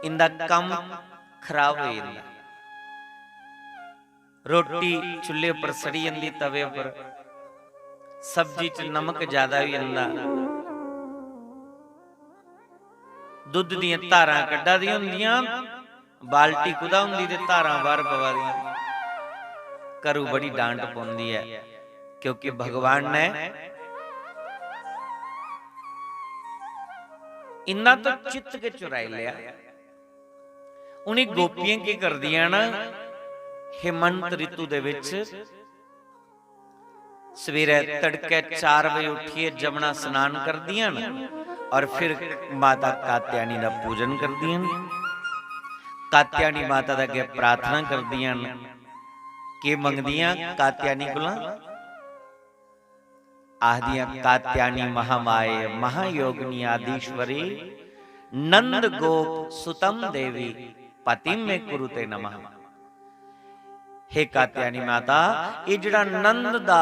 इंदा कम खराब हो जाता। रोटी चुल्हे पर सड़ी जाती, तवे पर सब्जी च नमक ज्यादा हो जाता, दुध दी धारां कड्ढा दी हुंदियां, बाल्टी कुदा हुंदी ते धारां बाहर पवा दी। घरों बड़ी डांट पौंदी है, क्योंकि भगवान ने इन्ना तो चित्त के चुराई लिया। उन्हीं गोपियां की करदियां ना, हेमंत ऋतु दे विच सवेरे तड़के 4 बजे उठिए जमुना स्नान करदियां और फिर माता कात्यायनी का पूजन करदियां। कात्यायनी माता दा अगे प्रार्थना करदियां कि मंगदियां कात्यायनी कोला, आखदियां कात्यायनी महामाये महायोगिनी आदिश्वरी नंद गोप सुतम देवी पति में कुरुते नमः। हे कात्यायनी माता, ये जिहड़ा नंद दा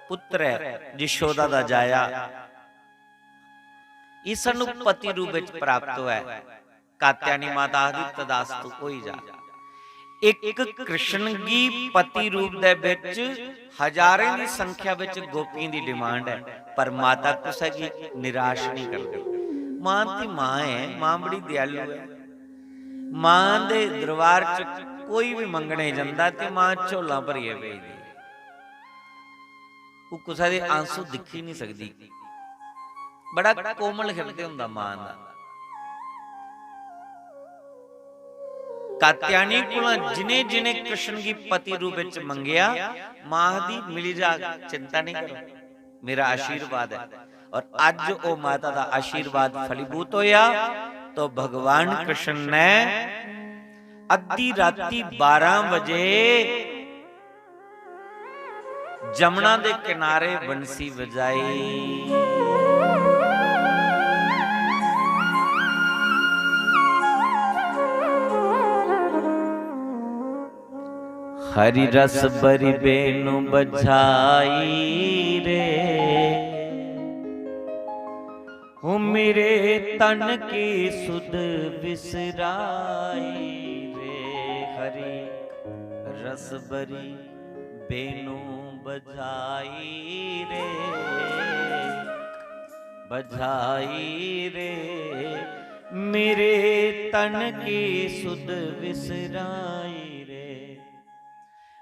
पुत्र है, यशोदा दा जाया, ये सानू पति रूप विच प्राप्त होया है। कात्यायनी माता आदि तदास्तु होई जा। एक कृष्ण की पति रूप दे विच हजारों की संख्या विच गोपियों की डिमांड है, पर माता कुछ है निराश नहीं करती। मां ती मां है, मां बड़ी दयालु है। मां दे दरबार च कोई भी मंगने जांदा ते मां झोला भरिए भेजदी। वो कुसा दे आंसू दिख ही नहीं सकती। बड़ा कोमल हृदय हुंदा मां दा। कात्यायनी कोला जिने जिने कृष्ण की पति रूप विच मंगिया, मां दी मिली जा, चिंता नहीं करो, मेरा आशीर्वाद है। और अज ओ माता दा आशीर्वाद फलीभूत होया, तो भगवान कृष्ण ने अद्धी राती 12 बजे जमुना दे किनारे बंसी बजाई। हरि रस बरी बेनु बजाई रे, हूँ मेरे तन की सुध बिसराई रे। हरि रस बरी बेनु बजाई रे, बजाई रे, मेरे तन की सुध बिसराई रे।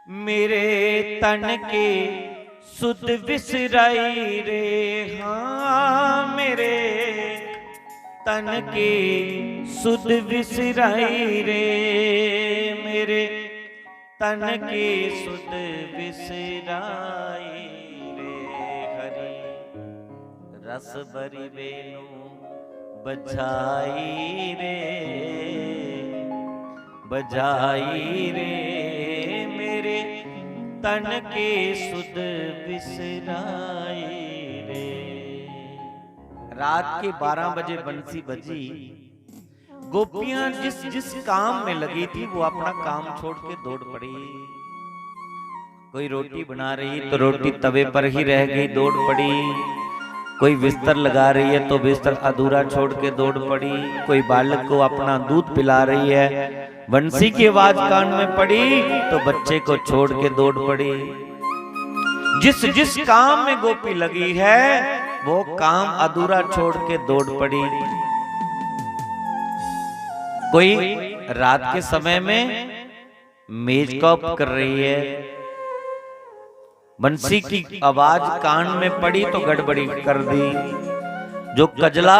मेरे तन के सुध बिसराई रे, हाँ मेरे तन के सुध बिसराई रे। मेरे तन के सुध बिसराई रे। हरि रस बरी बेनु बजाई रे, बजाई रे, मेरे तन के सुध बिसराई रे। रात के 12 बजे बंसी बजी। गोपियां जिस जिस काम में लगी थी वो अपना काम छोड़ के दौड़ पड़ी। कोई रोटी बना रही तो रोटी तवे पर ही रह गई, दौड़ पड़ी। कोई बिस्तर लगा रही है तो बिस्तर अधूरा छोड़ के दौड़ पड़ी। कोई बालक को अपना दूध पिला रही है, बंसी की आवाज कान में पड़ी तो बच्चे को छोड़ के दौड़ पड़ी। जिस जिस काम में गोपी लगी है वो काम अधूरा छोड़ के दौड़ पड़ी। कोई रात के समय में मेकअप कर रही है, बंसी की आवाज कान में पड़ी तो गड़बड़ी कर दी। जो कजला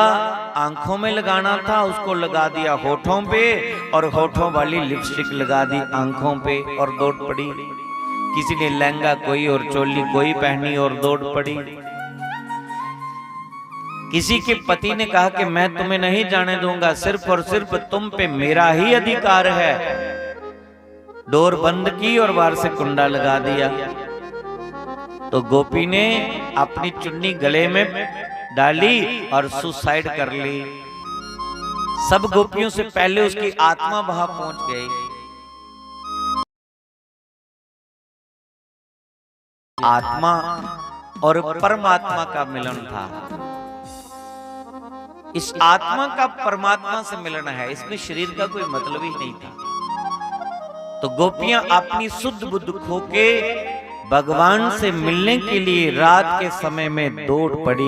आंखों में लगाना था उसको लगा दिया होठों पे, और होठों वाली लिपस्टिक लगा दी आंखों पे और दौड़ पड़ी। किसी ने लहंगा कोई और चोली कोई पहनी और दौड़ पड़ी। किसी के पति ने कहा कि मैं तुम्हें नहीं जाने दूंगा, सिर्फ और सिर्फ तुम पे मेरा ही अधिकार है। डोर बंद की और बाहर से कुंडा लगा दिया। तो गोपी ने अपनी चुन्नी गले में डाली और सुसाइड कर ली। सब गोपियों से पहले उसकी आत्मा वहां पहुंच गई। आत्मा और परमात्मा का मिलन था। इस आत्मा का परमात्मा से मिलना है, इसमें शरीर का कोई मतलब ही नहीं था। तो गोपियां अपनी शुद्ध बुद्ध खो के भगवान से मिलने के लिए रात के समय में दौड़ पड़ी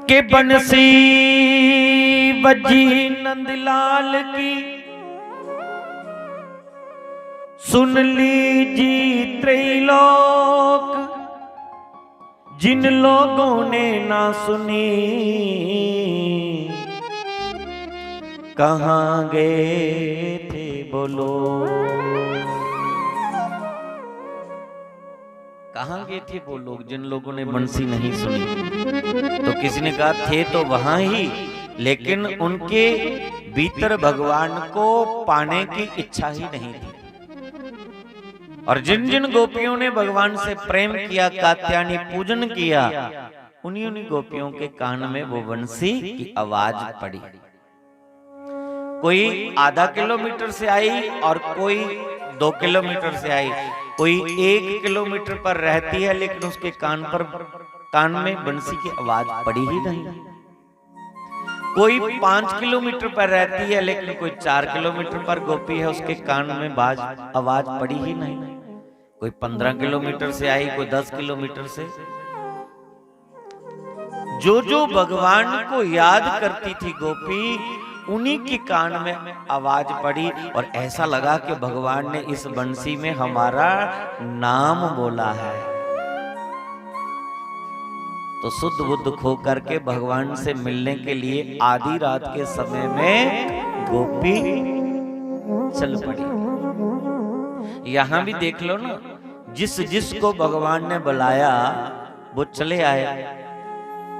के बंसी बजी नंदलाल की, सुन लीजी त्रैलोक, जिन लोगों ने ना सुनी कहाँ गए थे बोलो। कहाँ गए थे वो लोग जिन लोगों ने बंसी नहीं सुनी? तो किसी ने कहा थे तो वहां ही, लेकिन उनके भीतर भगवान को पाने की इच्छा ही नहीं थी। और जिन जिन गोपियों ने भगवान से प्रेम किया, कात्यायनी पूजन किया, उन्हीं गोपियों के कान में वो बंसी की आवाज पड़ी। कोई आधा किलोमीटर से आई और कोई 2 किलोमीटर से आई, कोई 1 किलोमीटर पर रहती है लेकिन उसके कान में बंसी की आवाज पड़ी ही नहीं। कोई 5 किलोमीटर पर रहती है लेकिन कोई 4 किलोमीटर पर गोपी है, उसके कान में आवाज पड़ी ही नहीं। कोई 15 किलोमीटर से आई, कोई 10 किलोमीटर से। जो जो भगवान को याद करती थी गोपी, उन्हीं के कान में आवाज पड़ी और ऐसा लगा कि भगवान ने इस बंसी में हमारा नाम बोला है। तो शुद्ध बुद्ध खो करके भगवान से मिलने के लिए आधी रात के समय में गोपी चल पड़ी। यहां भी देख लो ना, जिसको भगवान ने बुलाया वो चले आए।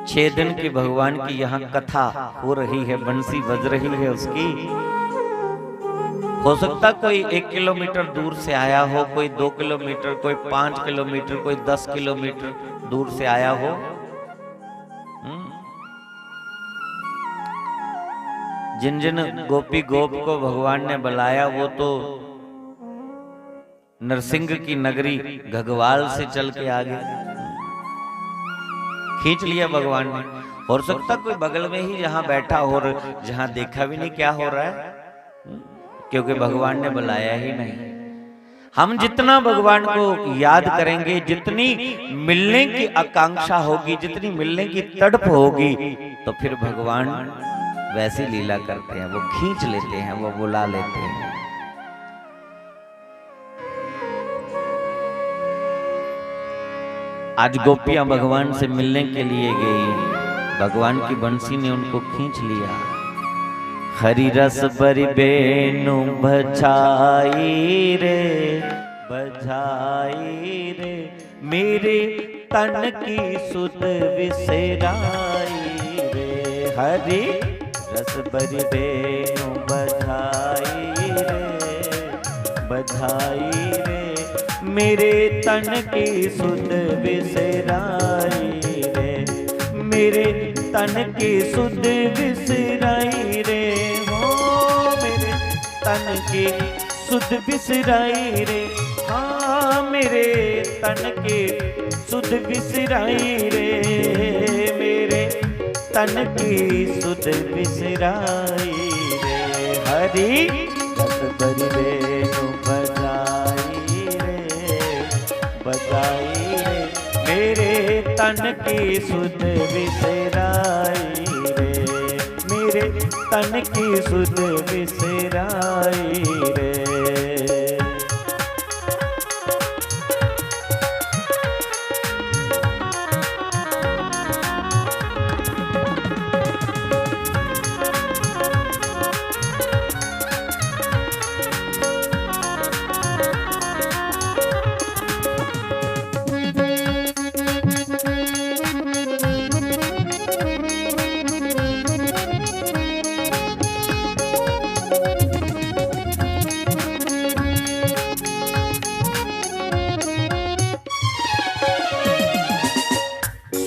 6 दिन की भगवान की यहाँ कथा हो रही है, बंसी बज रही है उसकी। हो सकता कोई 1 किलोमीटर दूर से आया हो, कोई 2 किलोमीटर, कोई 5 किलोमीटर, कोई 10 किलोमीटर दूर से आया हो। जिन जिन गोपी गोप को भगवान ने बुलाया वो तो नरसिंह की नगरी घगवाल से चल के आ गए, खींच लिया भगवान ने। हो सकता कोई बगल में ही जहां बैठा हो, जहां देखा भी नहीं क्या हो रहा है, क्योंकि भगवान ने बुलाया ही नहीं। हम जितना भगवान को याद करेंगे, जितनी मिलने की आकांक्षा होगी, जितनी मिलने की तड़प होगी, तो फिर भगवान वैसी लीला करते हैं, वो खींच लेते हैं, वो बुला लेते हैं। आज गोपियां भगवान से मिलने के लिए गई, भगवान की बंसी ने उनको खींच लिया। हरि रस बरि बेनु बजाई रे, बजाई रे, मेरे तन की सुध विसराई रे। हरि रस बरि बेनु बजाई रे, बजाई रे, मेरे तन की सुध विसराई रे, मेरे तन की सुध विसराई रे, हो मेरे तन की सुध विसराई रे, हाँ मेरे तन की सुध विसराई रे, मेरे तन की सुध विसराई रे। हरि रस बरि बेनु बजाई रे, बजाई रे, मेरे तन की सुध विसराई रे, मेरे तन की सुध विसराई रे।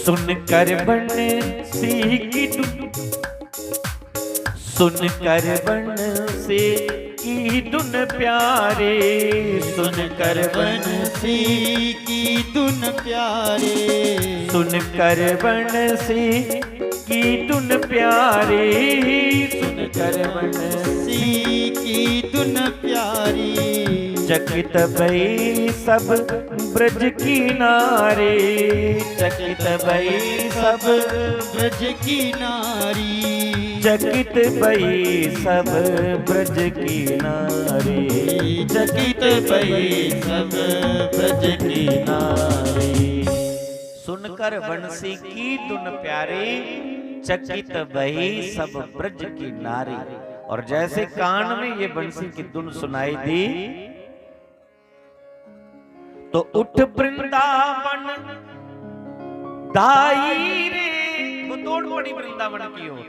सुन कर बंसी की धुन, सुन कर बंसी की धुन प्यारे, सुनकर बंसी की धुन प्यारे, सुनकर बंसी की धुन प्यारी, सुनकर बंसी की धुन प्यारी, चकित भई सब ब्रज की नारी, चकित भई सब ब्रज की नारी, चकित भई सब ब्रज की नारी, चकित भई सब ब्रज की नारी। सुनकर बंसी की धुन प्यारी, चकित भई सब ब्रज की नारी। और जैसे कान में ये बंसी की धुन सुनाई दी तो उठ वृंदावन दाई रे, वो दौड़ पड़ी वृंदावन की ओर।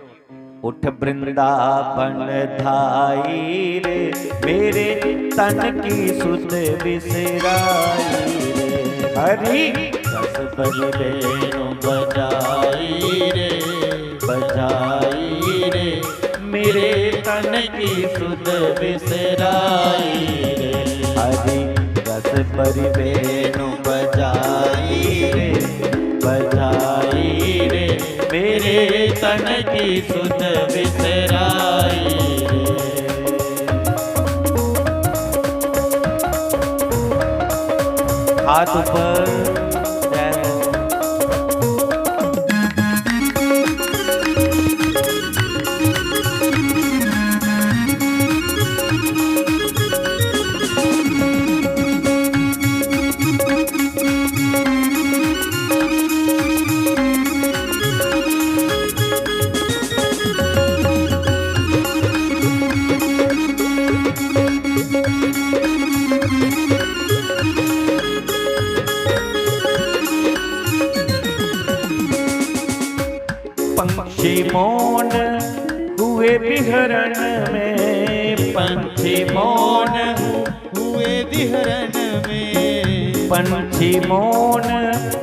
उठ वृंदावन धाई रे, मेरे तन की सुध बिसराई रे। हरि रस बजबेनु बजाई रे, बजाई रे, मेरे तन की सुध बिसराई रे। हरि रस परिवेणु बजाई रे, बजाई रे, मेरे तन की सुध बिसराई रे। हाथ ऊपर, पंछी मौन हुए विहरण में, पंछी मौन हुए विहरण में, पंछी मौन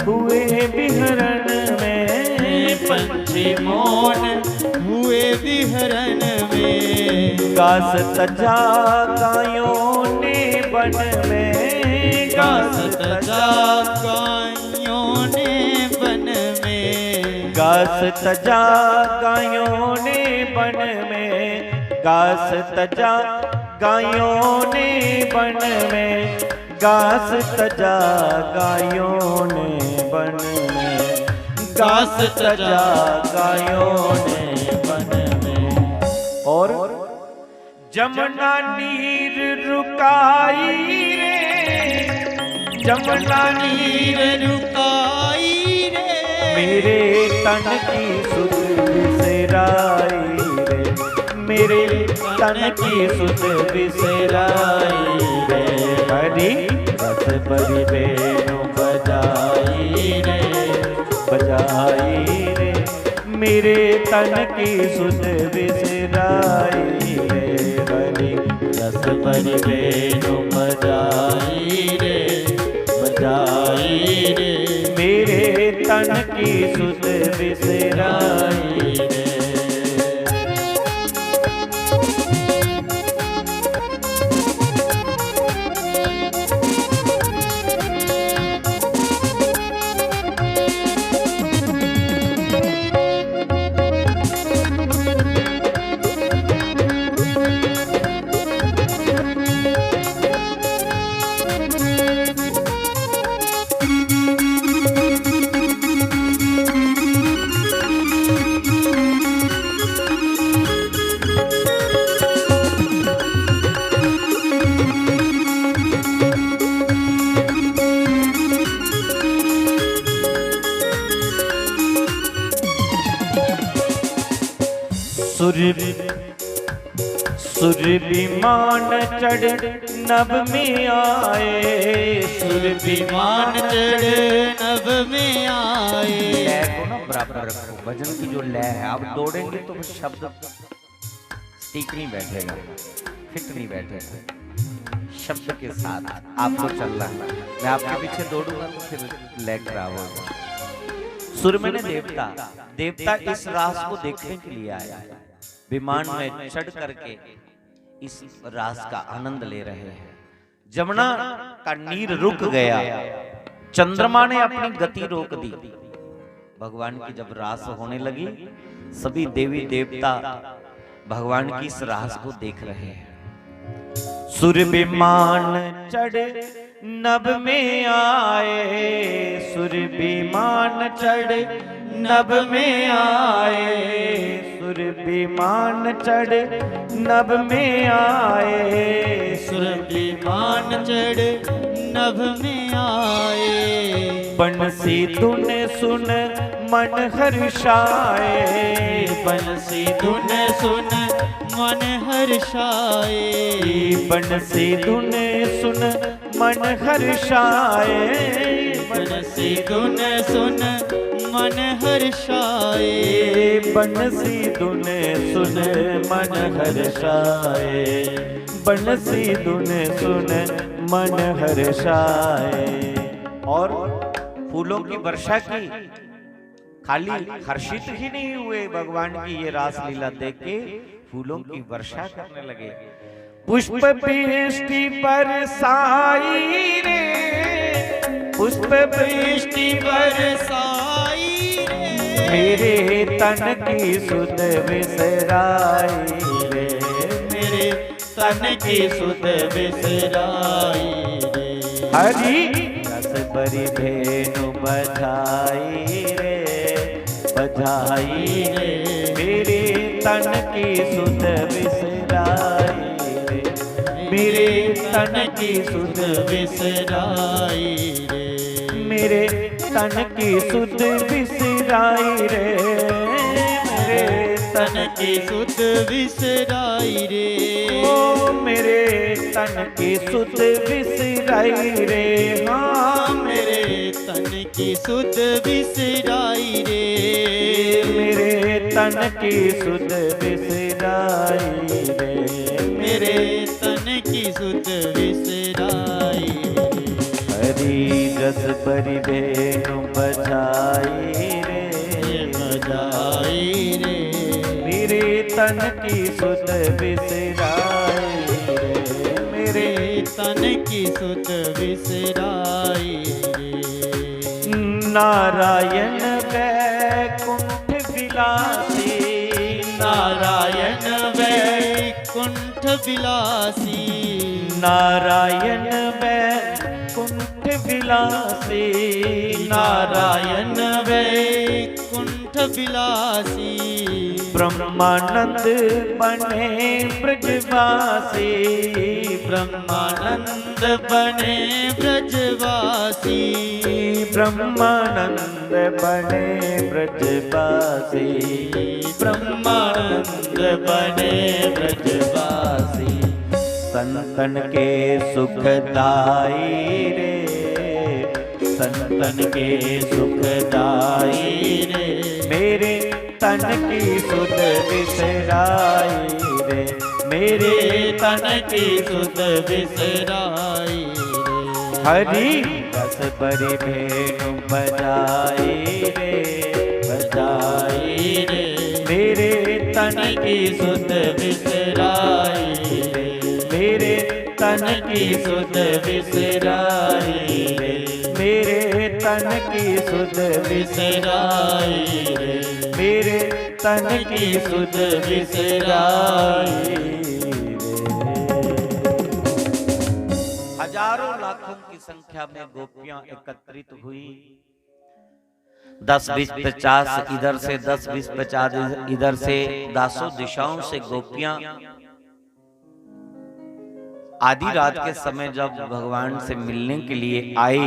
हुए विहरण में, पंछी मौन हुए विहरण में, गास तजा गायों ने बन में, गास तजा गायों ने बन में, गास तजा गायों ने बन में, गास तजा गायों ने बन में, गास तजा गायों ने बन में, गास तजा गायों ने बन में। और जमुना नीर रुकाई रे, जमुना नीर रुकाई रे, मेरे तन की सुध बिसराई रे, मेरे तन की सुध बिसराई रे। हरि रस परिवेणु बजाई रे, बजाई रे, मेरे तन की सुध बिसराई रे। हरि रस परिवेणु बजाई रे, बजाई रे, मेरे तन की सुध बिसराई रे। सुर विमान चढ़ नभ में आए, सुर विमान चढ़ नभ में आए। लय को ना बराबर रखो, भजन की जो लय है, आप दौड़ेंगे तो शब्द ठीक नहीं बैठेगा, फिट नहीं बैठेगा। शब्द के साथ आपको चलना है। मैं आपके पीछे दौड़ूंगा तो फिर लय खराब होगा। सुर में देवता, देवता इस रास को देखने के लिए आया, विमान में चढ़ करके इस रास का आनंद ले रहे हैं। जमुना का नीर रुक गया, चंद्रमा ने अपनी गति रोक दी। भगवान की जब रास होने लगी, सभी देवी देवता भगवान की इस रास को देख रहे हैं। सुर विमान चढ़ नभ में आए, सुर विमान चढ़ नभ में आए, सुर विमान चढ़ नभ में आए, सुर विमान चढ़ नभ में आए। बंसी धुन सुन मन हर्षाए, बंसी धुन सुन मन हर्षाए। बंसी धुन सुन मन हर्षाए, बंसी धुन सुन मन हर्षाए। बंसी धुन सुन मन हर्षाए, बंसी धुन सुन मन हर्षाए। और फूलों की वर्षा की, खाली हर्षित ही नहीं हुए भगवान की ये रास लीला देख के, फूलों की वर्षा करने लगे। पुष्प वृष्टि बरसाई रे, पुष्प वृष्टि बरसाई रे। मेरे तन की सुध विसराई रे, मेरे तन की सुध विसराई रे। हरि रस बरी धेनु बधाई रे, बधाई रे। मेरे तन की सुध विसराई रे, मेरे तन की सुध विसराई रे। मेरे तन की सुध विसराई रे, मेरे तन की सुध विसराई रे। ओ मेरे तन की सुध विसराई रे, हाँ मेरे तन की सुध विसराई रे। मेरे तन की सुध विसराई रे, मेरे तन की सुध विसराई रे। हरि रस बरी धेनु बजाई रे, बजाई रे। मेरे तन की सुध विसराई रे, मेरे तन की सुध विसराई रे। नारायण वैकुंठ विलासी, नारायण वैकुंठ विलासी। नारायण वैकुंठ विलासी, नारायण वैकुंठ विलासी। ब्रह्मानंद बने ब्रजवासी, ब्रह्मानंद बने ब्रजवासी। ब्रह्मानंद बने ब्रजवासी, ब्रह्मानंद बने ब्रजवासी। संतन के सुखदाई रे, संतन के सुखदाई रे। मेरे तन की सुध विसराई रे, मेरे तन की सुध विसराई रे। हरि रस बरी धेनु बजाई रे, बजाई रे। मेरे तन की सुध विसराई रे, मेरे तन की सुध विसराई रे, मेरे तन की सुध विसराई रे, मेरे तन की सुध विसराई रे। हजारों लाखों की संख्या में गोपियां एकत्रित हुई। 10 20 50 इधर से, 10 20 50 इधर से, दासों दिशाओं से गोपियां आधी रात के समय जब भगवान से मिलने के लिए आए,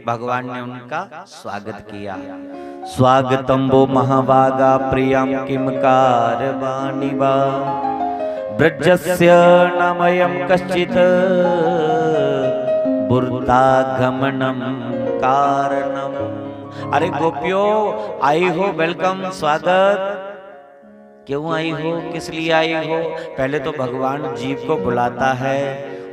भगवान ने उनका स्वागत किया। स्वागतम वो महाभागा प्रियम किम कारवाणि वा, ब्रजस्य नामयं कश्चित् बुर्तागमनम कारणम। अरे गोपियों, आई हो, वेलकम, स्वागत। क्यों आई हो, किस लिए आई हो? पहले तो भगवान जीव को बुलाता है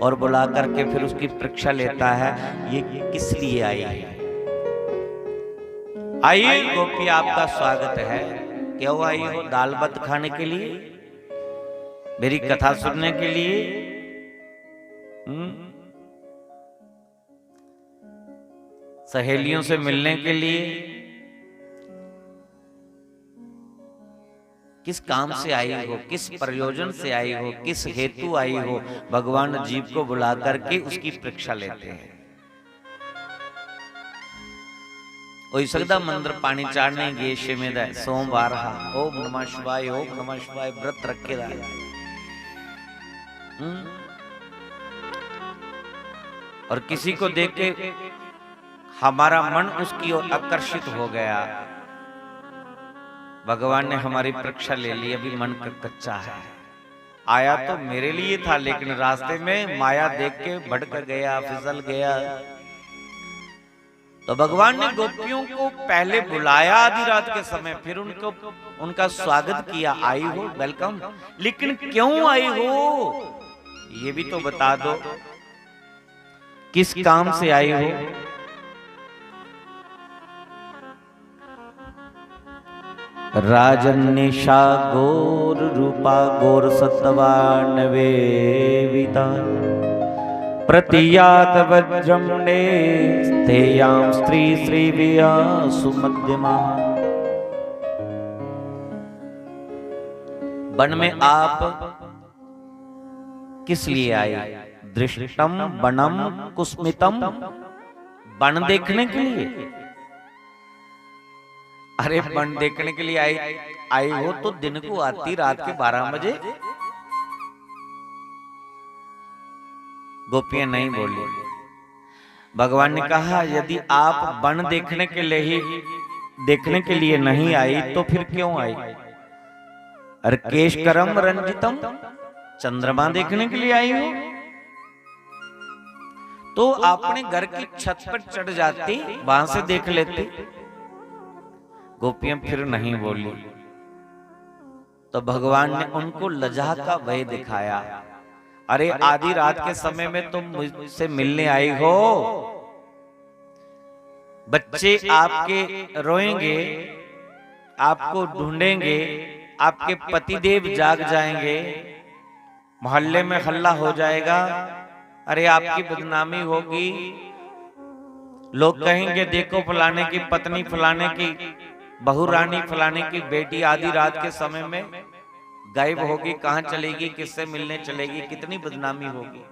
और बुला करके फिर उसकी परीक्षा लेता है, ये किस लिए आई है। आई गोपी, आपका स्वागत है। क्यों आई हो? दाल भात खाने के लिए? मेरी कथा सुनने के लिए, सहेलियों से मिलने के लिए, किस काम से आई हो, किस प्रयोजन से आई हो, किस हेतु आई हो, भगवान जीव को बुला करके उसकी परीक्षा लेते हैं। कोई सकदा मंदिर पानी चाड़ने गए शिमेद है सोमवार ओम नमः शिवाय, ओम नमः शिवाय व्रत रखे दा। और किसी को देख के हमारा मन उसकी ओर आकर्षित हो गया, भगवान ने हमारी परीक्षा ले ली, अभी मन का कच्चा है। आया तो मेरे लिए था, लेकिन रास्ते में माया देख के भटक गया, फिसल गया। तो भगवान ने गोपियों को पहले बुलाया आधी रात के समय, फिर उनका स्वागत किया, आई हो, वेलकम। लेकिन क्यों आई हो ये भी तो बता दो, किस काम से आई हो। राजन्निशा गौर रूपा गौर सत्वानवेविता प्रतियात वज्रमणे स्थेयां स्त्री श्रीविया सुमध्यमा। वन में आप किस लिए आए? दृष्टम वनम कुस्मितम, वन देखने के लिए। अरे वन देखने के लिए आई हो तो दिन को आती रात के 12 बजे। गोपियां नहीं बोली। भगवान ने कहा यदि आप वन देखने के लिए नहीं आई तो फिर क्यों आई? अरे केशकरम रंजितम, चंद्रमा देखने के लिए आई हो तो अपने घर की छत पर चढ़ जाती, वहां से देख लेती। गोपियां फिर नहीं बोली। तो भगवान ने उनको लज्जा का भय दिखाया। अरे आधी रात के समय में तुम मुझसे मिलने आई हो, बच्चे आपके रोएंगे, आपको ढूंढेंगे, आपके पतिदेव जाग जाएंगे, मोहल्ले में हल्ला हो जाएगा, अरे आपकी बदनामी होगी, लोग कहेंगे देखो फलाने की पत्नी, फलाने की बहू रानी, फलाने की बेटी आधी रात के समय में गायब होगी, कहां चलेगी, किससे मिलने चलेगी, कितनी बदनामी होगी।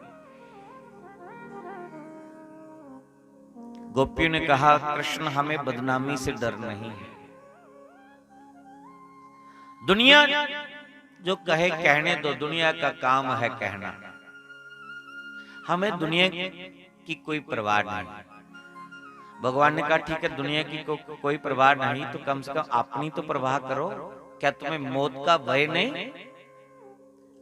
गोपियों ने कहा कृष्ण हमें बदनामी से डर नहीं है, दुनिया जो कहे कहने दो, दुनिया का काम है कहना, हमें दुनिया की कोई परवाह नहीं। भगवान ने कहा ठीक है दुनिया की कोई परवाह नहीं तो कम से कम अपनी तो परवाह करो। क्या तुम्हें मौत का भय नहीं?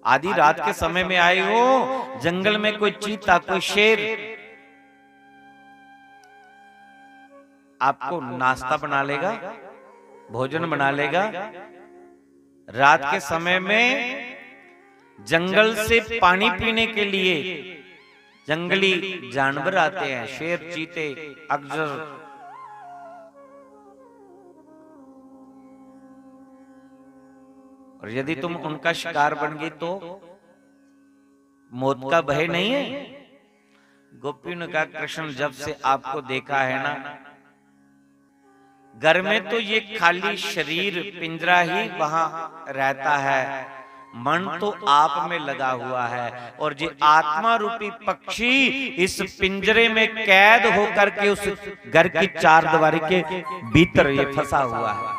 आधी रात के समय में आए हो, जंगल में कोई चीता, कोई शेर आपको नाश्ता बना लेगा, भोजन बना लेगा। रात के समय में जंगल से पानी पीने के लिए जंगली जानवर आते हैं, शेर, चीते, अजगर। और यदि तुम उनका शिकार बन गई तो मौत का भय नहीं है? गोपियों ने कहा कृष्ण जब से आपको देखा है ना, घर में तो ये खाली शरीर पिंजरा ही वहां रहता है, मन तो आप में लगा हुआ है, और जो आत्मा रूपी पक्षी इस पिंजरे में कैद होकर के उस घर की चार दीवारी के भीतर ये फंसा हुआ है।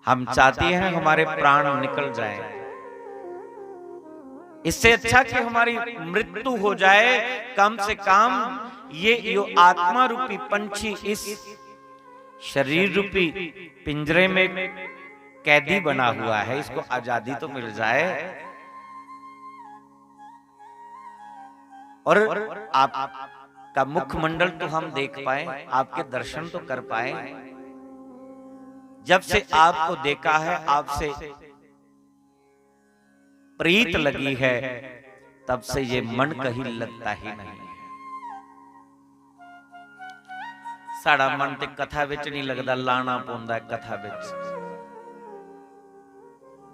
हम चाहते हैं हमारे प्राण निकल जाए, इससे अच्छा कि हमारी मृत्यु हो जाए। कम से कम ये आत्मा रूपी पंछी इस शरीर रूपी पिंजरे में कैदी बना हुआ है, इसको आजादी तो मिल जाए। और आपका मुखमंडल तो हम देख पाए, आपके दर्शन तो कर पाए। जब से आपको देखा है, आपसे प्रीत लगी है, तब से ये मन कहीं लगता ही नहीं। साड़ा मन ते कथा विच नहीं लगता, लाना पौंदा कथा विच।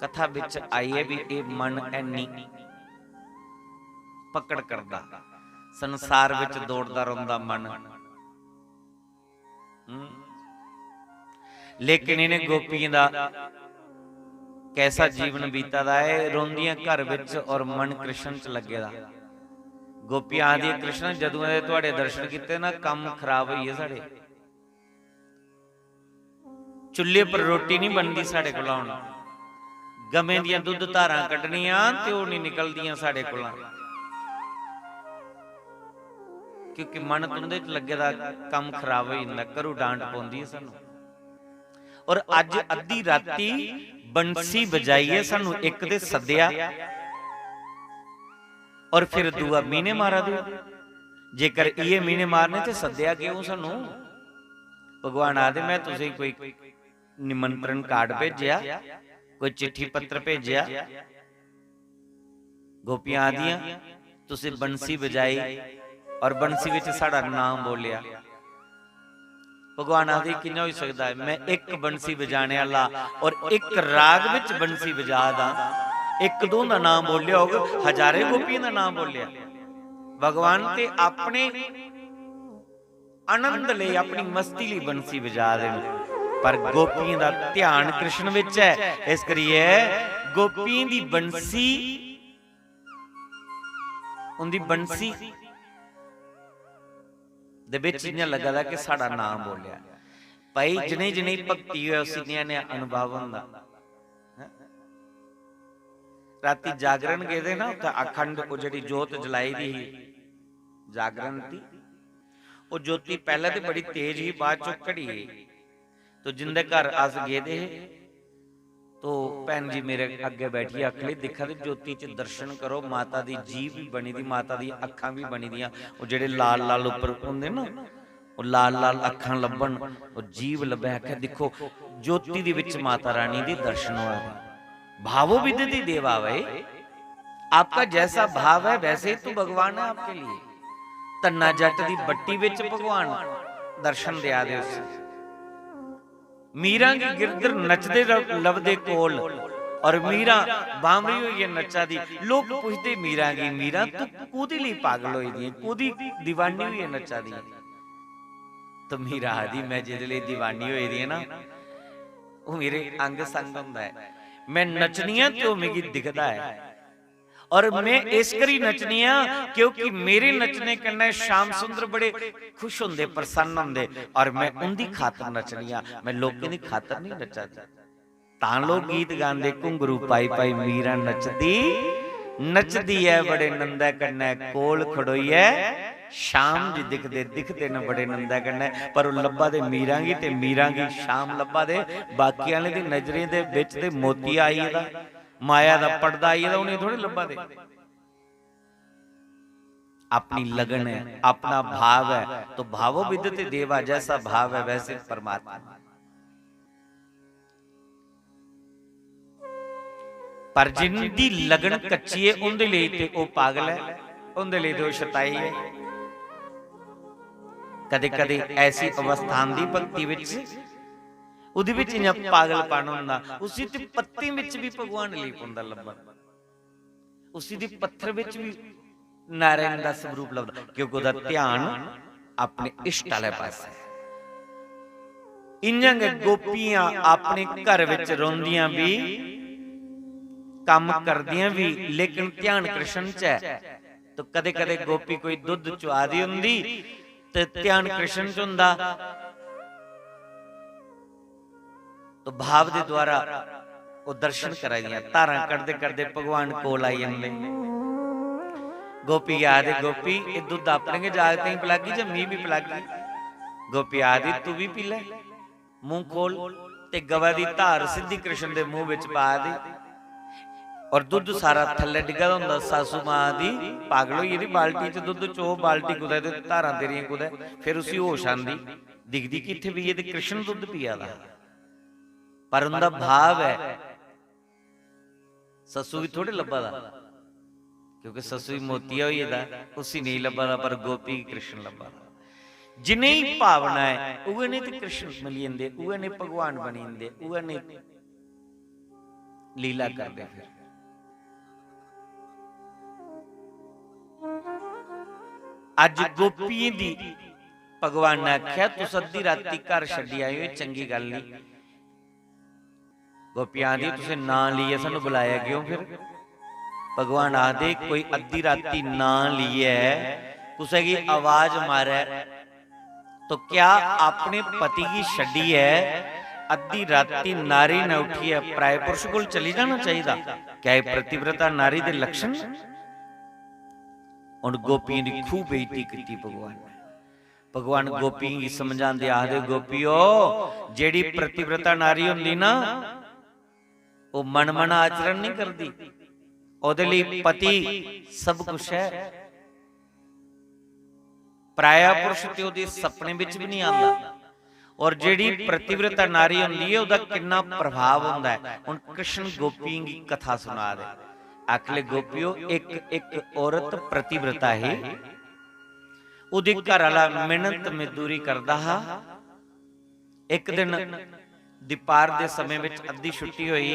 कथा विच आई है भी ये मन ऐनी पकड़ करदा, संसार विच दौड़दा रहिंदा मन। लेकिन इन्हें गोपियां दा कैसा जीवन बीता दा है, रोंदियां घर विच और मन कृष्ण च लगे दा। गोपियां आदि कृष्ण जदों दे तुहाडे दर्शन कीते ना काम खराब होई है साडे। चुल्हे पर रोटी नहीं बनती साडे कोल, हुण गवें दियां दुध धारां कड्ढणियां ते ओह नहीं निकलदियां साडे कोल, क्योंकि मन तुंदे च लगे दा काम खराब हो जांदा, घरों डांट पौंदी है सानू। और अज अद्धी राती बंसी बजाई है सानू, एक दे सद्दिया और फिर दूआ मीने मारा दो। जेकर ये मीने मारने ते सद्दिया क्यों सानू? भगवान आदे मैं तुसीं कोई निमंत्रण कार्ड भेजिया, कोई चिट्ठी पत्र भेजिया, गोपियां आदियां तुसीं बंसी बजाई और बंसी विच साडा नाम बोलिया। भगवान आदि किन्ना हो सकता है? मैं एक बंसी बजाने वाला और एक राग विच बंसी बजा दा, एक दो दा नाम बोलिया होगा, हजारे गोपियां दा नाम बोलिया। भगवान ते अपने आनंद ले, अपनी मस्ती लिए बंसी बजा देन, पर गोपियां दा ध्यान कृष्ण विच है। इस करिए गोपियां दी बंसी, उनदी बंसी दे विच इन्ना लगा दा कि साडा नाम बोलिया। भाई जिने जिने भक्ति होए उसी ने अनुभव हुंदा। राती जागरण गए थे ना, उत्थे अखंड वो जिहड़ी जोत जलाई दी जागरण दी, वो ज्योति पहले तो बड़ी तेज ही, बाद चो घड़ी। तो जिंदे घर अस गए थे तो भैन जी मेरे अगे बैठी आखली दिखा दे ज्योति च दर्शन करो, माता दी जीभ भी बनी दी, माता दी अखां भी बनी दियां, वो जेडे लाल लाल उपर हुंदे ना, वो लाल लाल अखां लभण, वो जीभ लभे। आख्या देखो ज्योति दे विच माता रानी दी दर्शन होए। भावो विदति देवा भाई, आपका जैसा भाव है वैसे ही तो भगवान है आपके लिए। धन्ना जट दी बट्टी विच भगवान दर्शन दिया दे। मीरा की गिरधर नचदे लभदे कोल, और मीरा बामरी हुई है नचा दी। लोग पुछदे मीरा की, मीरा तू कुदी लई पागल होई दी, कुदी दीवानी हुई है नचा दी? तो मीरा आदि मैं जिहदे लई दीवानी होई दी है ना, वो मेरे अंग संग हुंदा है। मैं नचनी हां तो मिगी दिखदा है, और मैं इस करी नचनी हां क्योंकि मेरे नचने कन्नै श्याम सुंदर बड़े खुश होंदे, प्रसन्न होंदे, और मैं उनकी खातर नचनी हां, मैं लोकां दी खातर नहीं नचा। तां लोग गीत गांदे घुंघरू पाई पाई मीरा नचदी, नचदी है बड़े नंदा कन्नै कोल खड़ोई है, शाम जी दिखदे दिखदे न बड़े नंदा कन्नै। पर लब्बा दे मीरा गी ते मीरा गी शाम लब्बा दे, बाकी वाले दी नजरें दे विच ते मोती आई दा, माया दा पर्दा आई दा, उन्हें थोड़े लब्बा दे। अपनी लगन है, अपना भाव है, तो भावो विदते देवा, जैसा भाव है वैसे परमात्मा। पर जिंदी लगन कच्ची है उनदे लिए ते ओ पागल है, उनदे लिए ते ओ शताई है। कदे कदे ऐसी अवस्था दी भक्ति विच उहदे विच इन्ना पागलपन हुंदा, उसी ते पत्ती विच भी भगवान ली पुंदा लब्बा, उसी दी पत्थर विच भी नारायण दा स्वरूप लभदा, क्योंकि उहदा ध्यान अपने इष्ट वाले पासे। इंजां गोपियां अपने घर विच रोंदियां भी, काम करदियां भी, लेकिन ध्यान कृष्ण च है। तो कदे कदे गोपी कोई दुध चुआ दी हुंदी ते ध्यान कृष्ण च हुंदा, तो भाव दे द्वारा वो दर्शन कराइयां, धारां करदे करदे भगवान कोल आई जांदे। गोपी आदि गोपी ये दुध अपने के जागते ही पिलागी जां मी भी पिलागी? गोपी आदि तू भी पी ले, मुंह खोल ते गवा दी धार सीधी कृष्ण दे मुंह विच पा दे, और दुध सारा थल्ले डिगा हुंदा। सासू मां दी पागल होई दी, बाल्टी च दुध चो बाल्टी कुदै ते धारां तेरियां कुदै, फिर उसी होश आंदी, दिखदी कित्थे भी ये ते कृष्ण दुध पिया दा, पर उनका भाव है ससू भी थोड़े लब्भा दा, क्योंकि ससू भी मोतिया होई दा, उसी नहीं लब्भा दा, पर गोपी कृष्ण लब्भा दा। जिन्हें ही भावना है उहे ने ते कृष्ण मिली जंदे, उहे ने भगवान बनी जंदे, उहे ने लीला करते फिर। अज गोपी दी भगवान ने आख्या तुस अद्धी राती घर छड्डी आए हो, चंगी गल नहीं। गोपियां दी तुसें नां लिए सानू बुलाया क्यों? फिर भगवान आदे कोई अद्धी राती नां लिए कुसे की आवाज मारे तो क्या अपने पति की छड्डी है अद्धी राती नारी न उठी है पराए पुरुष कोल चली जाना चाहिए? क्या ये प्रतिव्रता नारी दे लक्षण? उन गोपियों की खूब बेइज्जती की भगवान ने। भगवान गोपी की समझाते आखदे गोपियो जेड़ी प्रतिव्रता नारी हुंदी ना वो मन मन आचरण नहीं करती, ओदे लई पति सब कुछ है। पराया पुरुष ते ओदे सपने विच भी नहीं आंदा। और जेड़ी प्रतिव्रता नारी हुंदी है ओदा कितना प्रभाव हुंदा है। हुण कृष्ण गोपी की कथा सुना दे। आखले गोपियो एक एक औरत प्रतिव्रता है, उहदे घर वाला मेहनत मजदूरी करदा हा। एक दिन दिपार दे समय विच अद्धी छुट्टी होई,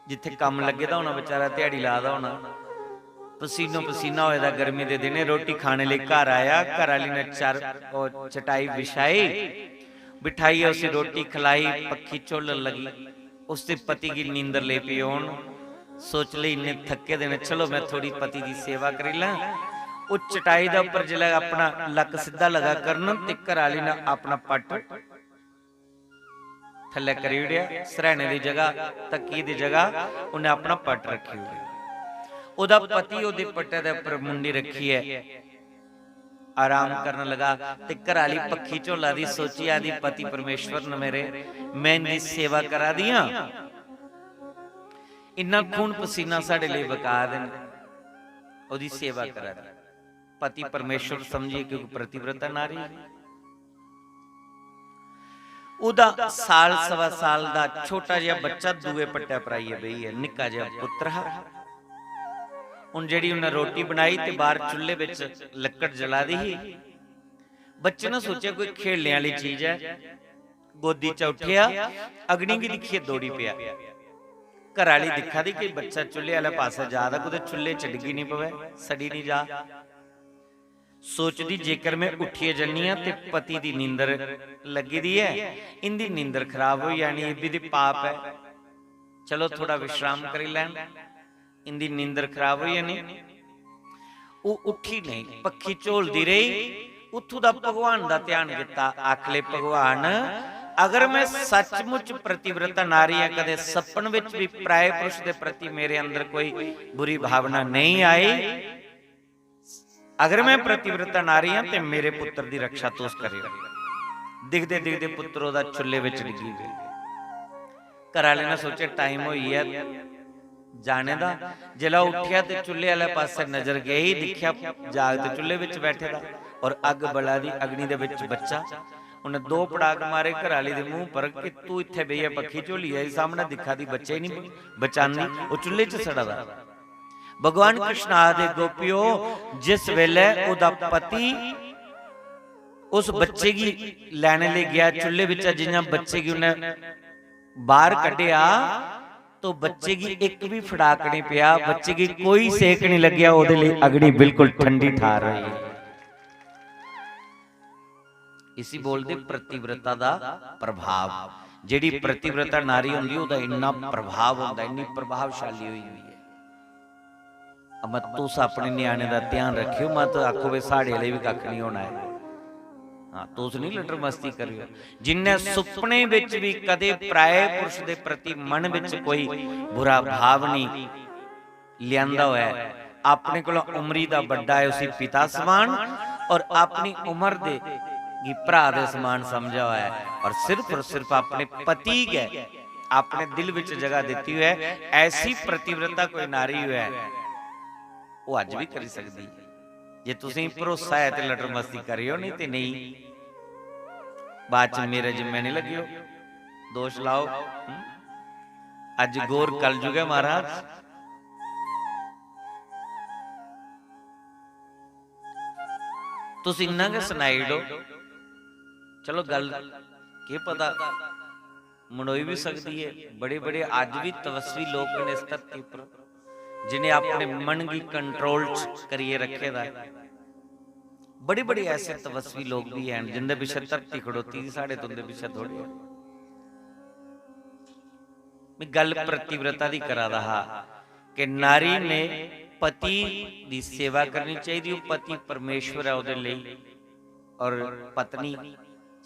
जिथे काम लगे दा होना बेचारा दिहाड़ी लादा होना, पसीनो पसीना होए दा गर्मी दे दिन, रोटी खाने लिए घर आया। घर वाली ने चटाई बिछाई, बिठाई उसे रोटी खिलाई, पखी झोलन लगी। उसके पति की नींदर ले पी आउण। सोच ली इन्ने थके देने, चलो मैं थोड़ी पति की सेवा कर ला। उस चटाई दे उपर जिला अपना लक सीधा लगा करन ते घर वाली ने अपना पट थले करी उड़िया। सरहने की जगह तकी की जगह उन्हें अपना पट रखी हुई। ओदा पति ओदे पट्टे दे उपर मुंडी रखी है, आराम करने लगा। ते घर वाली पखी झोला दी सोची आदि पति परमेश्वर ने मेरे मैं इनकी सेवा करा दियां, इन्ना खून पसीना साडे लिए बका देन, ओदी सेवा करा दी। पति परमेश्वर समझिए क्योंकि प्रतिव्रता नारी। उदा साल सवा साल दा छोटा जिहा बच्चा दूए पट्टे पराइए बही है, निक्का जिहा पुत्र है। हुण जिहड़ी उन्हें रोटी बनाई ते बाहर चुल्हे विच लक्कड़ जला दी। बच्चे ने सोचा कोई खेलने वाली चीज है, गोदी च उठिया, अग्नि की दिखिए दौड़ी पिया। घर वाली दिखा दी कि बच्चा चुल्हे वाले पासे जा रहा, कुछ चुल्हे च डिगी नहीं पवे, सड़ी नहीं जा। सोचदी जेकर मैं उठिए जन्नी हां ते पति दी नींदर लगी दी है, इंदी नींदर खराब हो जानी, ये भी पाप है, चलो थोड़ा विश्राम कर लैन, इंदी नींदर खराब हो जानी। वो उठी नहीं, पखी झोलदी रही। उथों दा भगवान दा ध्यान किता। आखले भगवान अगर मैं सचमुच प्रतिव्रता नारी है, कदे सपन विच भी पराए पुरुष के प्रति मेरे अंदर कोई बुरी भावना नहीं आई, अगर मैं प्रतिव्रता नारी हां ते मेरे पुत्र की रक्षा तोस करेगा। दिखदे दिखदे पुत्र ओदा चुल्हे विच डिगी गई। घर वाले ने सोचे टाइम होई है जाने दा। जिला उठिया ते चुल्हे वाले पासे नजर गई, दिखिया जागते चुल्हे विच बैठे दा और अग बला दी, अग्नि दे विच बच्चा। उन्हें दो पड़ाक मारे घर वाली दे मुंह पर कि तू इत्थे बही है, पखी झोली है सामने दिखा दी, बच्चे ही नहीं बचानी, वो चुल्हे च सड़ा दा। भगवान कृष्ण आदे गोपियो जिस वेले ओदा पति उस बच्चे की लैने ले गया चुल्हे विच, जियां बच्चे की उन्हें बाहर कढ़िया तो बच्चे की एक भी फड़ाक नहीं पिया, बच्चे की कोई सेक नहीं लग्या, ओदे लई अग्नि बिल्कुल ठंडी ठार रही है। इसी बोलते प्रतिव्रता दा प्रभाव। जेड़ी प्रतिव्रता नारी हुंदी ओदा इन्ना प्रभाव हुंदा, इन्नी प्रभावशाली हुई है। मत तुस अपने न्याणे दा ध्यान रखियो, मत आखो वे साढ़े वाले भी कख नहीं होना है। हाँ तुस नहीं लटर मस्ती करियो। जिन्ने सुपने विच भी कदे पराए पुरुष दे प्रति मन विच कोई बुरा भाव नहीं लियांदा होया, अपने कोलों उमरी दा बड़ा है उसी पिता समान और अपनी उम्र दे भरा दे समान समझा हुआ है, और सिर्फ अपने पति के अपने दिल विच जगह देती हुई है। ऐसी प्रतिव्रता कोई नारी है वो अज भी कर सकती है। जे तुसीं भरोसा है तो लटर मस्ती करियो, नहीं तो नहीं बाद च मेरे जिम्मे नहीं लगियो, दोष लाओ। अज गोर कलयुग है महाराज। तुसीं इन्ना के सुनाई दो, चलो गल के पता मनोई भी सकती है। बड़े बड़े अज भी तपस्वी लोग ने इस धरती पर जिन्हें अपने मन की कंट्रोल करिए रखे दा। बड़े बड़े ऐसे तपस्वी लोग भी हैं जिंदे पिछे धरती खड़ोती थी, साढ़े तुंदे पिछे थोड़ी है। मैं गल प्रतिव्रता दी करा रहा कि नारी ने पति की सेवा करनी चाहिए। पति परमेश्वर है उहदे लई और पत्नी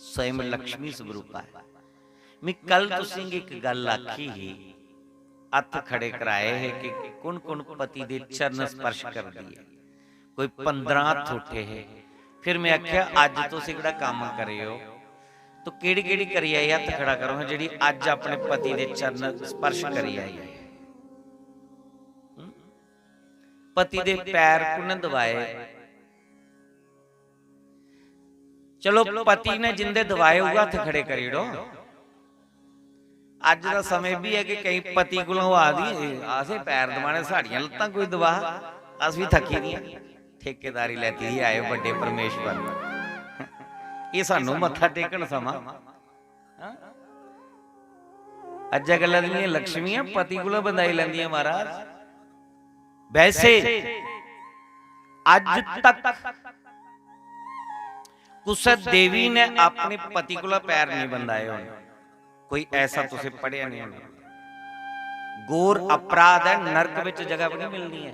स्वयं लक्ष्मी स्वरूपा है। मैं कल तुसीं एक गल आखी ही, हथ खड़े कराए है कि कौन कौन पति दे चरण स्पर्श कर दिए। कोई 15 हथ उठे है। फिर मैं आख्या अज तुसीं किहड़ा काम करे हो, तो केड़ी केड़ी करी आई हथ खड़ा करो जिहड़ी अज अपने पति दे चरण स्पर्श करी आई है। पति दे पैर कुने दबाए? चलो पति ने जिंदे दबाए हुए हथ खड़े करी डो। अज का समय भी है कि कई पति को आदि आसे पैर दबाने, साड़ियां लत्तां कोई दबा, अस भी थकी दी ठेकेदारी लैती ही आए बड़े परमेश्वर। ये सानू मत्था टेकन समा अज गल्लां दी लक्ष्मियां पति को बंधाई लैंदियां महाराज। वैसे आज तक कुसद देवी ने अपने पति को पैर नहीं बंधाए होने। कोई ऐसा तुसे पढ़िया नहीं होना। घोर अपराध है, नरक विच जगह भी नहीं मिलनी है।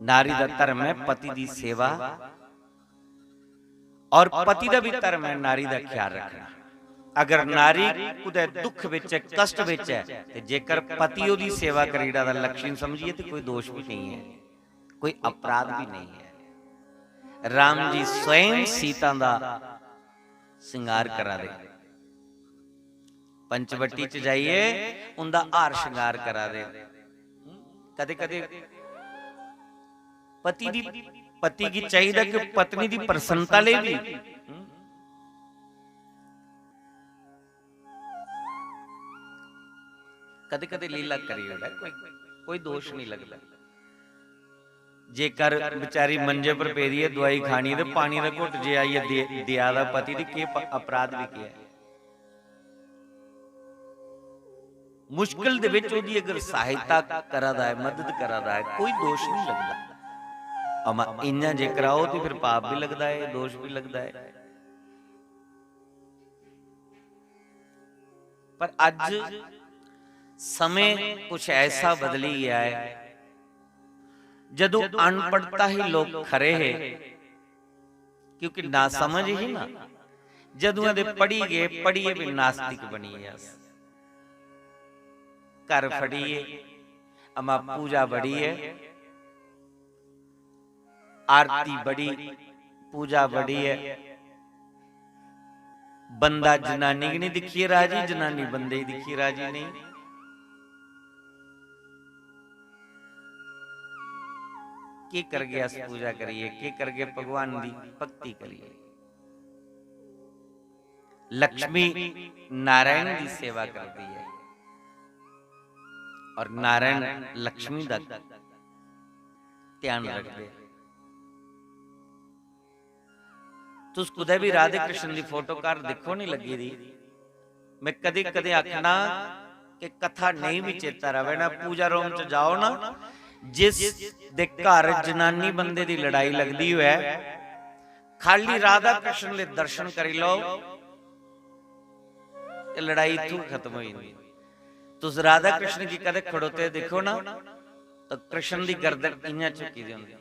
नारी दा धर्म है पति दी सेवा, और पति दा भी धर्म है नारी दा ख्याल रखना। अगर नारी कुदै दुख विच है, कष्ट विच है, ते जेकर पति ओदी सेवा करीड़ा दा लक्ष्मी समझिए तो कोई दोष भी नहीं है, कोई अपराध भी नहीं है। राम जी स्वयं सीता दा सिंगार करा दे। पंचवटी च जाइए उनका हार श्रृंगार करा दे। कदे कदे पति की चाहिए कि पत्नी की प्रसन्नता ले भी कदे कदे लीला करी होता, कोई दोष नहीं लगता। जेकर बेचारी मंजे पर पेदी है, दवाई खानी है, पानी का घुट जे आइए दिया दा पति दी के अपराध भी किया। मुश्किल दे विच ओदी अगर सहायता करादा है, मदद करादा है, कोई दोष नहीं लगता। अमा इन्ना जे कराओ तो फिर पाप भी लगता है, दोष भी लगता है। पर अज समय कुछ ऐसा बदली गया है, जदों अनपढ़ता ही लोग खरे है, क्योंकि ना समझ ही ना जदों दे पढ़ी गए, पढ़िए भी नास्तिक बनी है। घर फड़िए अमा पूजा बड़ी है, आरती बड़ी, पूजा बड़ी है। बंदा जनानी की नहीं दिखी राजी, जनानी बंदे ही दिखी राजी नहीं। के कर गया पूजा करिए, के कर गए भगवान की भक्ति करिए। लक्ष्मी नारायण की सेवा करती है और नारायण लक्ष्मी का ध्यान रखते हैं। तुस कुदै भी राधे कृष्ण की फोटो कार देखो नहीं लगी दी। मैं कदे कदे आखना कि कथा नहीं भी चेता रहे ना, पूजा रूम च जाओ ना, जिस दे घर जनानी बंदे दी लड़ाई लगदी है, खाली राधा कृष्ण ले दर्शन करी लो, ये लड़ाई इत्थों खत्म हो जाती। तुस राधा कृष्ण की कदे खड़ोते देखो ना, तो कृष्ण की गर्दन इन्ना झुकी दी होंदी,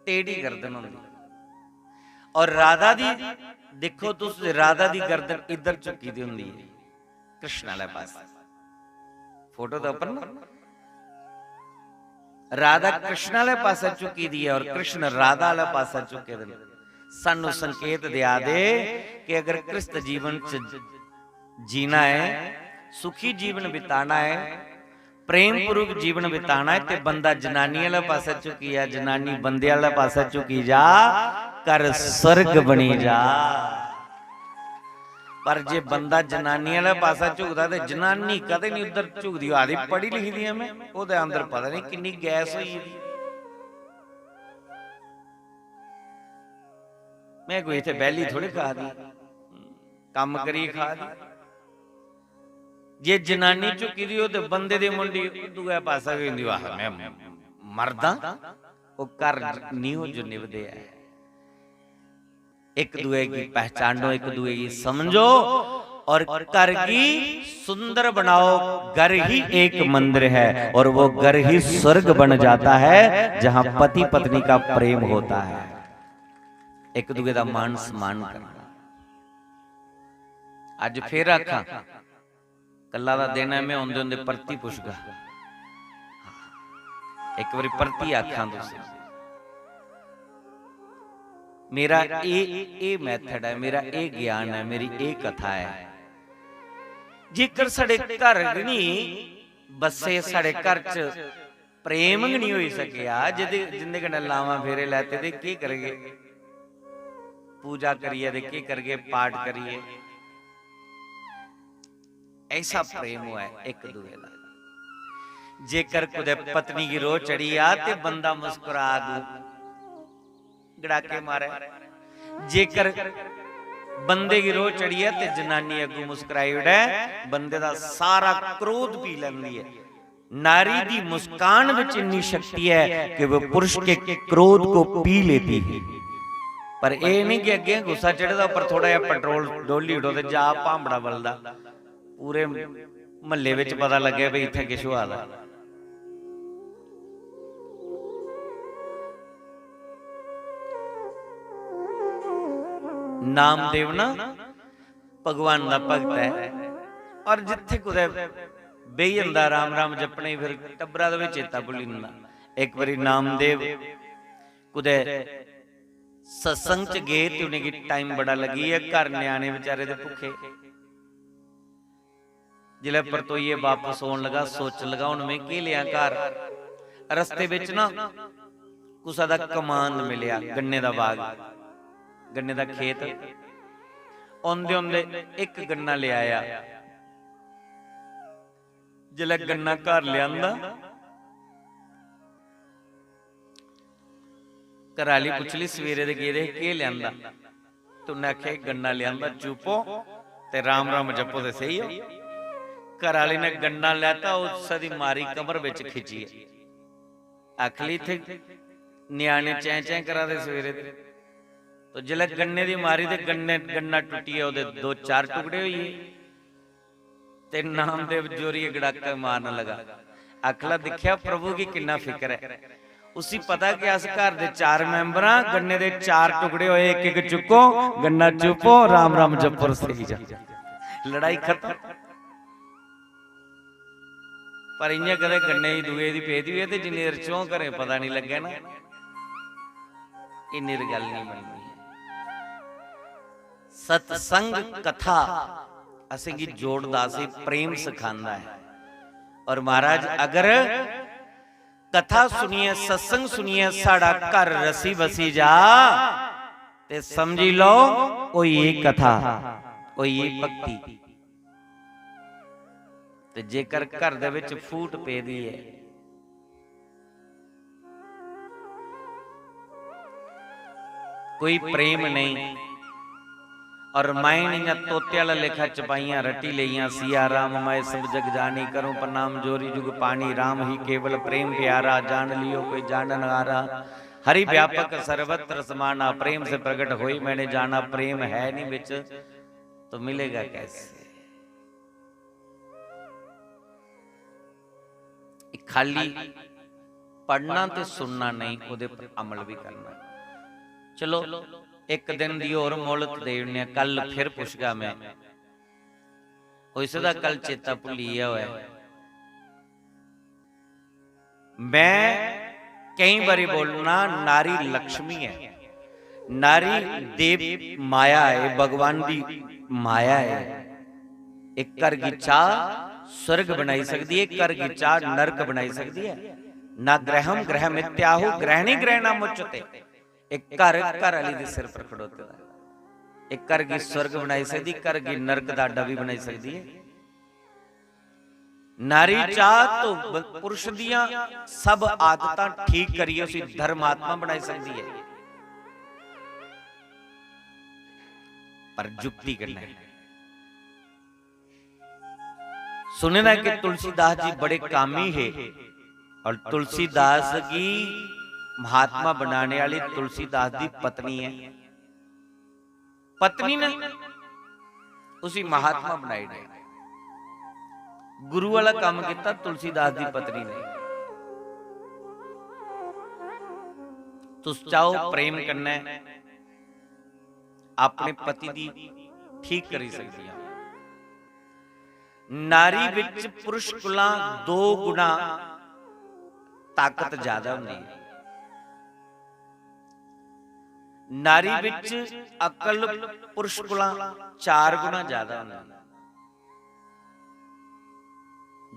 टेढ़ी गर्दन होंदी, और राधा दी देखो तुस राधा दी गर्दन इधर झुकी दी होंदी है, कृष्ण वाले पास। फोटो तो अपन ना राधा कृष्ण वाले पास झुकी दी है और कृष्ण राधा वाले पास झुके दे। सानू संकेत दिया दे कि अगर कृष्ण जीवन च जीना है, सुखी जीवन बिताना है, प्रेम पूर्वक जीवन बिताना है, तो बंदा जनानी वाले पास झुकी जा, जनानी बंदे वाले पास झुकी जा, कर स्वर्ग बनी जा। पर जे बंदा जनानी वाले पासा झुकदा ते जनानी कदे नहीं उधर झुकदी। आदि पढ़ी लिखी दी मैं, ओदे अंदर पता नहीं किन्नी गैस हुई दी। मैं कोई इत्थे बैली थोड़ी खा दी, काम करी खा दी। जे जनानी झुकी दी हो तो बंदे दी मुंडी दूआ पासा भी हुंदी, वाह मैं मरदा, वो कर नहीं हो जो निभदे है। एक दूए की पहचानो, एक दूए की समझो और घर की सुंदर बनाओ। घर ही एक मंदिर है और वो घर ही स्वर्ग बन जाता है जहां पति पत्नी का प्रेम होता है। एक दूए का मान सम्मान करना। अज फिर आखा कला का दिन है, मैं आंदे आंदे परती पुछगा, एक बारी परती आखा तुसीं। मेरा ये मैथड है, मेरा ये ज्ञान है, मेरी ये कथा है। जेकर साडे घर नहीं बसे, साडे घर च प्रेम नहीं हो सकिया, जिंदे कन्नै लावां फेरे लैते ते की करगे, पूजा करिए ते की करगे, पाठ करिए। ऐसा प्रेम हुआ है एक दूए का। जेकर कुदे पत्नी की रोह चढ़ी आ ते बंदा मुस्कुरा दू, गड़ाके मारे। जेकर बंदे की रोह चढ़ी है ते जनानी अगू मुस्कुराई उड़े, बंदे दा सारा क्रोध पी लैंदी है। नारी दी मुस्कान विच इन्नी शक्ति है कि वो पुरुष के क्रोध को पी लेती है। पर ये नहीं कि अगे गुस्सा चढ़दा, पर थोड़ा जिहा पेट्रोल डोली उड़ो ते जा भांबड़ा बलदा, पूरे महल्ले विच पता लगे भी इत्थे किश होआ दा। नामदेव ना भगवान का भगत है, और जिथे कुदै बेही जांदा राम राम जपने, फिर टब्बरा दा भी चेता भुल्ली जांदा। एक बारी नामदेव कुदै सत्संग च गए ते उन्हें टाइम बड़ा लगी है, घर न्याणे बेचारे दे भुखे। जिले परतोइये वापस होने लगा, सोच लगा हुण मैं की लिया घर। रस्ते विच ना कुसा दा कमांद मिलिया, गन्ने दा बाग, गन्ने दा खेत। आंदे आंदे एक गन्ना ले आया। जिले गन्ना घर लियांदा, घराली पुछ ली सवेरे दे गेदे के लियांदा, ते उन्हें आख्या गन्ना लियांदा, चुपो ते राम राम जपो ते सही हो। घराली ने गन्ना लैता, उसदी मारी कमर विच खिची, आख ली थे न्याणे चै चै करा दे सवेरे। तो जिले गन्ने दी मारी ते गन्ना टुटिया, ओदे 2-4 टुकड़े होइए। ते नामदेव जोरी गड़ाका मारन लगा। आखला दिखिया प्रभु की किन्ना फिक्र है। उसी पता कि अस घर दे 4 मैंबर हां, गन्ने दे 4 टुकड़े होए, एक एक चुको, गन्ना चुपो, राम राम जपो, सही जा, लड़ाई खत्म। पर इयां कदे गन्ने दी दुए दी पेदी हुई ते जिन्नी देर चों घरे पता नहीं लगे ना, इन्नी गल नहीं बननी। सत्संग कथा असें की जोड़दा सी, प्रेम सिखांदा है। और महाराज अगर कथा सुनिए, सत्संग सुनिए, साड़ा घर रसी बसी जा, ते समझी लो कोई एक कथा, कोई एक भक्ति। ते जेकर घर दे विच फूट पेदी है, कोई प्रेम नहीं, और माइन या तोते वाला लेखा चपाइयां रटी लिया, सिया राम मैं सब जग जानी, करूं प्रणाम जोरी जुग पानी, राम ही केवल प्रेम प्यारा, जान लियो कोई जानन हारा, हरि व्यापक सर्वत्र समाना, प्रेम से प्रकट होई मैंने जाना, प्रेम है नहीं बिच तो मिलेगा कैसे। खाली पढ़ना ते सुनना नहीं, उहदे पर अमल भी करना। चलो एक दिन दी और मोहलत देने, कल फिर पुछगा मैं, हो सकदा कल चेता भुलिया होया। मैं कई बारी बोलना, नारी लक्ष्मी है, नारी देव माया है, भगवान की माया है। एक घर की चाह स्वर्ग बनाई सकती है, घर की चाह नरक बनाई सकती है। ना ग्रहम ग्रह मित्याहु ग्रहणी ग्रहणा मुच्यते। एक घर घर वाली दे सिर पर खड़ोते है। एक घर की स्वर्ग बनाई सकती, घर की नरक दा अड्डा भी बनाई सकती है। नारी चाह तो पुरुष दियां सब आदतां ठीक करिए, उसी धर्मात्मा बनाई सकती है। पर जुक्ति करना है। सुने ना कि तुलसीदास जी बड़े कामी है और तुलसीदास की महात्मा बनाने वाली तुलसीदास की पत्नी है। पत्नी ने उसी महात्मा बनाई ने गुरु वाला काम किया तुलसीदास की पत्नी ने। तुस चाहो प्रेम करना है अपने पति की ठीक करी सकती है। नारी विच पुरुष कोला 2 गुना ताकत ज्यादा होंदी है। नारी विच अकल पुरुष कोला 4 गुना ज्यादा होंदी है।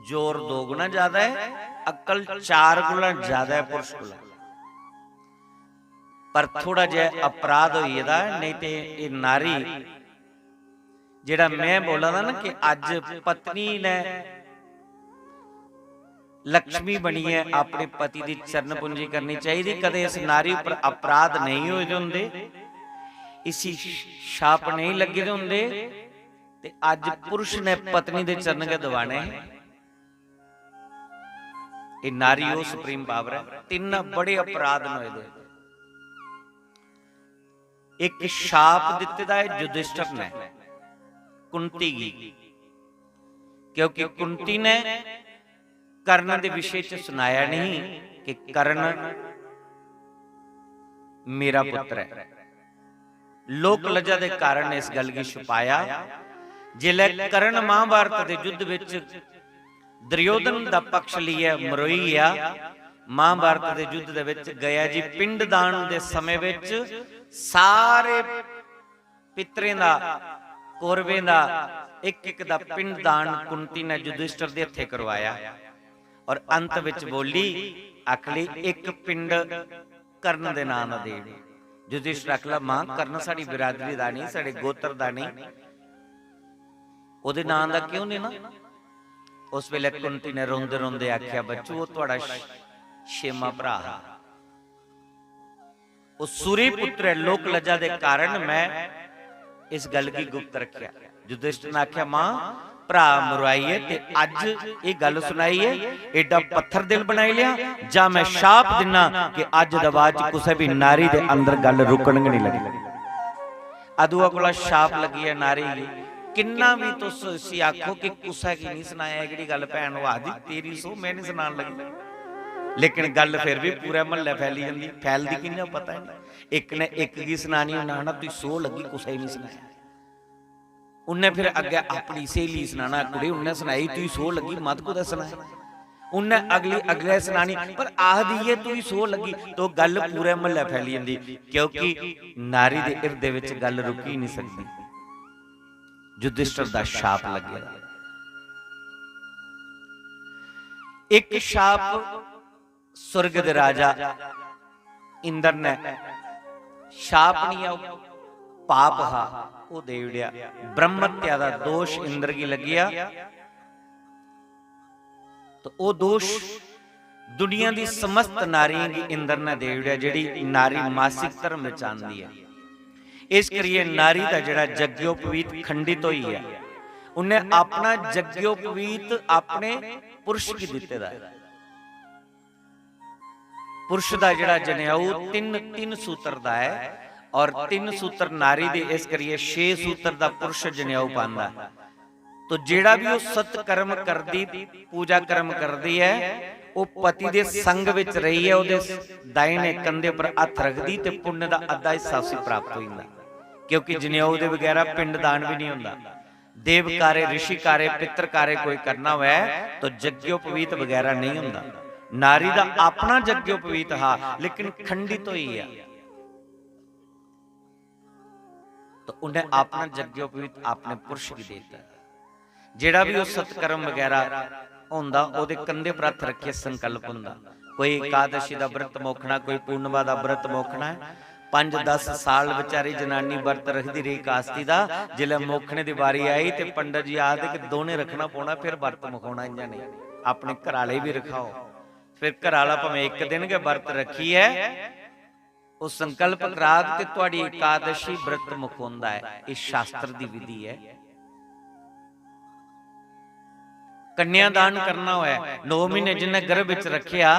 जोर 2 गुना ज्यादा है, अकल 4 गुना ज्यादा है पुरुष कोला। पर थोड़ा जिहा अपराध होई इहदा, नहीं तो ये नारी जिहड़ा मैं बोला था ना कि अज पत्नी ने लक्ष्मी बनी है, अपने पति की चरण पूंजी करनी चाहिए। कदे इस नारी पर अपराध नहीं होए होंदे, इसी शाप नहीं लगे होंदे, ते अज पुरुष ने पत्नी के चरण के दबाने। ये नारी वो सुप्रीम पावर है। 3 बड़े अपराध होए दे। एक शाप दिते दा है युधिष्ठिर ने कुंती की, क्योंकि कुंती ने कर्ण के विषय च सुनाया नहीं कि कर्ण मेरा पुत्र है। लोक लज्जा के कारण इस गल की छुपाया। जिले कर्ण महाभारत के युद्ध विच दुर्योधन का पक्ष लिया मरोईया, महाभारत के युद्ध दे विच गया जी पिंडदान के समय विच सारे पितरें दा कौरवें दा एक दा पिंडदान कुंती ने युधिष्ठिर दे हत्थे करवाया और अंत विच बोली आखली एक पिंड कर्ण दे नाम दा दे। युधिष्ठिर आखला मां कर्ण साडी बिरादरी दा नहीं, साडे गोत्र दा नहीं, ओदे नाम दा क्यों नहीं ना। उस वेले कुंती ने रोंदे रोंदे आख्या बच्चो वो तुहाडा छेमा भरा, वो सूरी पुत्र है। लोक लज्जा के कारण मैं इस गल की गुप्त रखिया। युधिष्ठिर ने आख्या मां भरा मरवाइए ते अज ये गल सुनाई है, एडा पत्थर दिल बनाई लिया जा मैं शाप दिना कि अज दा बाद कुसै भी नारी दे अंदर गल रुकण नहीं लगी। अदुआ कोला शाप लगी है नारी किन्ना भी तुसी आखो कि कुसै की नहीं सुनाया, जिहड़ी गल भैन आदी तेरी सो मैं नहीं सुनान लगी, लेकिन गल फिर भी पूरा महल्ले फैली जाती। फैलती किन्ना पता है। एक ने एक की सुनानी उन्हें तुझ सो लगी कुछ ही नहीं सुनाया। उन्हें फिर अगे अपनी सहेली सुनाना कुड़ी उन्हें सुनाई तुझ सो लगी मत कुछ सुनाया। उन्हें अगली अगले सुनानी पर आखदी है तुझ सो लगी, तो गल पूरे महल्ले फैली जाती, क्योंकि नारी के इर्द विच गल रुकी नहीं सकती। युधिष्ठिर दा शाप लग गया। एक शाप स्वर्ग दे राजा इंद्र ने शाप नहीं आ पाप हा वो दे उड़िया। ब्रह्मत्या दा दोष इंद्र की लगिया, तो वो दोष दुनिया की समस्त नारियां की इंद्र ने दे उड़िया, जिहड़ी नारी मासिक धर्म में आंदी है। इस करिए नारी का जिहड़ा यज्ञोपवीत खंडित होई है, उन्हें अपना यज्ञोपवीत अपने पुरुष की दिते दा है। पुरुष का जिहड़ा जनेऊ 3 सूत्र दा है और 3 सूत्र नारी दे, इस करिए 6 सूत्र दा पुरुष जनेऊ पांदा। तो जिहड़ा भी वो सत्कर्म करदी पूजा कर्म करदी है, वो पति दे संग विच रही है, उहदे दाहिने कंधे पर हथ रखदी ते पुण्य दा अद्धा हिस्सा उसी प्राप्त होइंदा, क्योंकि जनेऊ दे वगैरह पिंड दान भी नहीं हुंदा। देव कार्य ऋषि कार्य पितर कार्य कोई करना होवे तो यज्ञोपवीत वगैरह नहीं हुंदा। नारी दा अपना यज्ञोपवीत हा लेकिन खंडित होई है, तो उन्हें अपना यज्ञोपवीत अपने पुरुष की देता। जेड़ा भी वो सत्कर्म वगैरह होंदा ओदे कंधे पर हथ रखिए संकल्प हुंदा। कोई एकादशी दा व्रत मोखना, कोई पूर्णिमा दा व्रत मोखना है। 5-10 साल बेचारी जनानी व्रत रखदी रही कास्ती दा, जिले मोखने दी बारी आई ते पंडित जी आखदे कि दोने रखना पौना, फिर व्रत मुखाउणा इंजा नहीं, अपने घर वाले भी रखाओ। फिर घर वाला भावें 1 दिन के व्रत रखी है ਉਹ ਸੰਕਲਪ ਕਰਾਗ ਤੇ ਤੁਹਾਡੀ ਇਕਾਦਸ਼ੀ ਬ੍ਰਤ ਮੁਖ ਹੁੰਦਾ ਹੈ। ਇਹ ਸ਼ਾਸਤਰ ਦੀ ਵਿਧੀ ਹੈ। ਕੰਨਿਆਦਾਨ ਕਰਨਾ ਹੋਇਆ 9 ਮਹੀਨੇ ਜਿਹਨੇ ਗਰਭ ਵਿੱਚ ਰੱਖਿਆ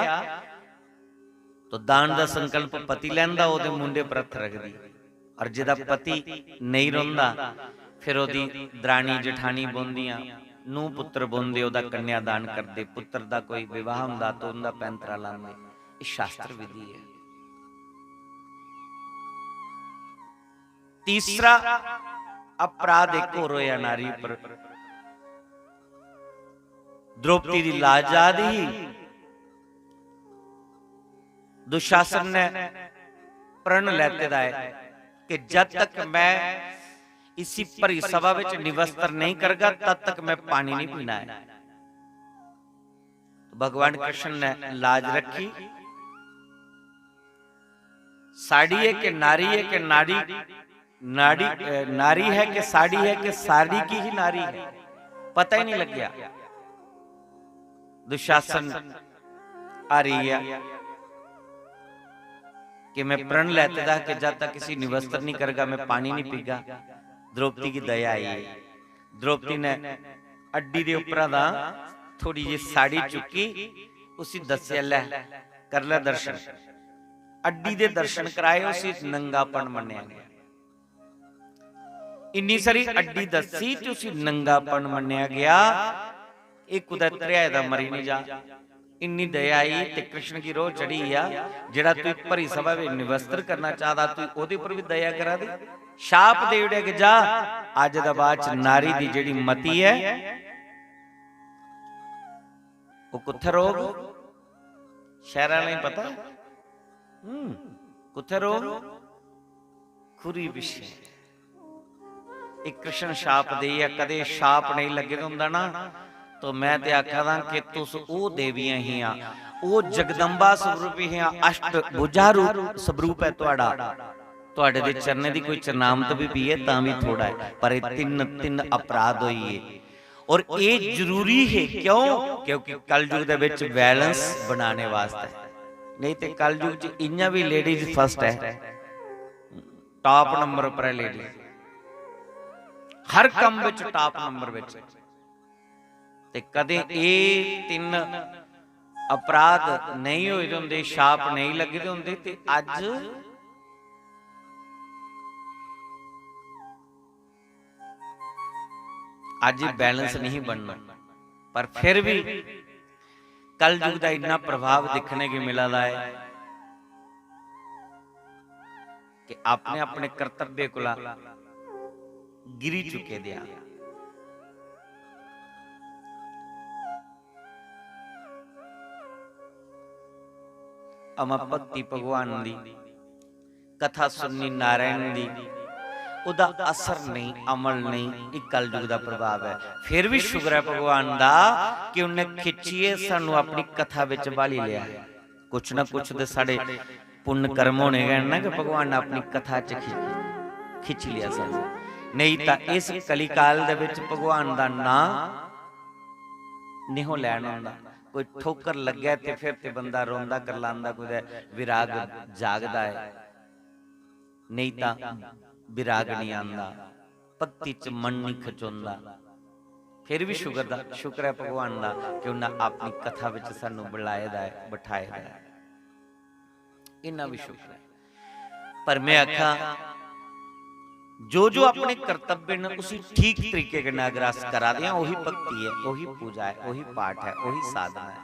ਤਾਂ ਦਾਨ ਦਾ ਸੰਕਲਪ ਪਤੀ ਲੈਂਦਾ, ਉਹਦੇ ਮੁੰਡੇ ਬ੍ਰਤ ਰੱਖਦੀ। ਔਰ ਜਿਹਦਾ ਪਤੀ ਨਹੀਂ ਰਹਿੰਦਾ ਫਿਰ ਉਹਦੀ ਦਰਾਣੀ ਜਠਾਣੀ ਬੋਂਦੀਆਂ, ਨੂੰ ਪੁੱਤਰ ਬੋਂਦੇ, ਉਹਦਾ ਕੰਨਿਆਦਾਨ ਕਰਦੇ। ਪੁੱਤਰ ਦਾ ਕੋਈ ਵਿਵਾਹ ਹੁੰਦਾ ਤਾਂ ਉਹਦਾ ਪੈਂਤਰਾ ਲਾਉਂਦੇ। ਇਹ ਸ਼ਾਸਤਰ ਵਿਧੀ ਹੈ। तीसरा अपराध एक हो रोया नारी पर। द्रौपदी दी लाज ही दुशासन ने प्रण लेते दा है कि जब तक मैं इसी भरी सभा विच निवस्त्र नहीं करगा तब तक मैं पानी नहीं पीना है। तो भगवान कृष्ण ने लाज रखी। साड़ी है कि नारी है कि नारी है कि साड़ी है कि साड़ी की ही नारी है, पता ही नहीं लग गया। दुशासन आ रही है कि मैं प्रण लेता था कि जब तक किसी निवस्त्र नहीं करेगा मैं पानी नहीं पीगा। द्रौपदी की दया आई है। द्रौपदी ने अड्डी दे उपरा दा थोड़ी जी साड़ी चुकी, उसी दस्या लै कर लै दर्शन। अड्डी दे दर्शन कराए, उसी नंगापन मन्निया गया। इन्नी सारी अड्डी दसी ते उसी नंगापन मन्निया गया। एक कुदरत दा मरी नहीं जा। इन्नी दया आई ते कृष्ण की रोह चढ़ी आ। जेड़ा तू भरी सभा में निवस्त्र करना चाहता तू ओदे पर भी दया करा दे। शाप दे उड़े के जा अज दा बाद च नारी दी जेड़ी मती है वो कुत्थे रोग शहर वाले पता कुत्थे रोग खुरी विषय। एक कृष्ण शाप दे कदे शाप नहीं लगे हुंदा ना तो मैं ते आखा दा कि तुस ओ देवियां ही आ, ओ जगदंबा स्वरूप ही आ, अष्ट भुजा रूप स्वरूप है तुहाडा। तुहाडे दे चरने दी कोई चरनामत भी है तां भी थोड़ा है, पर ये तीन अपराध होई है। और ये जरूरी है क्यों? क्योंकि कलयुग दे विच बैलेंस बनाने वास्ते। नहीं तो कलयुग च इन्ना भी लेडीज फर्स्ट है, टॉप नंबर पर है लेडीज, हर काम विच टॉप नंबर विच। ते कदे ये तीन अपराध नहीं होए हुंदे, शाप नहीं लगे हुंदे ते अज बैलेंस नहीं बनना। पर फिर भी कलयुग का इतना प्रभाव दिखने को मिला है कि आपने अपने कर्तव्य को गिरी चुके दिया। अमा भक्ति भगवान दी कथा सुननी नारायण दी उदा असर नहीं, अमल नहीं, एक कलयुग का प्रभाव है। फिर भी शुक्र है भगवान दा कि उन्हें खिंचीए सानू अपनी कथा विच बाली लिया। कुछ ना कुछ तो साडे पुण्य कर्म होने गए ना कि भगवान ने अपनी कथा च खिंच लिया सानू। नहीं तो इस कलिकाल दे विच भगवान दा नाम नहीं हो लैना हुंदा। कोई ठोकर लगे ते फिर ते बंदा रोंदा करलांदा, कोई विराग जागदा है, नहीं तो विराग नहीं आंदा, भक्ति च मन नहीं खचोंदा। फिर भी शुक्र है भगवान दा कि उन्हें अपनी कथा विच सानू बुलाए दा है, बिठाए दा है। इन्ना भी शुक्र है। पर मैं आखा जो अपने कर्तव्य ने उसी ठीक तरीके के अगर अस करा दें, वही भक्ति है, वही पूजा है, वही पाठ है, वही साधना है।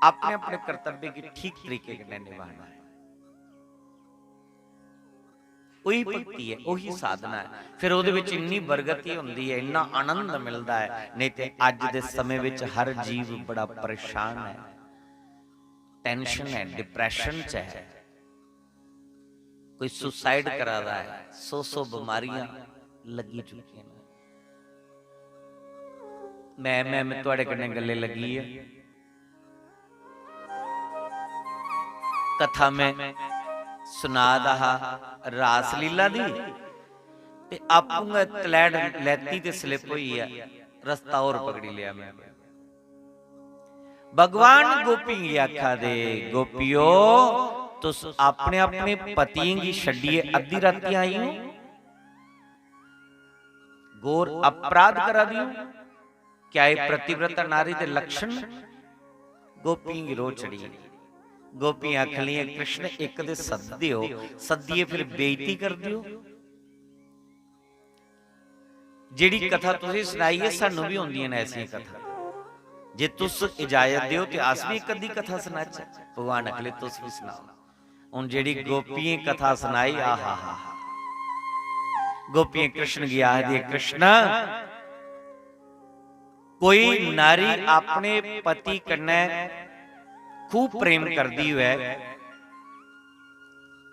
आपने अपने कर्तव्य की ठीक तरीके के निभाना है, वही भक्ति है, वही साधना है। फिर उहदे विच इन्नी बरगति हुंदी है, इन्ना आनंद मिलता है। नहीं तो अज दे समय विच हर जीव बड़ा परेशान है, टेंशन है, डिप्रैशन च है, कोई सुसाइड करा रहा है, 100 बीमारियां लगी चुकी हैं। मैं तुहाडे कन्ने गल्ले लगी है कथा में सुना दहा रास लीला दी ते आपूंगा तलैड लैती ते स्लिप हुई है, रस्ता और पकड़ी लिया मैं। भगवान गोपी आखा दे गोपियो तुस अपने अपने पतियों की छड्डिए अद्धी राती आई हो, घोर अपराध करा दियो। क्या ये प्रतिव्रता नारी के लक्षण? गोपियों की रोह चढ़ी, गोपियां आखलियां कृष्ण एक दे सददे हो, सदिए फिर बेइज्जती कर दियो। जिहड़ी कथा तुसीं सुनाई है सानू भी होंदियां ने ऐसी कथा, जे तुस इजाजत दिओ ते अस भी एक अद्धी कथा सुनाचे। भगवान अगले तुस भी सुनाओ। हुण जिहड़ी गोपियां कथा सुनाई, आहा हा, गोपियां कृष्ण की आखदी कृष्ण कोई नारी अपने पति कन्नै खूब प्रेम करदी है,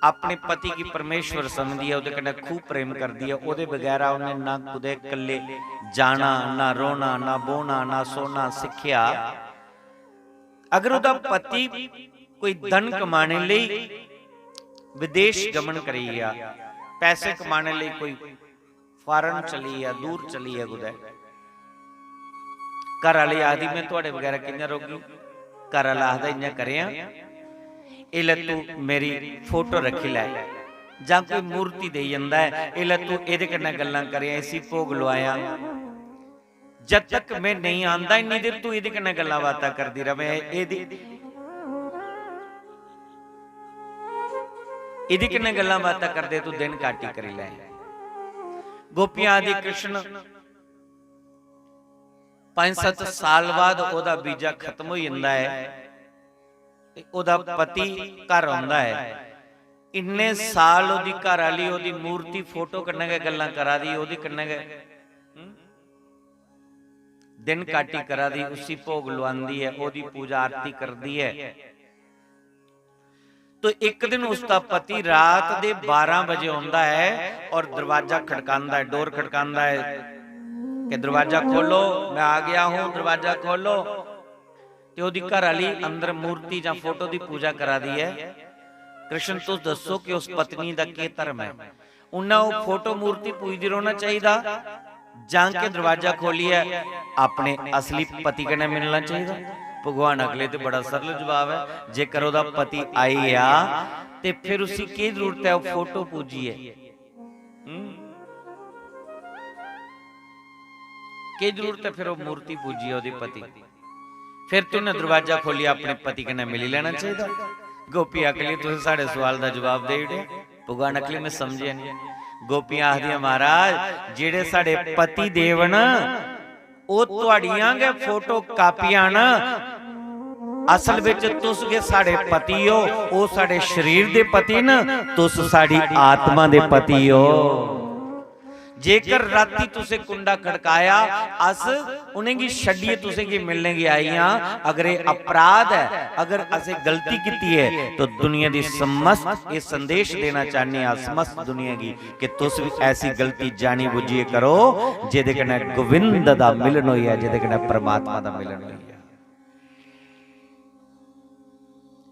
अपने पति की परमेश्वर समझदी है, उहदे कन्नै खूब प्रेम करदी है, उहदे बगैरा उन्हें ना कुदे कल्ले जाना, ना रोना, ना बोना, ना सोना सिक्ख्या। अगर उहदा पति कोई धन कमाने लई विदेश गमन करी गया, पैसे कमाने लई कोई फॉरन चली है, दूर चली है, कुदै घर वाली आदि मैं तुहाडे बगैर किंजा रोगी, घर वाला आखदा इयां करिया ए ले तू मेरी फोटो रखी लै, जां कोई मूर्ति दे जांदा है, ए ले तू इहदे कन्नै गल्लां करिया, इसी भोग लवाया, जब तक मैं नहीं आंदा इन्नी देर तू इहदे कन्नै गल्लां बातां करदी रवे, इहदे कन्नै गल्लां बातां करदे तू दिन काटी करी लै। गोपियां आदि कृष्ण 5-7 साल बाद ओदा बीजा खत्म हो जाता है, ओदा पति घर आउंदा है, इन्ने साल ओदी घर वाली ओदी मूर्ति फोटो कन्नै गै गल्लां करा दी, ओदी कन्नै गै दिन काटी करा दी, उसी भोग लवांदी है, ओदी पूजा आरती करदी है। तो एक दिन उसका पति रात दे 12 बजे आउंदा है और दरवाजा खड़कांदा है, डोर खड़कांदा है कि दरवाजा खोलो, मैं आ गया हूं, दरवाजा खोलो। ते ओदी घरवाली अंदर मूर्ति जां फोटो दी पूजा करा दी है। कृष्ण तुस दसो कि उस पत्नी दा की धर्म है? उन्हें वो फोटो मूर्ति पूजदी रहोना चाहिए जां के दरवाजा खोलिए अपने असली पति कन्नै मिलना चाहिए? भगवान अगले ते बड़ा सरल जवाब है, जेकर ओदा पति आई आ ते फिर उसी की जरूरत है वो फोटो पूजिए? की जरूरत है फिर वो मूर्ति पूजिए ओदी पति? फिर तू ने दरवाजा खोलिया अपने पति कन्नै मिली लेना चाहिए। गोपी अकली तुम साढ़े सवाल का जवाब दे दिया। भगवान अकली में समझे नहीं। गोपियां आखदियां महाराज जेड़े साढ़े पति देव न वो तुहाड़ियां गै फोटो कापियां न, असल विच तुस गै साढ़े पति हो, वो साढ़े शरीर दे पति न, तुस साड़ी आत्मा दे पति हो। जेकर राती तुसे कुंडा खड़काया अस उन्हें की छड्डिए तुसे की मिलने की आई हाँ। अगर ये अपराध है, अगर असे गलती की है तो दुनिया की समस्त ये संदेश देना चाहने समस्त दुनिया की कि तुस भी ऐसी गलती जानी बुझिए करो जिहदे कन्नै गोविंद दा मिलन होई है, जिहदे कन्नै परमात्मा दा मिलन होई है।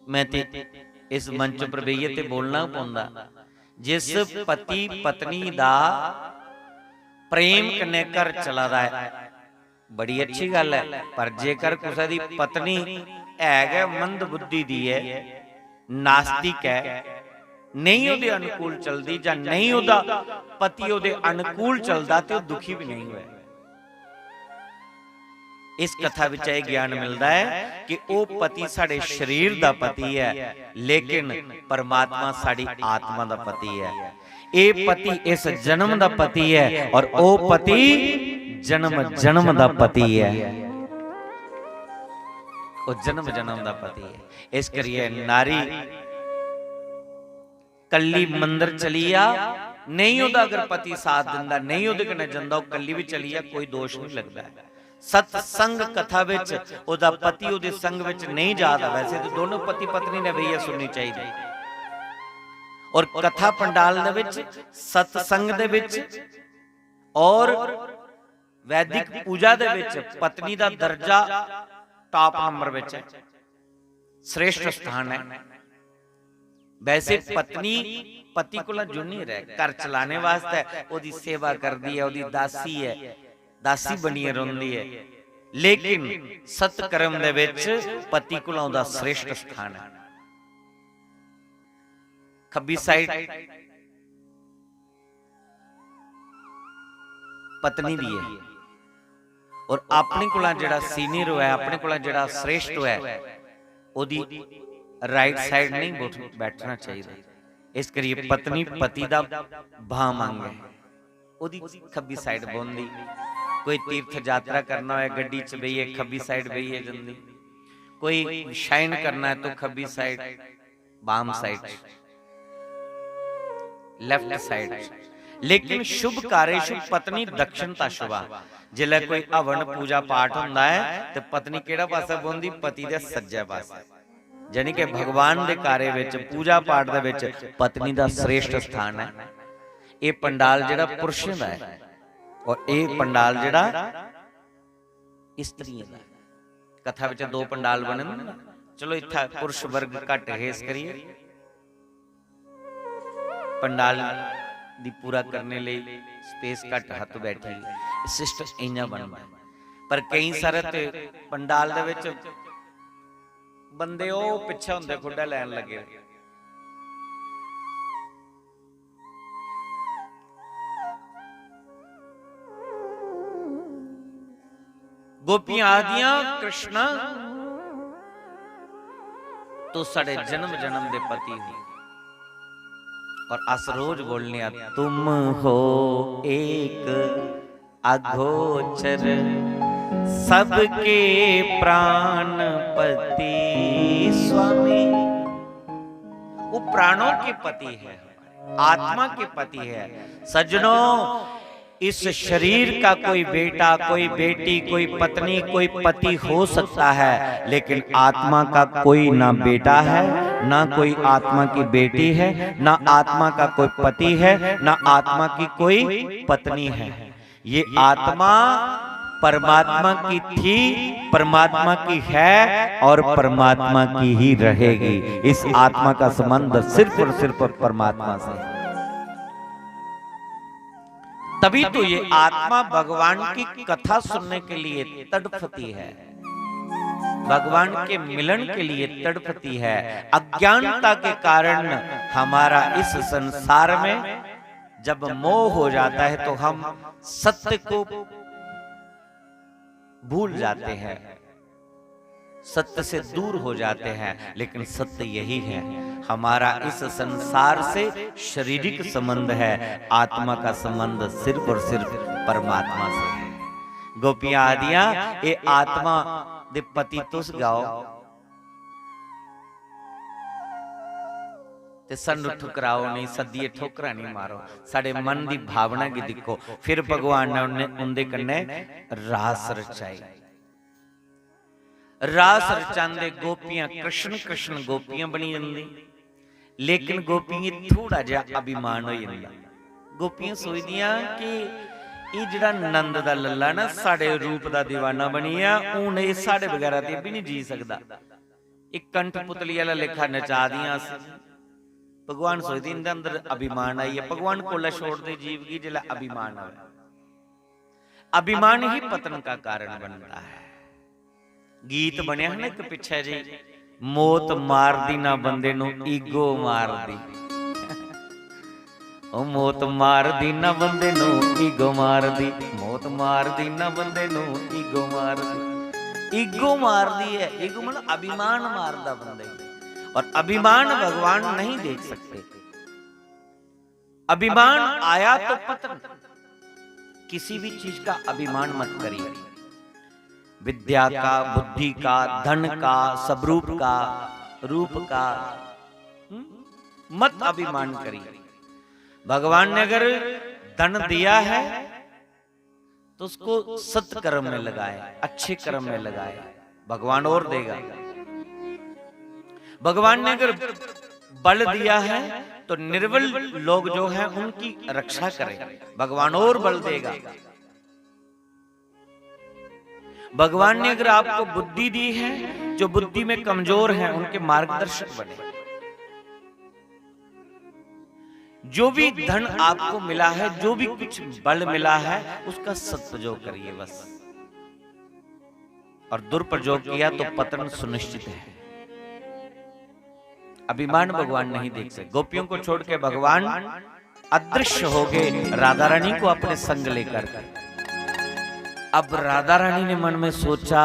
मैं ते इस मंच पर बेइए ते बोलना पौंदा, जिस पति पत्नी दा प्रेम कन्नै घर चला दा है बड़ी अच्छी गल है, पर जेकर किसी दी पत्नी है मंद बुद्धि दी है, नास्तिक है, नहीं उहदे अनुकूल चलदी जां नहीं उहदा पति उहदे अनुकूल चलदा ते दुखी भी नहीं होए। इस कथा विच यह ज्ञान मिलता है कि वो पति साडे शरीर दा पति है, लेकिन परमात्मा साडी आत्मा दा पति है। ये पति इस जन्म दा पति है और ओ पति जन्म जन्म दा पति है, वो जन्म जन्म दा पति है। इस करिए नारी कल्ली मंदिर चलिया नहीं होता, अगर पति साथ दिंदा नहीं उहदे कन्नै जंदा, कल्ली भी चलिया कोई दोष नहीं लगता है। सत्संग कथा विच ओदा पति ओदे संग विच नहीं जाता, वैसे तो दोनों पति पत्नी ने भैया सुननी चाहिए। और कथा पंडाल दे विच सत्संग दे विच और वैदिक पूजा दे विच पत्नी दा दर्जा टॉप नंबर विच है, श्रेष्ठ स्थान है। वैसे पत्नी पति कोल जुनी रहे, घर चलाने वास्ते ओदी सेवा करदी है, ओदी दासी है, दासी बनी रोंदी है, लेकिन सत्कर्म दे विच पति कोल ओदा श्रेष्ठ स्थान है। खब्बी साइड पत्नी दी है और अपने कोला जिहड़ा सीनियर होया अपने कोला जिहड़ा श्रेष्ठ होया ओदी राइट साइड नहीं बैठना चाहिए। इस करिए पत्नी पति दा भां मंगे ओदी खब्बी साइड बोंदी। कोई तीर्थ यात्रा करना है गड्डी च बईए खब्बी साइड बईए जंदी। कोई शाइन करना है तो खब्बी साइड बाम साइड लेफ्ट साइड। लेकिन शुभ कार्येषु पत्नी दक्षिणता शुभा। जिले कोई हवन पूजा पाठ हुंदा है तो पत्नी केड़ा पासा बोंदी पति दे सज्जे पासे। यानी कि भगवान दे कार्य विच पूजा पाठ दे विच पत्नी दा श्रेष्ठ स्थान है। ये पंडाल जिहड़ा पुरुषों दा है और ये पंडाल जिहड़ा स्त्रियों दा है। कथा विच दो पंडाल बने ना। चलो इत्थे पुरुष वर्ग घट है इस करिए पंडाल दी पूरा करने लिए स्पेस घट हथ बैठी सिस्टम इन्ना बनता है। पर कई सारे ते पंडाल दे विच बंदे ओ पिछे हुंदे खुड्डा लैन लगे। गोपियां आदियां कृष्ण तो साढ़े जन्म जन्म दे पति हो और अस रोज बोलने तुम हो एक अघोचर सबके प्राणपति स्वामी। वो प्राणों के पति है आत्मा के पति है। सज्जनों इस शरीर का कोई बेटा कोई बेटी कोई पत्नी कोई पति हो सकता है लेकिन आत्मा का कोई ना बेटा है ना कोई आत्मा की बेटी है ना आत्मा का कोई पति है ना आत्मा की कोई पत्नी है। ये आत्मा परमात्मा की थी परमात्मा की है और परमात्मा की ही रहेगी। इस आत्मा का संबंध सिर्फ और सिर्फ परमात्मा से है। तभी तो ये आत्मा भगवान की कथा सुनने के लिए तड़पती है भगवान के मिलन के लिए तड़पती है। अज्ञानता के कारण हमारा इस संसार में जब मोह हो जाता है तो हम सत्य को भूल जाते हैं सत्य से दूर हो जाते हैं। लेकिन सत्य यही है हमारा इस संसार से शारीरिक संबंध है आत्मा का संबंध सिर्फ और सिर्फ परमात्मा से है। गोपियां आदियां ये आत्मा दे पति तुस गाओ ते सन ठुकराओ नहीं सदिए ठोकरा नहीं मारो। साडे मन दी भावना की देखो। फिर भगवान ने उनके कन्ने रास रचाई। रास रचांदे गोपियां कृष्ण कृष्ण गोपियां बनी जांदी। लेकिन गोपियां थोड़ा जा अभिमान हो जांदा। गोपियां सोचदियां कि ये जिहड़ा नंद दा लल्ला ना साडे रूप दा दीवाना बनी आ हुण इह साडे बगैरा ते भी नहीं जी सकदा। एक कंठ पुतली वाला लेखा नचा दियां भगवान सोचदे इनदे अंदर अभिमान आई है। भगवान कोला छोड़ दे जीव की जिला अभिमान आवे। अभिमान ही पतन का कारण बनता है। गीत बनिया है ना एक पिछे जी मौत मार दी ना बंदे नू ईगो मार दी। ओ मौत मार दी ना बंदे नू ईगो मार दी। मौत मार दी ना बंदे नू ईगो मार दी। ईगो मार दी है। ईगो मतलब अभिमान मारदा बंदे और अभिमान भगवान नहीं देख सकते। अभिमान आया तो पतन। किसी भी चीज का अभिमान मत करिए। विद्या का बुद्धि का धन का स्वरूप का रूप का मत अभिमान करिए। भगवान ने अगर धन दिया है तो उसको सत्कर्म में लगाए अच्छे कर्म में लगाए भगवान और देगा। भगवान ने अगर बल दिया है तो निर्बल लोग जो हैं उनकी रक्षा करें भगवान और बल देगा। भगवान ने अगर आपको बुद्धि दी है जो बुद्धि में कमजोर हैं उनके मार्गदर्शक बने। जो भी धन आपको मिला है जो भी कुछ बल मिला है उसका सदुपयोग करिए बस। और दुरुपयोग किया तो पतन सुनिश्चित है। अभिमान भगवान नहीं देख सकते। गोपियों को छोड़ के भगवान अदृश्य हो गए राधा रानी को अपने संग लेकर। अब राधा रानी ने मन में सोचा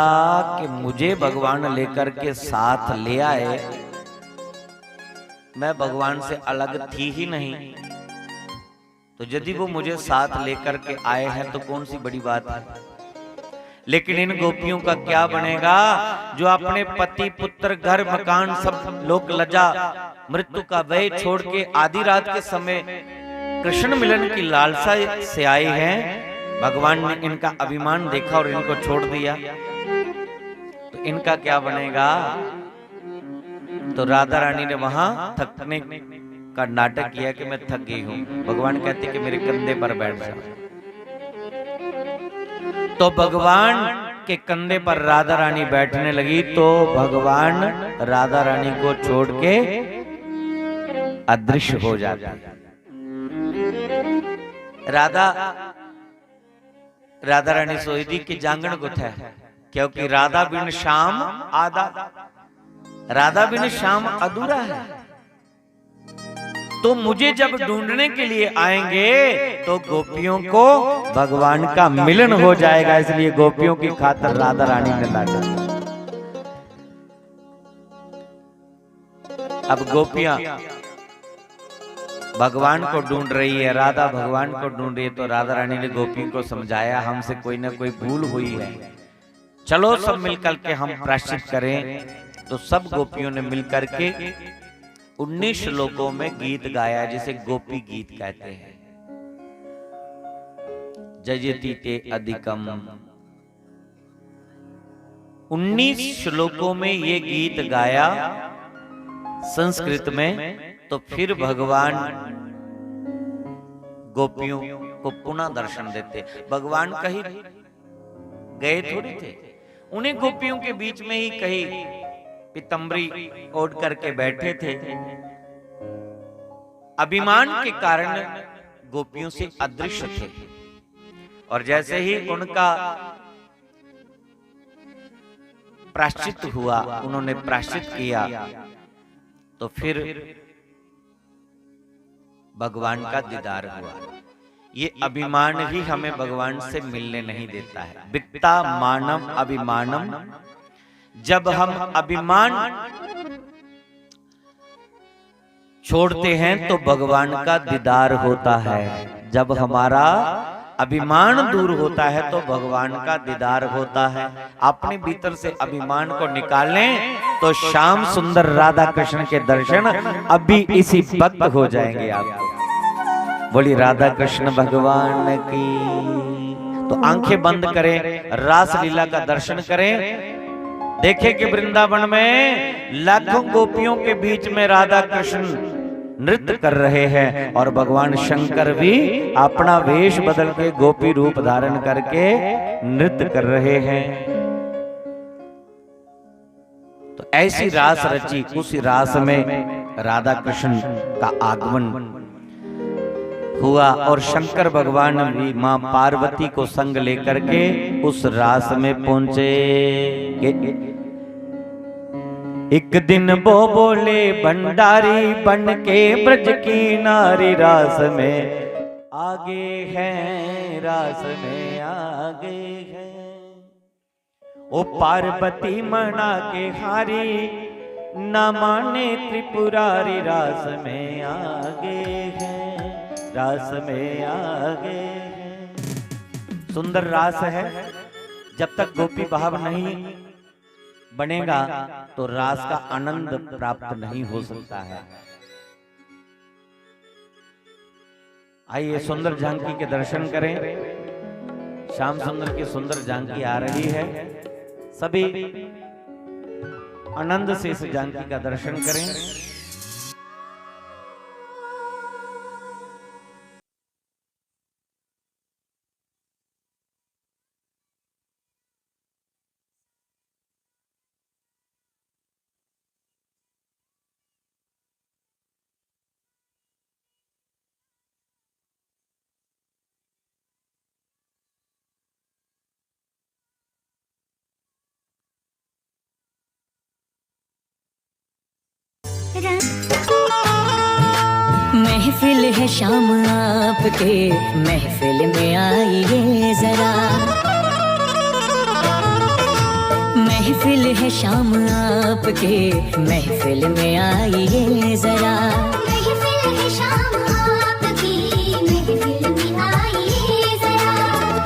कि मुझे भगवान लेकर के साथ ले आए, मैं भगवान से अलग थी ही नहीं, तो यदि वो मुझे साथ लेकर के आए हैं तो कौन सी बड़ी बात है। लेकिन इन गोपियों का क्या बनेगा जो अपने पति पुत्र घर मकान सब लोग लजा मृत्यु का भय छोड़ के आधी रात के समय कृष्ण मिलन की लालसा से आए हैं। भगवान ने इनका अभिमान देखा और इनको छोड़ दिया, तो इनका क्या बनेगा। तो राधा रानी ने वहां थकने का नाटक किया कि मैं थक गई हूं। भगवान कहते कि मेरे कंधे पर बैठ जाओ। तो भगवान के कंधे पर राधा रानी बैठने लगी, तो भगवान राधा रानी को छोड़ के अदृश्य हो जाती। राधा रानी सोचती कि जांगण गुथ है, क्योंकि राधा बिन श्याम आधा, राधा बिन श्याम अधूरा है। तो मुझे जब ढूंढने के लिए आएंगे तो गोपियों को भगवान का मिलन हो जाएगा, इसलिए गोपियों की खातिर राधा रानी ने लाटा। अब गोपियां भगवान को ढूंढ रही है, राधा भगवान को ढूंढ रही है, तो राधा रानी ने गोपी को समझाया हमसे कोई ना कोई भूल हुई है, चलो सब मिलकर के हम प्रायश्चित करें। तो सब गोपियों ने मिलकर के 19 श्लोकों में गीत गाया, जिसे गोपी गीत कहते हैं। जयति ते अधिकम, 19 श्लोकों में ये गीत गाया संस्कृत में। तो फिर भगवान गोपियों को पुनः दर्शन देते। भगवान कहीं गए थोड़ी थे, उन्हें गोपियों के बीच में ही कहीं पीतंबरी ओढ़ करके बैठे थे। अभिमान के कारण गोपियों से अदृश्य थे, और जैसे ही उनका प्रायश्चित हुआ, उन्होंने प्रायश्चित किया, तो फिर भगवान का दीदार हुआ। ये अभिमान ही हमें भगवान से मिलने नहीं देता है। वित्ता मानम अभिमानम, जब हम अभिमान छोड़ते हैं तो भगवान का दीदार होता है। जब हमारा अभिमान दूर होता है तो भगवान का दीदार होता है। अपने भीतर से अभिमान को निकालें तो श्याम सुंदर राधा कृष्ण के दर्शन अभी इसी वक्त हो जाएंगे आपको। बोली राधा कृष्ण भगवान की। तो आंखें बंद करें, रास लीला का दर्शन करें। देखें कि वृंदावन में लाखों गोपियों के बीच में राधा कृष्ण नृत्य कर रहे हैं, और भगवान शंकर भी अपना वेश बदल के गोपी रूप धारण करके नृत्य कर रहे हैं। तो ऐसी रास रची, उसी रास में राधा कृष्ण का आगमन हुआ, और शंकर भगवान भी मां पार्वती को संग लेकर के उस रास में पहुंचे। एक दिन वो बोले भंडारी बन के ब्रज की नारी, रास में आगे हैं, रास में आगे हैं। ओ पार्वती मना के हारी, न माने त्रिपुरारी, रास में आगे हैं, रास में आगे हैं। सुंदर रास है। जब तक गोपी भाव नहीं बनेगा तो रास का आनंद प्राप्त नहीं हो सकता है। आइए सुंदर झांकी के दर्शन करें। श्याम सुंदर की सुंदर झांकी आ रही है, सभी आनंद से इस झांकी का दर्शन करें। महफिल है शाम आपके, महफिल में आइए जरा। महफिल है शाम आपके, महफिल में आइए जरा। महफिल है शाम आपकी, महफिल में आइए जरा।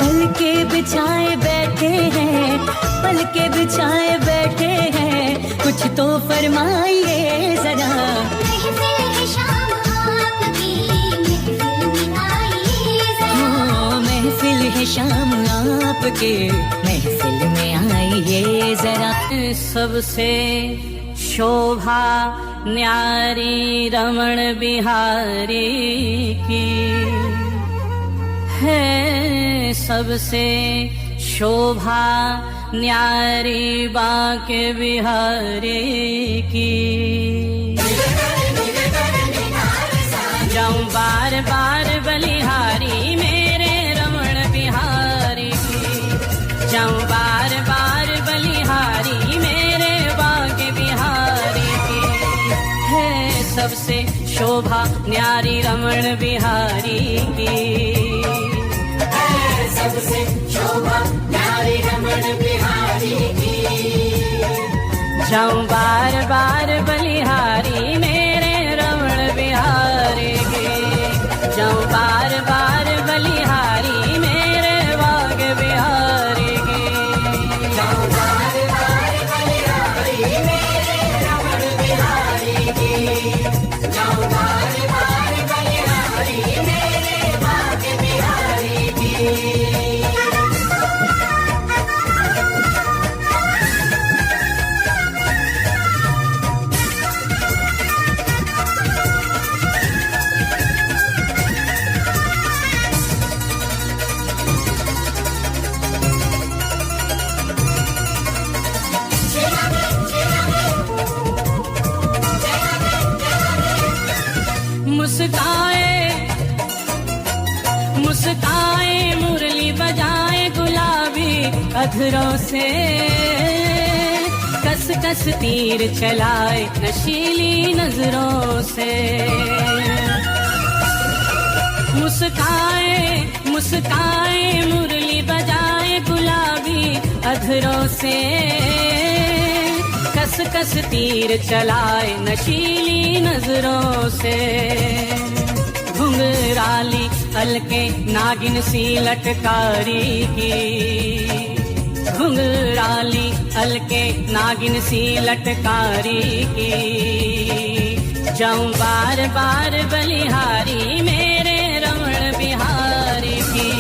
पल के बिछाए बैठे हैं, पल के बिछाए बैठे हैं, कुछ तो फरमाइए जरा। महफिल है शाम आपकी, महफिल में आइए जरा। हाँ, महफिल है शाम आपके, महफिल में आइए जरा। सबसे शोभा न्यारी रमण बिहारी की है, सबसे शोभा न्यारी बांके बिहारी की। जाऊं बार बार बलिहारी मेरे रमण बिहारी की, जाऊं बार बार बलिहारी मेरे बांके बिहारी की है, सबसे शोभा न्यारी रमण बिहारी की है, सबसे शोभा न्यारी रमण बिहारी की। जाऊं बार बार बलिहारी मेरे रमण बिहारी की, जाऊं बार बार बलिहारी मेरे बाग बिहारी की, जाऊं बार बार बलिहारी मेरे रमण बिहारी की, जाऊं बार बार बलिहारी मेरे बाग बिहारी की। मुस्काए मुस्काए मुरली बजाए गुलाबी अधरों से, कस कस तीर चलाए नशीली नजरों से। मुस्काए मुस्काए मुरली बजाए गुलाबी अधरों से, कस कस तीर चलाए नशीली नजरों से। घुंघराली अलके नागिन सी लटकारी की, घुंघराली अलके नागिन सी लटकारी की। जाऊं बार बार बलिहारी मेरे रमण बिहारी की,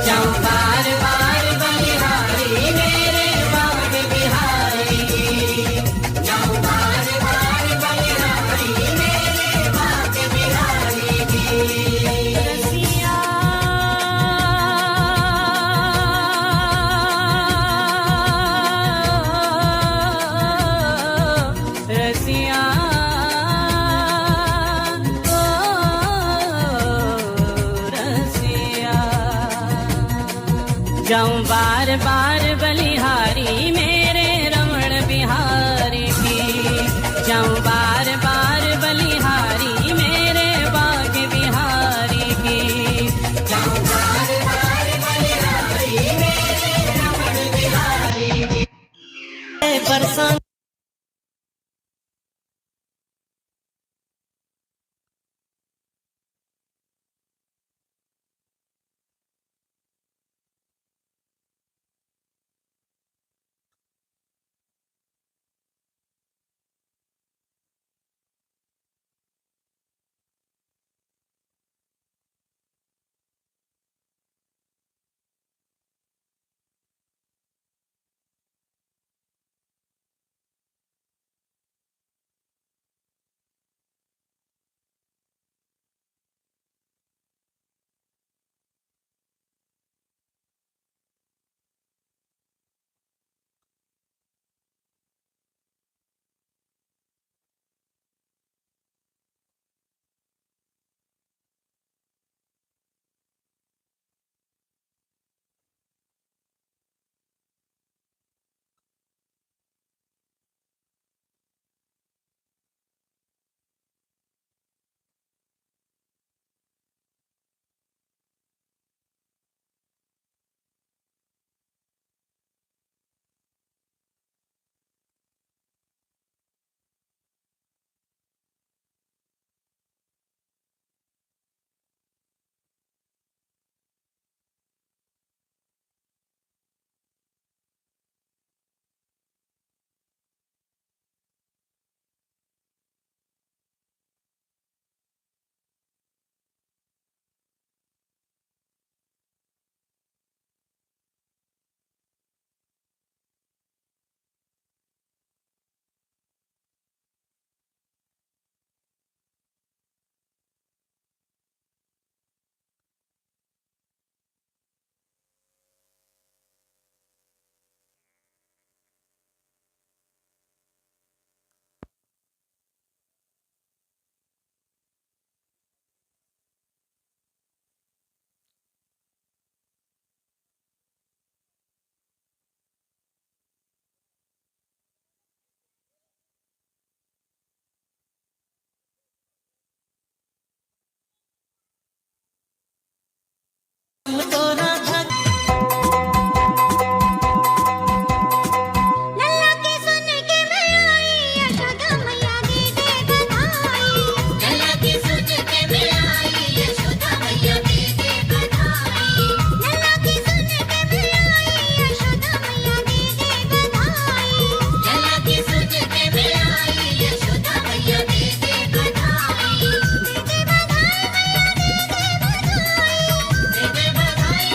जाऊं बार बार बलिहारी मेरे बाग बिहारी की, जाऊं बार बार बलिहारी मेरे बाग बिहारी की। रसिया रसिया रसिया। जाऊं बार बार बलिहारी मेरे रमण बिहारी की, जाऊं बार बार बलिहारी मेरे बाग बिहारी की, जाऊं बार बार बलिहारी मेरे रमण बिहारी की। बरसात तू तो राधा लल्ला की सुन के मैं आई यशोदा मैया दे दे बधाई लल्ला की सुन के मैं आई यशोदा मैया दे दे बधाई लल्ला की सुन के मैं आई यशोदा मैया दे दे बधाई लल्ला की सुन के मैं आई यशोदा मैया दे दे बधाई दे दे बधाई मैया दे दे बधाई दे दे बधाई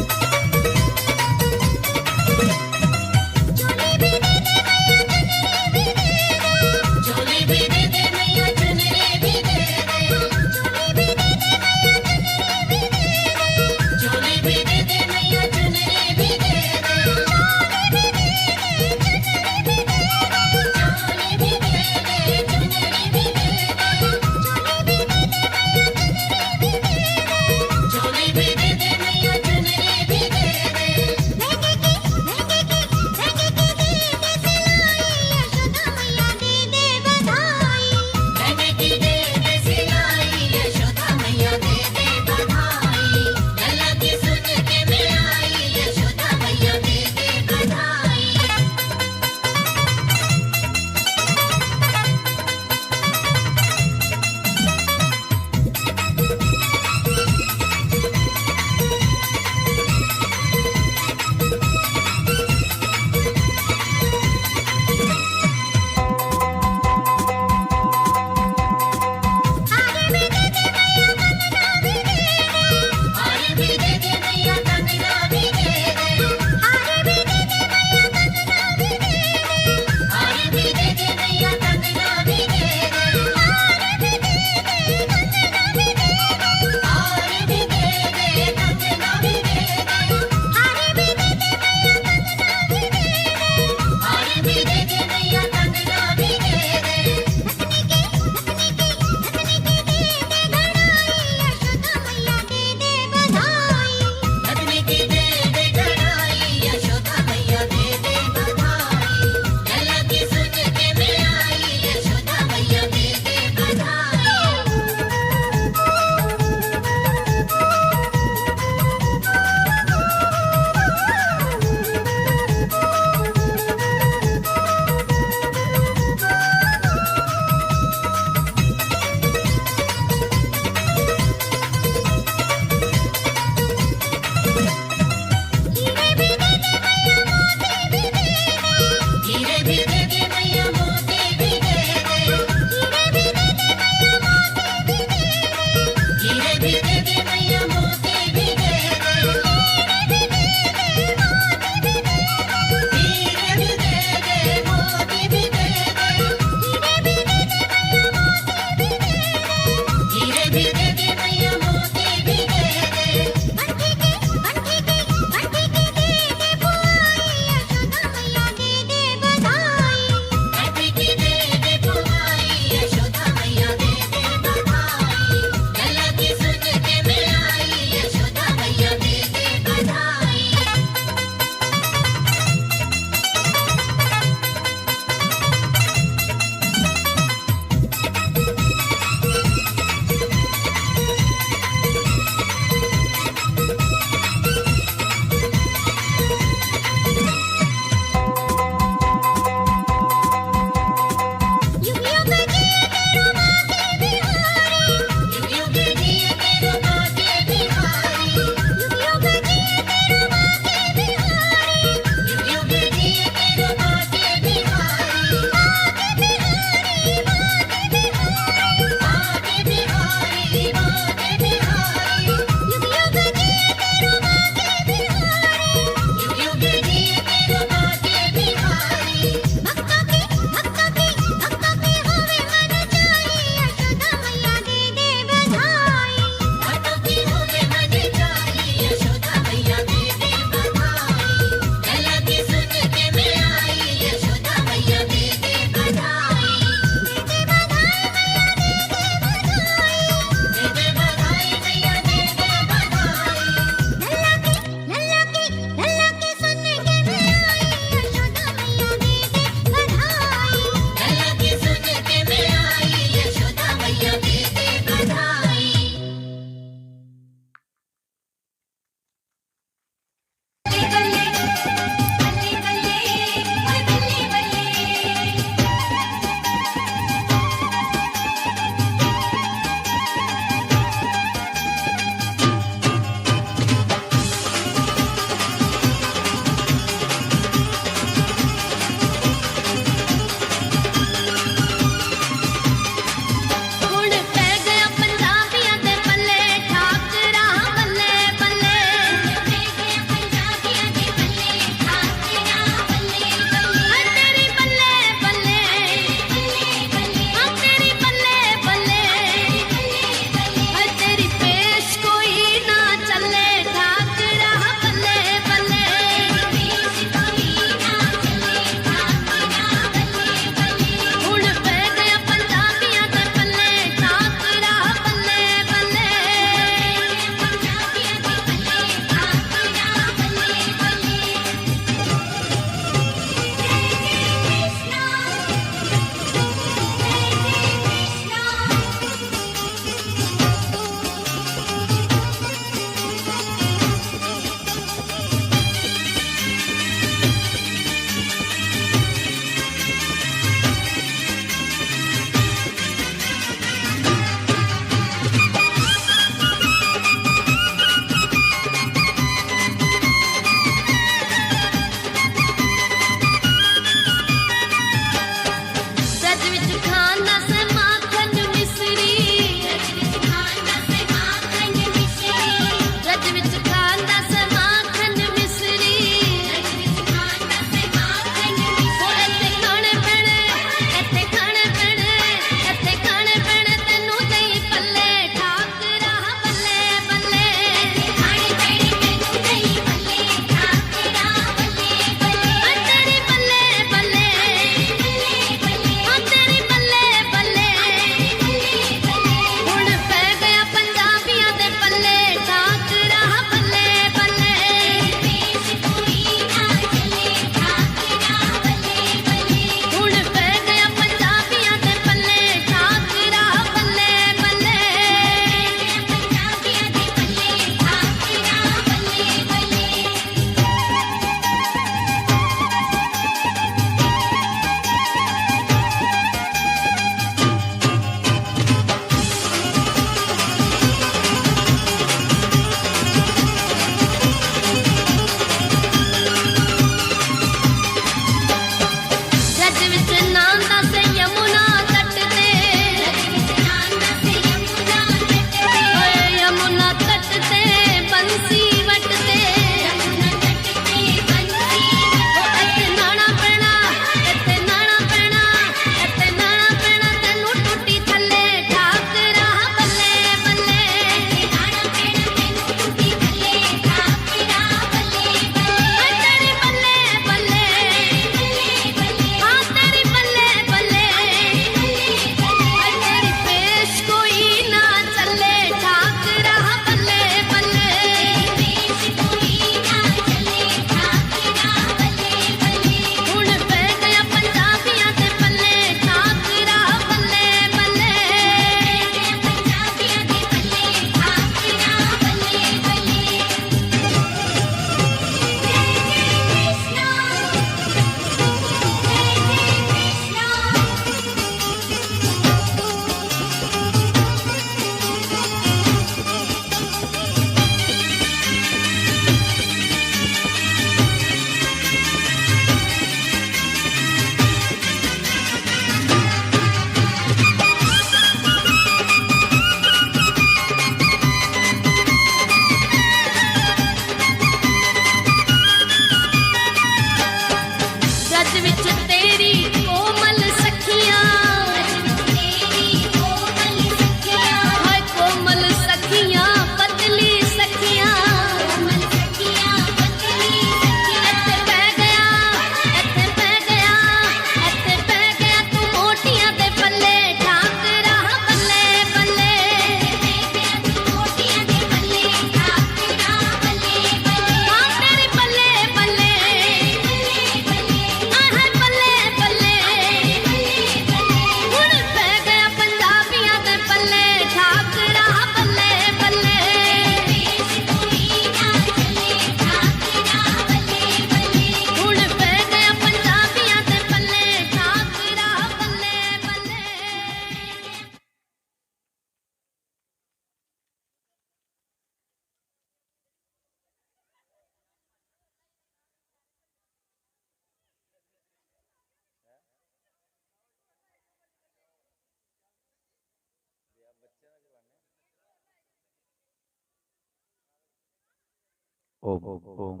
ओम ओम।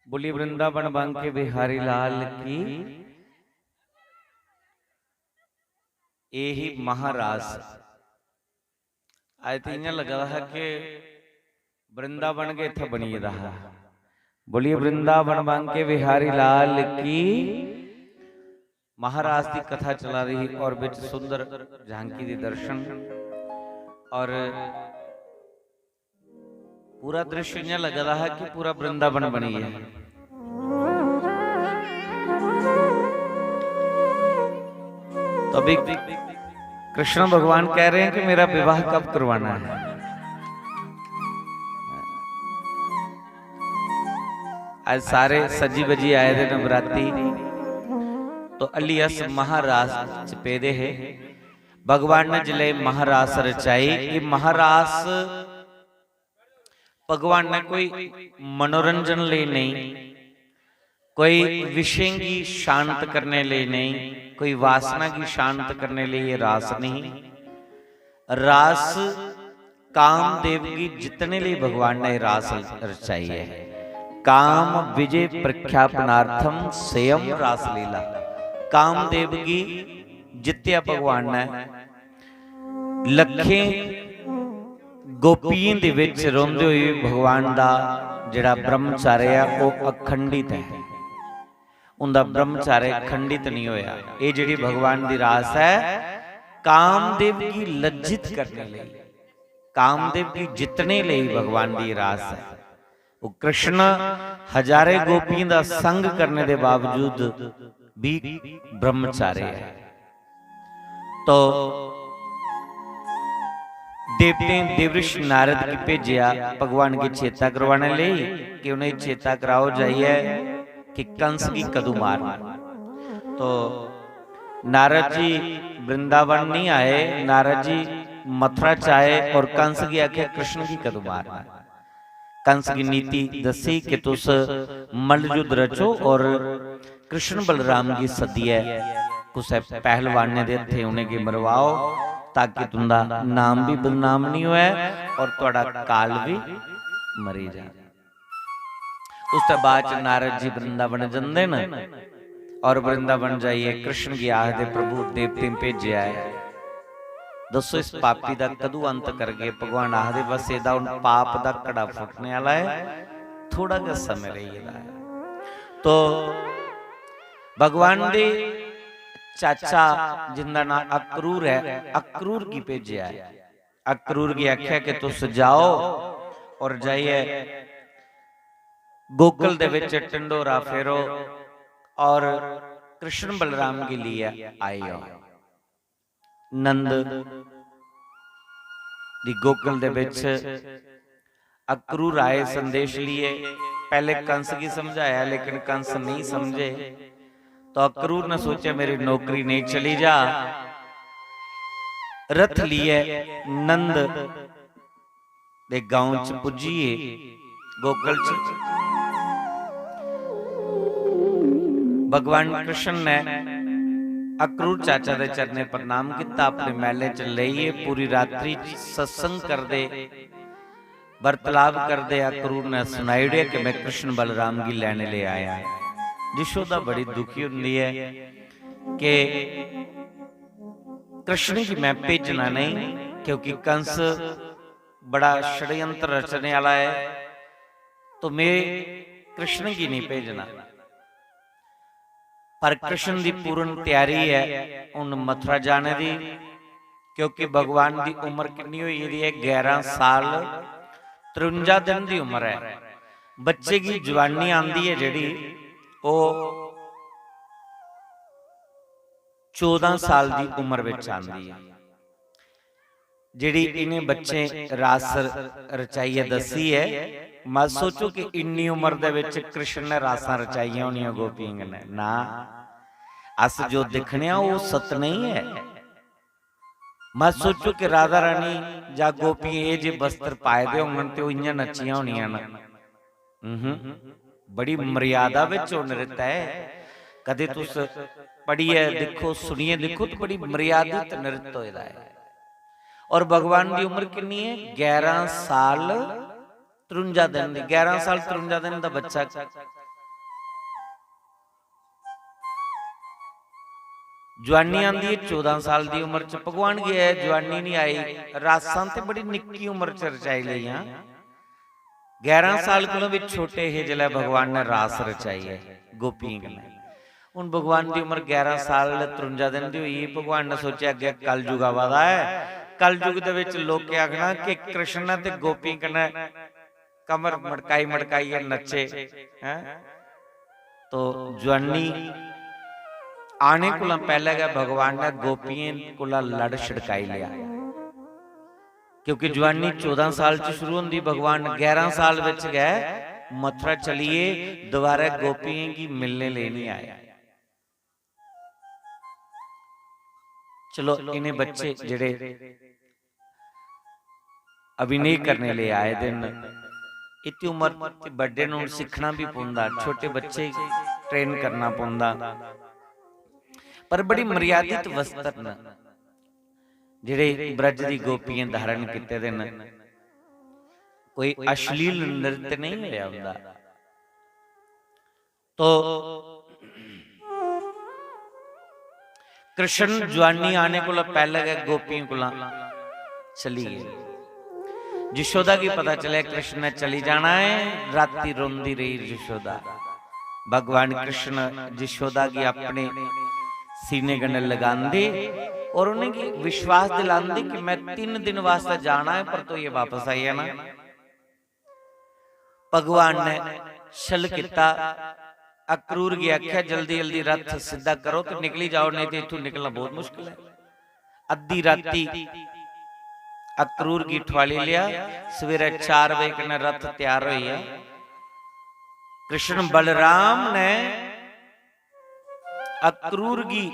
बोलिए वृंदावन बांके बिहारी लाल की। यही महारास आज तो इं लगा है कि वृंदावन के इतना बनी रहा। बोलिए वृंदावन बांके बिहारी लाल की। महाराज की कथा चला रही और बिच सुंदर झांकी दी दर्शन और पूरा दृश्य इं लग रहा है कि पूरा वृंदावन बनी है। तो अभी कृष्ण भगवान कह रहे हैं कि मेरा विवाह कब करवाना है। आज सारे सजी बजी आए थे नवरात्रि तो अलियस महारास चपेदे है। भगवान ने जिले महारास रचाई। ये महारास भगवान ने कोई मनोरंजन ले नहीं, कोई विषय की शांत करने ले नहीं, कोई वासना की शांत करने लिए ये रास नहीं। रास कामदेव की जितने लिए भगवान ने रास रचाई है। काम विजय प्रख्यापनार्थम स्वयं रास लीला। कामदेव की जित्या भगवान ने लखे गोपियों दे विच रोंदे हुए भगवान दा जिहड़ा ब्रह्मचार्य है वो अखंडित है। उनका ब्रह्मचार्य खंडित नहीं होया। ये जिहड़ी भगवान दी रास है कामदेव की लज्जित करने लिए, कामदेव की जितने लिए भगवान दी रास है। वो कृष्ण हजारे गोपियों का संग करने के बावजूद भी ब्रह्मचारी है। तो देवते देवऋषि नारद की भेजिया भगवान की चेता करवाने लिए कि उन्हें चेता कराओ जाइए कि कंस की कदू मारना। तो नारद जी वृंदावन नहीं आए, नारद जी मथुरा चाहे और कंस की आखे कृष्ण की कदू मारना। कंस की नीति दसी कि तुस मल्लयुद्ध रचो और कृष्ण बलराम की सदी है कुछ पहलवान ने थे उन्हें की मरवाओ ताकि तुम्हारा नाम भी बदनाम नहीं हुआ और थोड़ा काल भी मरी जाए। उसके बाद नारद जी वृंदावन जाते न और वृंदावन जाइए कृष्ण की आखदे प्रभु देवते भेजे आए। दसो इस पापी का कदू अंत कर गए। भगवान आखदे बस एदा उन पाप का घड़ा फुटने वाला है, थोड़ा सा समय रहेगा। तो भगवान दे चाचा जिंदा नाम अक्रूर है, अक्रूर की भेजे है। अक्रूर की आख्या कि तुस जाओ और जाइए गोकुल दे विच टिंडोरा फेरो और कृष्ण बलराम के लिए आइयो। नंद दी गोकुल दे विच अक्रूर आए संदेश लिए। पहले कंस की समझाया लेकिन कंस नहीं समझे। तो अक्रूर ने सोचा मेरी नौकरी नहीं चली जा, रथ लिए नंद दे गांव च पुजिए गोकुल च। भगवान कृष्ण ने अक्रूर चाचा दे चरने प्रणाम किया, अपने महले च लईए पूरी रात्रि सत्संग कर दे वार्तालाप कर दे। अक्रूर ने सुनाई उड़िया कि मैं कृष्ण बलराम की लैने ले आया। यशोदा बड़ी दुखी होती है कि कृष्ण की मैं भेजना नहीं क्योंकि कंस बड़ा षड्यंत्र रचने वाला है, तो मैं कृष्ण की नहीं भेजना। पर कृष्ण की पूर्ण तैयारी है उन मथुरा जाने की क्योंकि भगवान की उम्र कितनी हुई है 11 साल 53 दिन की उम्र है। बच्चे की जवानी आंदी है जिहड़ी वो 14 साल की उम्र में आंदी है। जिहड़ी इन्हें बच्चे रास रचाई है दसी है। मत सोचो कि इन्नी उम्र दे विच कृष्ण ने रासां रचाइयां होनियां गोपियां ने ना। अस जो दिखने वो सत नहीं है। मत सोचो कि राधा रानी जा गोपी ये जे वस्त्र पाए दे होंगे तो इं नचियां होनियां न। बड़ी मर्यादा विच नृत्य है। कदे तुस पढ़िए देखो सुनिए देखो तो बड़ी मर्यादित नृत्य होता है। और भगवान की उम्र कितनी है 11 साल 53 दिन दी 11 साल 53 दिन का बच्चा जवानी आंदी है 14 साल की उम्र च भगवान गया है जवानी नहीं आई रासां ते बड़ी निक्की उम्र च रचाई लईयां 11 साल कोलों भी छोटे ही जिला भगवान ने रास रचाई है गोपियां कन्नै हुण भगवान की उम्र 11 साल 53 दिन की हुई भगवान ने सोचा अगे कल युग आवादा है कल युग दे विच लोक आखना कि कृष्ण ते गोपी कन्नै कमर मटकाई नचे हैं तो जवानी आने को पहले गया भगवान ने गोपियों को लड़ छिड़काई लिया क्योंकि जवानी 14 साल च शुरू होंदी भगवान 11 साल विच गए मथुरा चलिए दोबारा गोपियों की मिलने लेने आए। चलो इन्हें बच्चे जेड़े अभिनय करने ले आए दिन इतनी उम्र बड़े नूं सीखना भी पौंदा छोटे बच्चे ट्रेन करना पौंदा पर बड़ी मर्यादित वस्त्र न जिहड़े ब्रज दी गोपियां धारण कीते दे न कोई अश्लील नृत्य नहीं होया हुंदा। तो कृष्ण जवानी आने को पहले गए गोपियों को चली गए यशोदा की पता चले कृष्ण ने चली जाना है राती रोंदी रही यशोदा भगवान कृष्ण यशोदा की अपने सीने गने लगांदे और उन्हें विश्वास दिलांदे कि मैं 3 दिन वास्ते जाना है पर तो ये वापस आई है ना। भगवान ने छल किता अक्रूर की आख्या जल्दी जल्दी रथ सीधा करो तो निकली जाओ नहीं तो इथों निकलना बहुत मुश्किल है। अद्धी राती अक्रूर की ठवाली लिया सवेरे 4 बजे कने रथ तैयार हुई है। कृष्ण बलराम ने अक्रूर की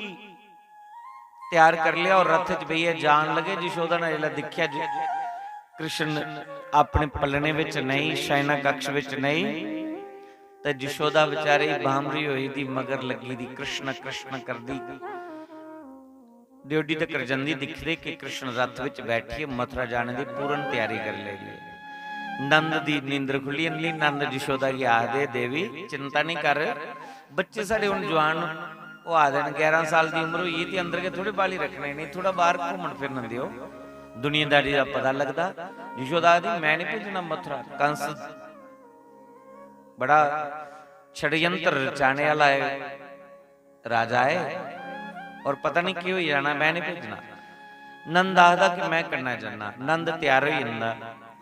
तैयार कर लिया और रथ च भैया जान लगे। यशोदा ने जिला दिखिया कृष्ण अपने पलने विच नहीं शयना कक्ष विच नहीं तो यशोदा बेचारी भामरी हुई थी मगर लगी दी कृष्ण कृष्ण कर दी ड्योडी तक रजंदी दिखदे कि कृष्ण रथ विच बैठिए मथुरा जाने की पूर्ण तैयारी कर लेगी। नंद दी नींदर खुली अंदली नंद यशोदा की आखदे देवी चिंता नहीं कर बच्चे साडे हुण जवान वो आ देन 11 साल की उम्र हुई थी अंदर के थोड़े बाली रखने नहीं थोड़ा बाहर घूमन फिरन दियो दुनियादारी का पता लगता। यशोदा दी मैं नहीं भेजना मथुरा कंस बड़ा षड्यंत्र रचाने वाला है राजा है और पता नहीं क्यों जाना मैं नहीं भेजना। नंद आखदा कि मैं करना चाहना नंद तैयार हो जांदा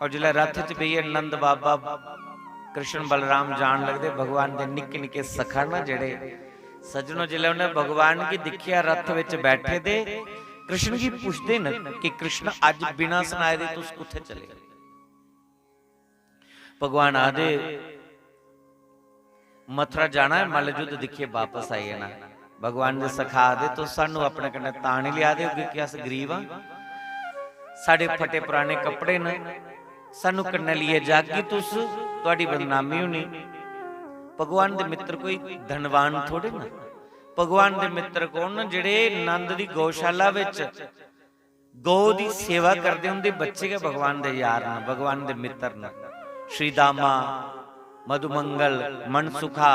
और जिला रथ च पई नंद बाबा कृष्ण बलराम जान लगते भगवान के निक्के निक्के सखा ना जेड़े सजनों जिले उन्हें भगवान की दिखिया रथ विच बैठे दे कृष्ण की पूछते न कि कृष्ण अज बिना सुनाए दे तुस कुत्थे चले। भगवान आदे मथुरा जाना है मल युद्ध दिखिए वापस आई है ना। भगवान ने सखा दे तो सानू अपने कन्ने तां नहीं लिया दे कि अस गरीब हाँ साडे फटे पुराने कपड़े न सानू कन्ने लिए जागी तुस तुहाडी बदनामी होनी। भगवान दे मित्र कोई धनवान थोड़े ना भगवान दे मित्र कौन जेड़े नंद दी गौशाला विच गौ दी सेवा करदे हुंदे बच्चे के भगवान दे यार न भगवान दे मित्र न श्रीदामा मधुमंगल मनसुखा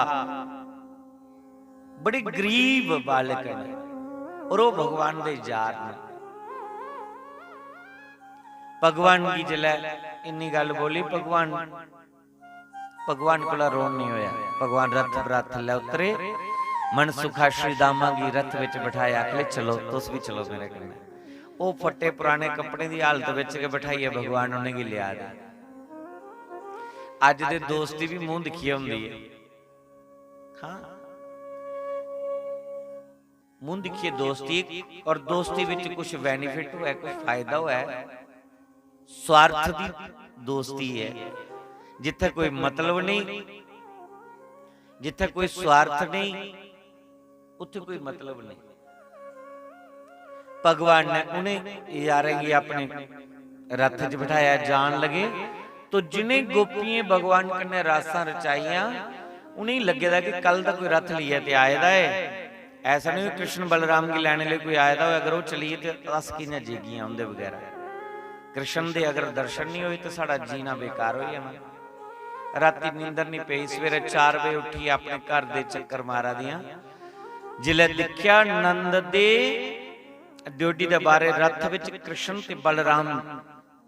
बड़े गरीब बालक हैं और वो भगवान दे यार न। भगवान की जिले इन्नी गल बोली भगवान को रोन नहीं होया। भगवान रथ बरात थल्ले उतरे मनसुखा श्रीदामा की रथ विच बिठाया आखले चलो तुस भी चलो मेरे कन्ने। वो फटे पुराने कपड़े की हालत विच के बिठाइए भगवान उन्हें की लिया दे। अज दे दोस्ती भी मुंह दिखी हुंदी है हाँ मुंह दिखिए दोस्ती और दोस्ती विच कुछ बेनिफिट हुआ कोई फायदा हुआ है। स्वार्थ दी दोस्ती है जिथे कोई मतलब नहीं जिथे कोई स्वार्थ नहीं उत्थे कोई मतलब नहीं। भगवान ने उन्हें यारें अपने रथ च बिठाया जान लगे तो जिन्हें गोपियां भगवान कन्ने रासां रचाइयां उन्हें लगे कि कल का कोई रथ लिया ते आएदा है। ऐसा नहीं कृष्ण बलराम की लैने लिए कोई आएदा हो अगर वो चलीए तो अस कियां जीगियां उनके बगैर। कृष्ण दे अगर दर्शन नहीं हुए तो साड़ा जीना बेकार हो जाना। राती नींदर नहीं पई, सवेरे 4 बजे उठी अपने घर दे चक्कर मारा दियां, जिले दिखिया नंद दे ड्योडी दे बारे रथ विच कृष्ण ते बलराम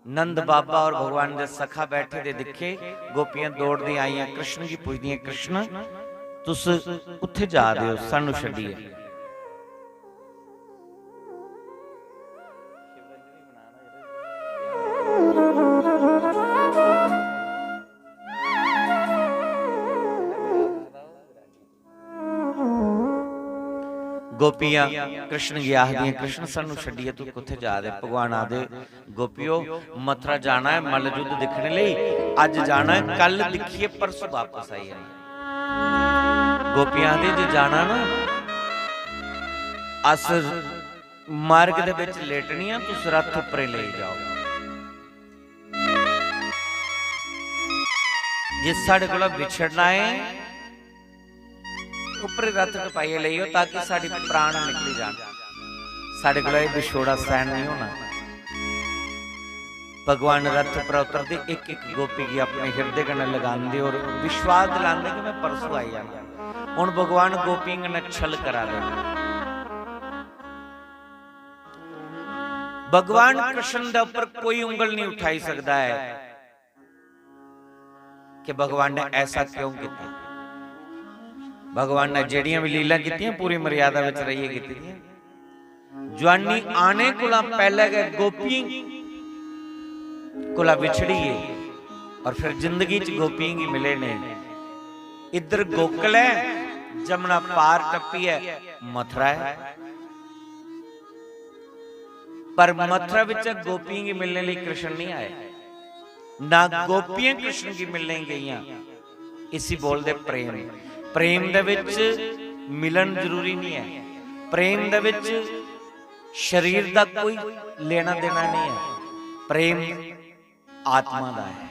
नंद बाबा और भगवान दे सखा बैठे दे दिखे। गोपियां दौड़दी आईयां, कृष्ण की पुछदियां, कृष्ण तुस उत्थे जा रहे हो, सानू छड्डिए। गोपियां कृष्ण की आखदियां, कृष्ण सानू छड्डिए, तू कित्थे जा रहे? भगवान आदे, गोपियो मथुरा जाना है, मल्ल युद्ध दिखने लई, अज जाना है, कल दिखिए परसों वापस आई जाना। गोपियां आदे जे जाना ना अस मार्ग दे विच लेटनियां, तुस रथ उपरे ले जाओ, जिस साडे कोल विछड़ना है ऊपर रथ टपाइए लियो, ताकि साडी प्राण निकली जान, साडे कोल विछोड़ा सहन नहीं होना। भगवान रथ पर उतरते एक एक गोपी की अपने हृदय कन्ने लगांदे और विश्वास दिलांदे कि मैं परसों आई जाना। हुण भगवान गोपियां कन्ने छल करा रहे। भगवान कृष्ण दे ऊपर कोई उंगल नहीं उठाई सकता है कि भगवान ने ऐसा क्यों किया। भगवान ने जेड़ियां भी लीला कीतियां पूरी मर्यादा विच रहिए कीतियां। जवानी आने कोला पहले गए गोपी कोला विछड़िए और फिर जिंदगी च गोपियां की मिले ने। इधर गोकुल है, जमुना पार टप्पी है, मथुरा है, पर मथुरा विच गोपियां की मिलने लिए कृष्ण नहीं आए, ना गोपियां कृष्ण की मिलने गईयां। इसी बोलते प्रेम, प्रेम दे विच मिलन जरूरी नहीं है, प्रेम दे विच शरीर दा कोई लेना देना नहीं है, प्रेम आत्मा दा है।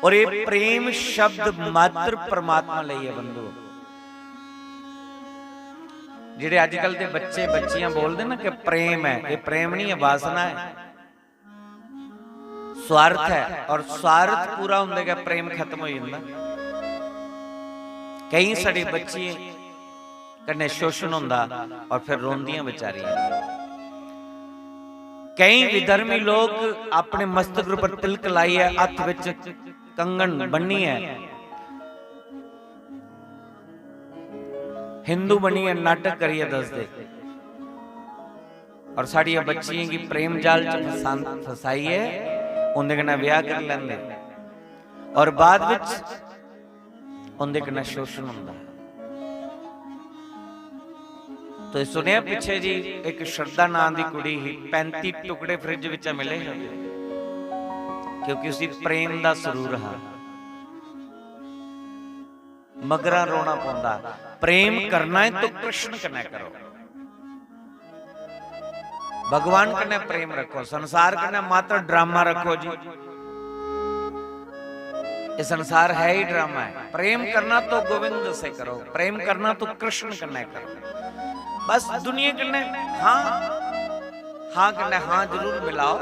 और ये प्रेम शब्द मात्र परमात्मा लई है बंधु। जिहड़े अजकल दे बच्चे बच्चियां बोलदे ना कि प्रेम है, ये प्रेम नहीं है, वासना है, स्वार्थ है। और स्वार्थ पूरा होंदे गया प्रेम खत्म हो जांदा। कई साड़ी बच्ची कन्ने शोषण होंदा और फिर रोंदियां बेचारियां। कई विधर्मी लोग अपने मस्तक पर तिलक लाई है, हथ विच कंगन बन्नी है, हिंदू बनी है, नाटक करिए दस दे, और साड़ियां बच्चियां की प्रेम जाल च फसाई है, उनके कन्नै ब्याह कर लेंदे और बाद विच उनके कन्नै शोषण होंदा। तो सुनिया पिछे जी एक श्रद्धा नाम की कुड़ी ही 35 टुकड़े फ्रिज विच मिले, क्योंकि उसी प्रेम दा सुरूर रहा। मगरा रोना पौंदा। प्रेम करना है तो कृष्ण कन्नै करो, भगवान कन्नै प्रेम रखो, संसार कन्नै मात्र ड्रामा रखो जी। ये संसार है ही ड्रामा है। प्रेम करना तो गोविंद से करो, प्रेम करना तो कृष्ण कन्नै करो। बस दुनिया कन्नै हाँ हाँ कन्नै हाँ जरूर मिलाओ।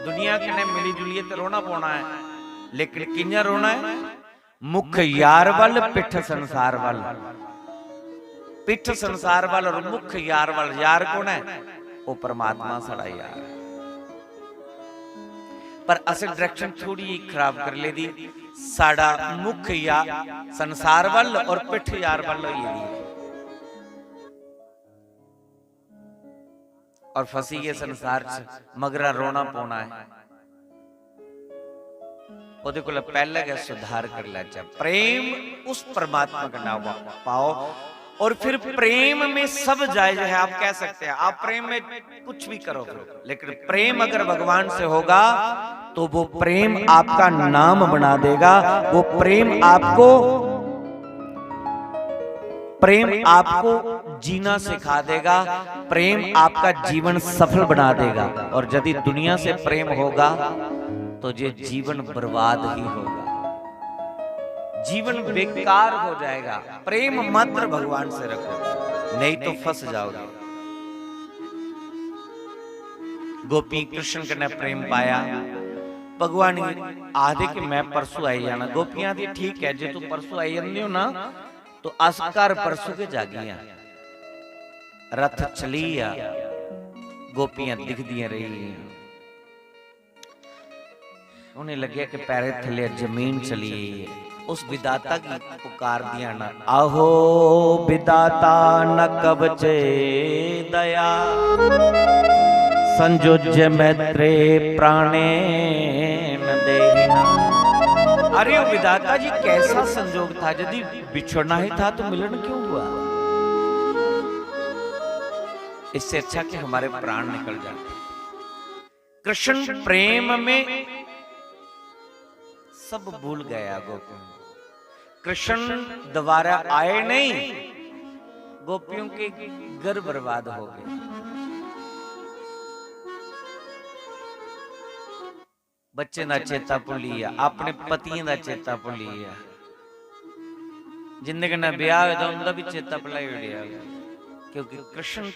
दुनिया कन्नै मिली जुलिए तो रोना पौना है, लेकिन किंजा रोना है? मुख यार वल पिठ संसार वल, पिठ संसार वल और मुख यार वल। यार कौन है? वो परमात्मा साड़ा यार। पर असल डायरेक्शन थोड़ी खराब कर ले दी। साड़ा मुख या संसार वल और पिठ यार वल होई दी और फसी गए संसार च। मगरा रोना पौना है। ओदे कोल पहले गए सुधार कर ला। प्रेम उस परमात्मा का नाम पाओ और फिर प्रेम में सब जायज है। आप कह सकते हैं आप प्रेम में कुछ भी करो, लेकिन प्रेम अगर भगवान से होगा तो वो प्रेम आपका नाम बना देगा। वो प्रेम आपको जीना सिखा देगा। प्रेम आपका जीवन सफल बना देगा। और यदि दुनिया से प्रेम होगा तो ये जीवन बर्बाद ही होगा, जीवन बेकार हो जाएगा। प्रेम मात्र भगवान से रखो, नहीं तो फंस जाओगे। गोपी कृष्ण कन्नै प्रेम पाया, भगवान आदे कि मैं परसों आई जाना। गोपियां दी ठीक है, जे तू परसों आई जांदी हो ना तो अस घर परसों के जागियां। रथ चली आ, गोपियां दिखदियां रही। उन्हें लगे कि पैरे थले जमीन चली है। उस विदाता की पुकार दिया ना, आहो विदाता न कवचे दया, संयोज्य मैत्रे प्राणे न देहिना। अरे वो विदाता जी कैसा संजोग था, यदि बिछड़ना ही था तो मिलन क्यों हुआ? इससे अच्छा कि हमारे प्राण निकल जाते। कृष्ण प्रेम में सब भूल गया गोपियों। कृष्ण दोबारा आए नहीं, गोपियों के घर बर्बाद हो गए। बच्चे का चेता भुली आ, अपने पतियों का चेता भुली आ, जिंदे कन्नै ब्याह होया उनका भी चेता भुलाई उड़िया। क्योंकि कृष्ण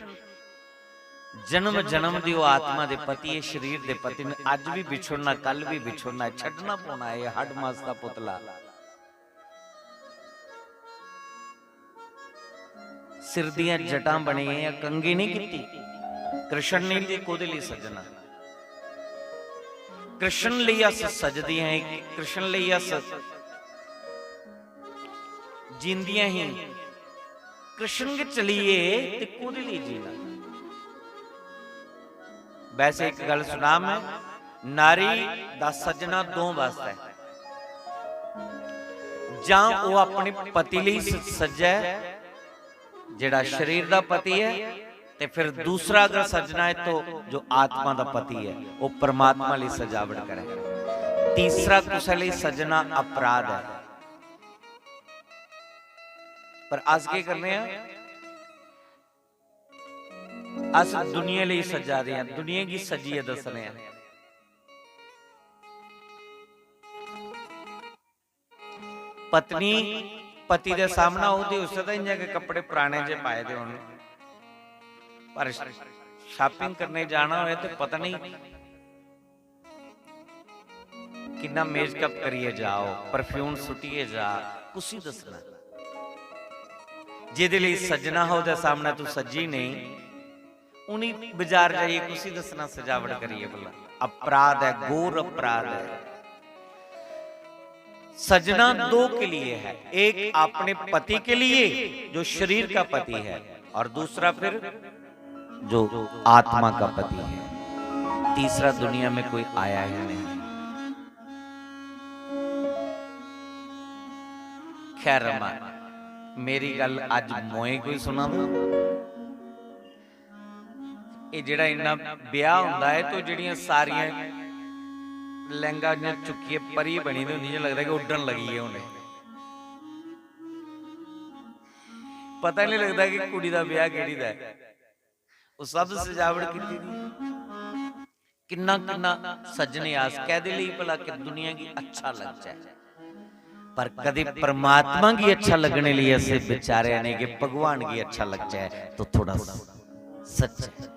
जन्म जन्म दी वो आत्मा दे पति है, शरीर दे पति ने। अज भी बिछुड़ना, कल भी बिछुड़ना, छड्डना पौना है। हड मास का पुतला सिर दियां जटां बनी है, कंगी नहीं की। कृष्ण ने लिए कोदे लिए सजना, कृष्ण लिए अस सजदी हैं, कृष्ण लिए अस जींदियां ही। कृष्ण के चलिए ते कोदे लिए जीना। वैसे एक गल सुना मैं, नारी दा सजना दो वास्ते, जां वो अपने पति लिए सजे जेड़ा शरीर दा पति है, ते फिर दूसरा अगर सजना है तो जो आत्मा दा पति है वो परमात्मा लिए सजावट करे। तीसरा कुछ लिए सजना अपराध है। पर आज के करने हैं, अस दुनिया लिए सजा रहे हैं, दुनिया की सजी है दस रहे हैं। पत्नी पति दे सामने होती उससे तो इंजा के कपड़े पुराने जे पाए थे उन्होंने, पर शॉपिंग करने जाना हो तो पता नहीं कितना मेकअप करिए जाओ, परफ्यूम सुटिए जा, कुछ दसना। जिहदे लिए सजना हो दे सामने तू सजी नहीं, उन्हीं बाजार जाइए कुछ दसना, सजावट करिए। बोला अपराध है, घोर अपराध है। सजना दो के लिए है, एक अपने पति के लिए जो शरीर का पति है, और दूसरा फिर जो आत्मा का पति है। तीसरा दुनिया में कोई आया ही नहीं। खैर रमा, मेरी गल आज मोए कोई सुना दो। ये जिहड़ा इन्ना ब्याह हुंदा है तो जिहड़ियां सारियां लहंगा चुकी परी बनी दी होंदी, लगता है कि उड्डन लगी है उन्हें। पता नहीं लगता कि कुड़ी दा ब्याह केड़ी दा है। वो सब सजावट की किन्ना किन्ना सजने आस कहदे लई भला कि दुनिया की अच्छा लग जाए, पर कभी परमात्मा की अच्छा लगने लिए ऐसे बेचारे ने कि भगवान की अच्छा लग जाए तो थोड़ा सच है।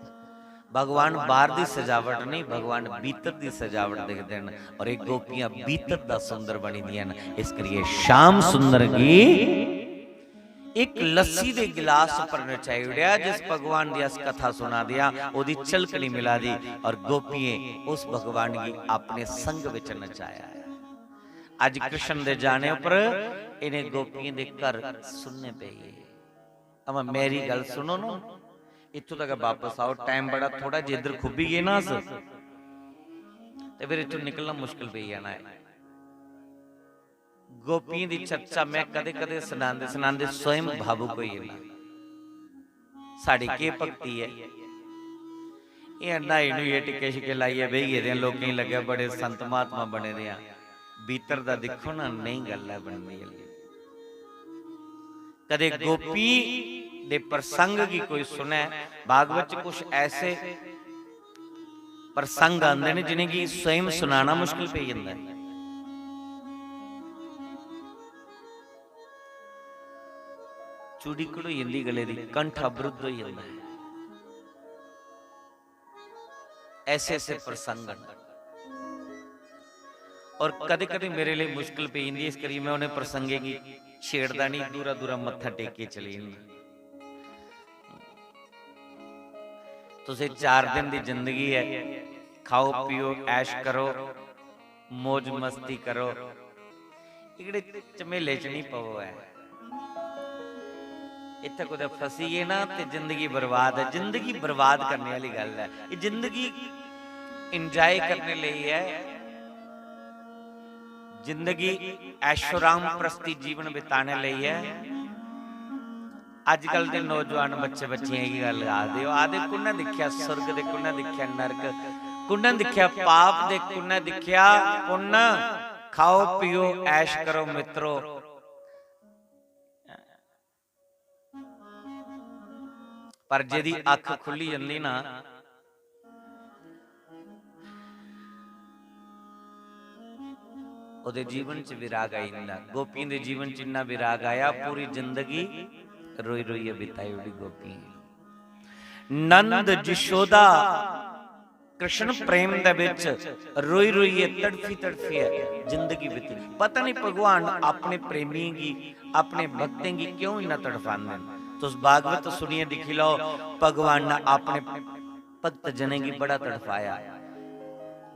भगवान बाहर दी सजावट नहीं, भगवान भीतर दी सजावट देखते हैं। और एक गोपियां भीतर दा सुंदर बनी दियां न। इस करिए शाम सुंदर की एक लस्सी दे गिलास पर नचाई उड़िया, जिस भगवान दी अस कथा सुना दिया, ओदी चलकली मिला दी, और गोपियां उस भगवान की अपने संग विच नचाया है। आज कृष्ण दे जाने पर इन्हें गोपियां दे घर सुनने पे। अब मेरी गल सुनो ना, इत्थों तक वापस आओ, टाइम बड़ा थोड़ा, जे इधर खुबी गए ना तो फिर इत्थों निकलना मुश्किल पे जाना है। गोपियों की चर्चा मैं कदे कदे सुनांदे सुनांदे स्वयं भावुक होई जाना। साड़ी के भक्ति है, ये नहाई नुई टिके शिके लाइए बही गए लोग लगे बड़े संत महात्मा बने दे। भीतर दा दिखो ना, नहीं गल है बननी। कदे गोपी दे प्रसंग की कोई सुने, भागवत कुछ ऐसे प्रसंग आंदे ने जिन्हें की स्वयं सुनाना मुश्किल पे जाता है। चूड़ी कड़ोई जाती गले दी, कंठ अवरुद्ध हो जाता है। ऐसे ऐसे प्रसंग और कदे कदे मेरे लिए मुश्किल पी जाती, इस करी मैं उन्हें प्रसंगे की छेड़दा नहीं, दूरा दूरा मत्था टेक के चली जांदा। तुसीं 4 दिन की जिंदगी है, खाओ पियो ऐश करो, मौज मस्ती करो, इकड़े झमेले च नहीं पवो है। इत्थे कुछ फसीए ना ते जिंदगी बर्बाद है। जिंदगी बर्बाद करने वाली गल है, ये जिंदगी इंजॉय करने लिए है। जिंदगी ऐशोराम प्रस्ती जीवन बिताने लिए है। अजकल के नौजवान बच्चे बच्चियां की गल आदे आदे कुन्ना दिखिया सुरग दे, कुन्ना दिखिया नरक, कुन्ना दिखिया पाप दे, कुन्ना दिखिया पुण्य। खाओ पियो ऐश करो मित्रो। पर जिहदी अख खुली जांदी ना, उहदे जीवन च विराग आई जांदा। गोपियां दे जीवन च इन्ना विराग आया, पूरी जिंदगी रोई रोई बिताई उड़ी गोपी। नंद जशोदा कृष्ण प्रेम दे विच रोई रोई तड़फी तड़फी है जिंदगी बीती। पता नहीं भगवान अपने प्रेमी की, अपने भक्तें की क्यों इन्ना तड़फांदे। तो उस भागवत सुनिए दिखी लो, भगवान ने अपने भक्त जने की बड़ा तड़फाया।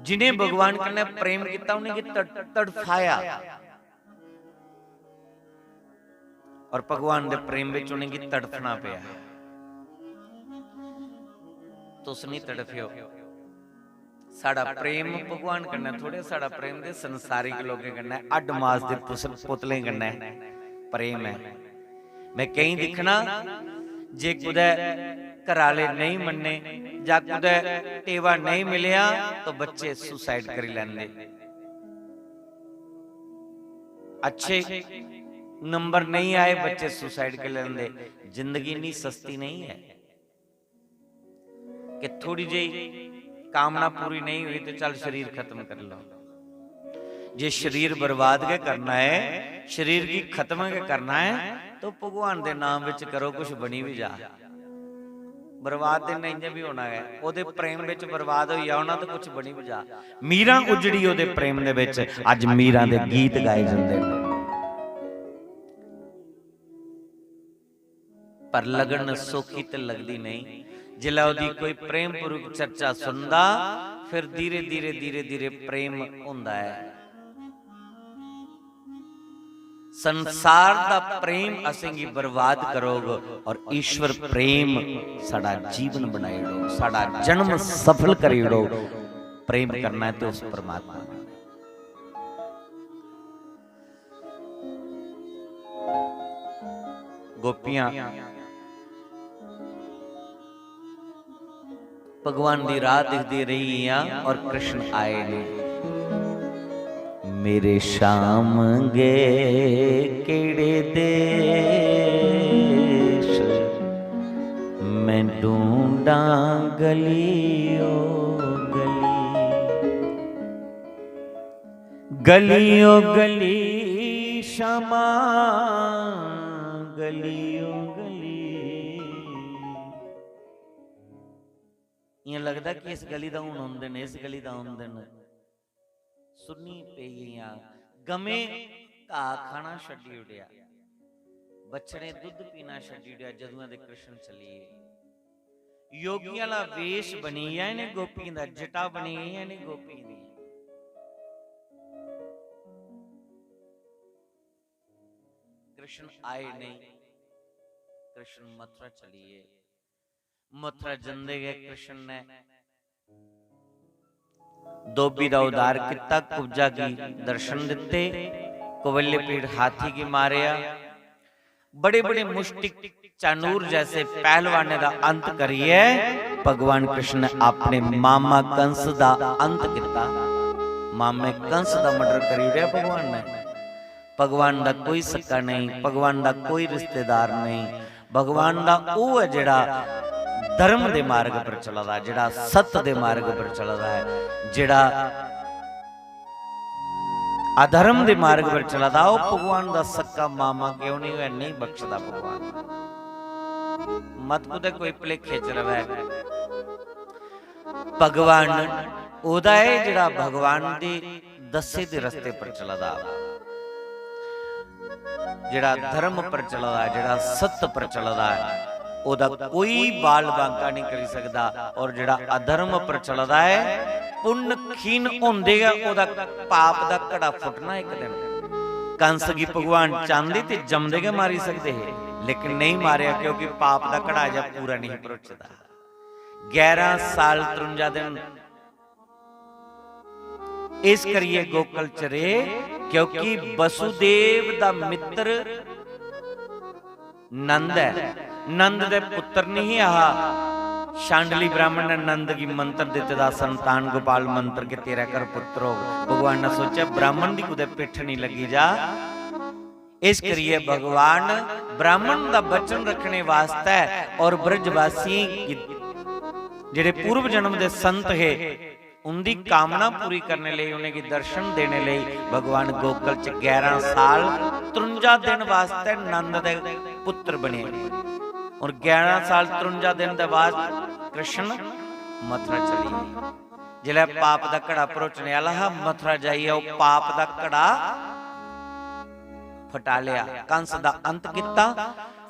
जिन्हें भगवान कन्ने प्रेम किया उन्हें तड़फाया, और भगवान दे प्रेम विच उन्हें की तड़फना पिया। तुस नहीं तड़फियो। साड़ा प्रेम भगवान कन्ने थोड़े, साड़ा प्रेम दे संसारिक लोगों कन्ने, अड मास दे पुतले कन्ने प्रेम है। मैं कहीं दिखना जे कुदै घराले नहीं मन्ने जां कुदै टेवा नहीं मिलिया तो बच्चे सुसाइड करी लैंदे। अच्छे नंबर नहीं आए बच्चे सुसाइड कर लेंदे। जिंदगी इतनी सस्ती नहीं है कि थोड़ी जी कामना पूरी नहीं हुई तो चल शरीर खत्म कर लो। जे शरीर बर्बाद के करना है, शरीर की खत्म के करना है, तो भगवान के नाम विच करो, कुछ बनी भी जा। बर्बाद दिन इंज भी होना है, ओदे प्रेम विच बर्बाद हो जाना तो कुछ बनी भी जा। मीरा उजड़ी ओदे प्रेम दे विच, अज मीरा दे गीत गाए जांदे ने। पर लगन सौखी तो लगती नहीं। जिला ओदी कोई प्रेम पूर्वक चर्चा सुनदा, फिर धीरे धीरे धीरे धीरे प्रेम हुंदा है। संसार दा प्रेम असेंगी बर्बाद करोगे और ईश्वर प्रेम साडा जीवन बनाइड़ो, साडा जन्म सफल करिड़ो। प्रेम करना है तो उस परमात्मा में। गोपियां भगवान की राह दिखती रही हैं और कृष्ण आए ने। मेरे शाम गे केड़े देश, मैं ढूंढा गलियों गली, गलियों गली क्षमा गलियों गली। इं लगता कि इस गली का हुण आउंदे ने, इस गली का आउंदे ने। सुनी पे गईयां गमे घा खाना छड्डी उड़िया, बछड़े दुध पीना छड्डी उड़िया। जदुआं दे कृष्ण चलिए योगियां दा वेश बनी है ने, गोपी दा जटा बनी है ने गोपी दी। कृष्ण आए नहीं, कृष्ण मथुरा चलिए। मथुरा जंदे गए कृष्ण ने धोबी दा उद्धार किता, कुब्जा की दर्शन दिते, कुवल्य पीड़ हाथी की मारिया। बड़े बड़े मुष्टिक चानूर जैसे पहलवाने दा अंत करिए। भगवान कृष्ण ने अपने मामा कंस दा अंत किता। मामे कंस दा मर्डर करी रहा भगवान ने। भगवान दा कोई सक्का नहीं, भगवान दा कोई रिश्तेदार नहीं। भगवान दा वो है जिहड़ा धर्म दे मार्ग पर चलदा, जिहड़ा सत्य दे मार्ग पर चलदा है, जिहड़ा अधर्म दे मार्ग पर चलदा, वो भगवान दा सक्का मामा क्यों नहीं है, नहीं बख्शदा भगवान। मत कुदे कोई भुलेखे च रवे। भगवान ओदा है जिहड़ा भगवान दी दसे दे रस्ते पर चलदा, जिहड़ा धर्म पर चलदा है, जिहड़ा सत्य पर चलदा है, ओदा कोई बाल बांका नहीं कर सकदा। और जिहड़ा अधर्म पर चलदा है, पुण्य खीन होंदे गा, ओदा पाप दा घड़ा फुटना एक दिन। कंस गी भगवान चांदे ते जमदे के मारी सकते है, लेकिन नहीं मारिया, क्योंकि पाप दा घड़ा जब पूरा नहीं परोचदा। 11 साल 53 दिन इस करिए गोकुल चरे, क्योंकि वसुदेव दा मित्र नंद है। नंद दे पुत्र नहीं आहा शांडली ब्राह्मण ने नंद की मंत्र दिते दा संतान गोपाल मंत्र के तेरा कर पुत्र हो। भगवान ने सोचा ब्राह्मण दी कुदे पिठ नहीं लगी जा, इस करिए भगवान ब्राह्मण दा वचन रखने वास्ते और ब्रजवासी जेड़े पूर्व जन्म दे संत है उनकी कामना पूरी करने लिए, उन्हें की दर्शन देने लिए भगवान गोकुल च 11 साल 53 दिन वास्ते नंद दे पुत्र बने। और 11 साल 53 दिन के बाद कृष्ण मथुरा चली गई। जिले पाप का घड़ा परोचने वाला है, मथुरा जाइए वो पाप का घड़ा फटा लिया, कंस का अंत किया।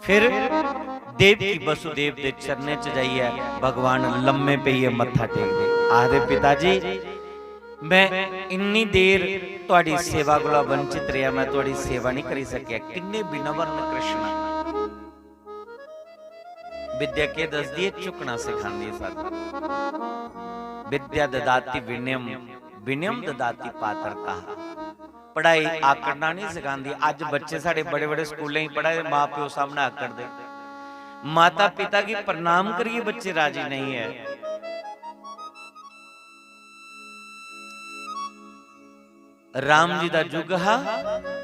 फिर देवकी वसुदेव के चरने च जाइए भगवान लम्मे पे मत्था टेक दे, आदे पिताजी मैं इन्नी देर तुहाडी सेवा कोला वंचित रहा, मैं तुहाडी सेवा नहीं करी सकिया। किन्ने विनम्र कृष्ण, विद्या के दसदी है, झुकना सिखांदी है। साथ विद्या ददाती विनयम, विनयम ददाती पात्र कहा। पढ़ाई आकड़ना नहीं सिखांदी। अज बच्चे साडे बड़े बड़े स्कूलें ही पढ़ाए, माँ प्यो सामने आकड़ दे, माता पिता की प्रणाम करिए बच्चे राजी नहीं है। राम जी का युग है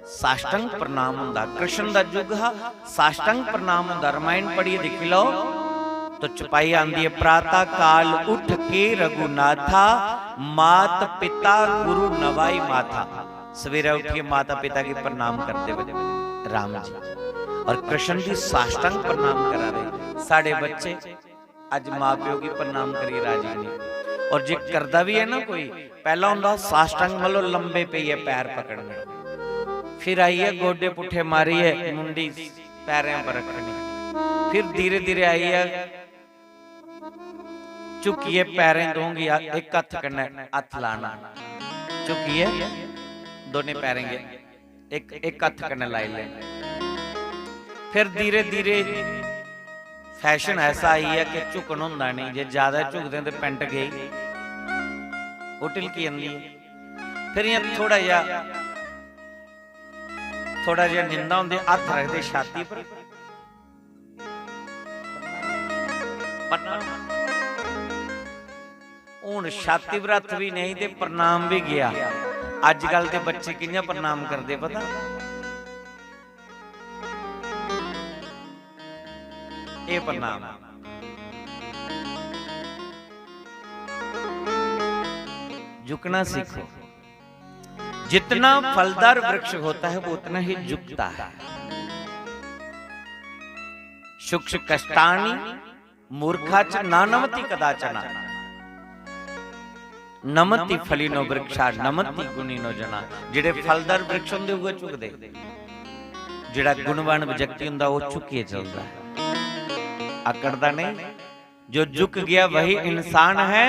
साष्टांग प्रणाम हुंदा, कृष्ण का युग है साष्टांग प्रणाम हुंदा। रामायण पढ़िए देख लो तो चपाई आंदी है, प्रातः काल उठ के रघुनाथा, मात पिता गुरु नवाई माथा। सवेरे उठिए माता पिता की प्रणाम करते हुए राम जी, और कृष्ण जी साष्टांग प्रणाम करा रहे। साढ़े बच्चे अज माँ प्यो की प्रणाम करिए राजी नहीं। और जे करदा भी है ना कोई, पहला हुंदा साष्टांग मतलब लंबे पे है पैर पकड़ना, फिर आइए गोडे पुठे मारिए, मुंडी पैरों पर रखनी, फिर धीरे धीरे आइए चुकिए पैरें दूंगी, एक हथ कन्ने हथ लाना, चुकिए दोने पैरेंगे, एक हथ कन्ने लाई ले। फिर धीरे धीरे फैशन ऐसा आई है कि झुकन होंदा नहीं, जे ज्यादा झुकदे तो पेंट गई वो टिलकी आंदी है। फिर यहाँ थोड़ा जिहा निंदा होंदी, हथ रखते छाती पर, हुण छाती पर हथ भी नहीं ते प्रणाम भी गया। अजकल के बच्चे कियां प्रणाम करते पता, ये प्रणाम झुकना सीखो। जितना फलदार वृक्ष होता है वो उतना ही झुकता है। शुक्ष कष्टानि मूर्खाच नानमति कदाचना, नमति फलिनो वृक्षा नमति गुणिनो जना। जिहड़े फलदार वृक्ष होंदे वो झुकदे, जिहड़ा गुणवान व्यक्ति हुंदा वो झुकिए चलदा है, अकड़दा नहीं। जो झुक गया वही इंसान है,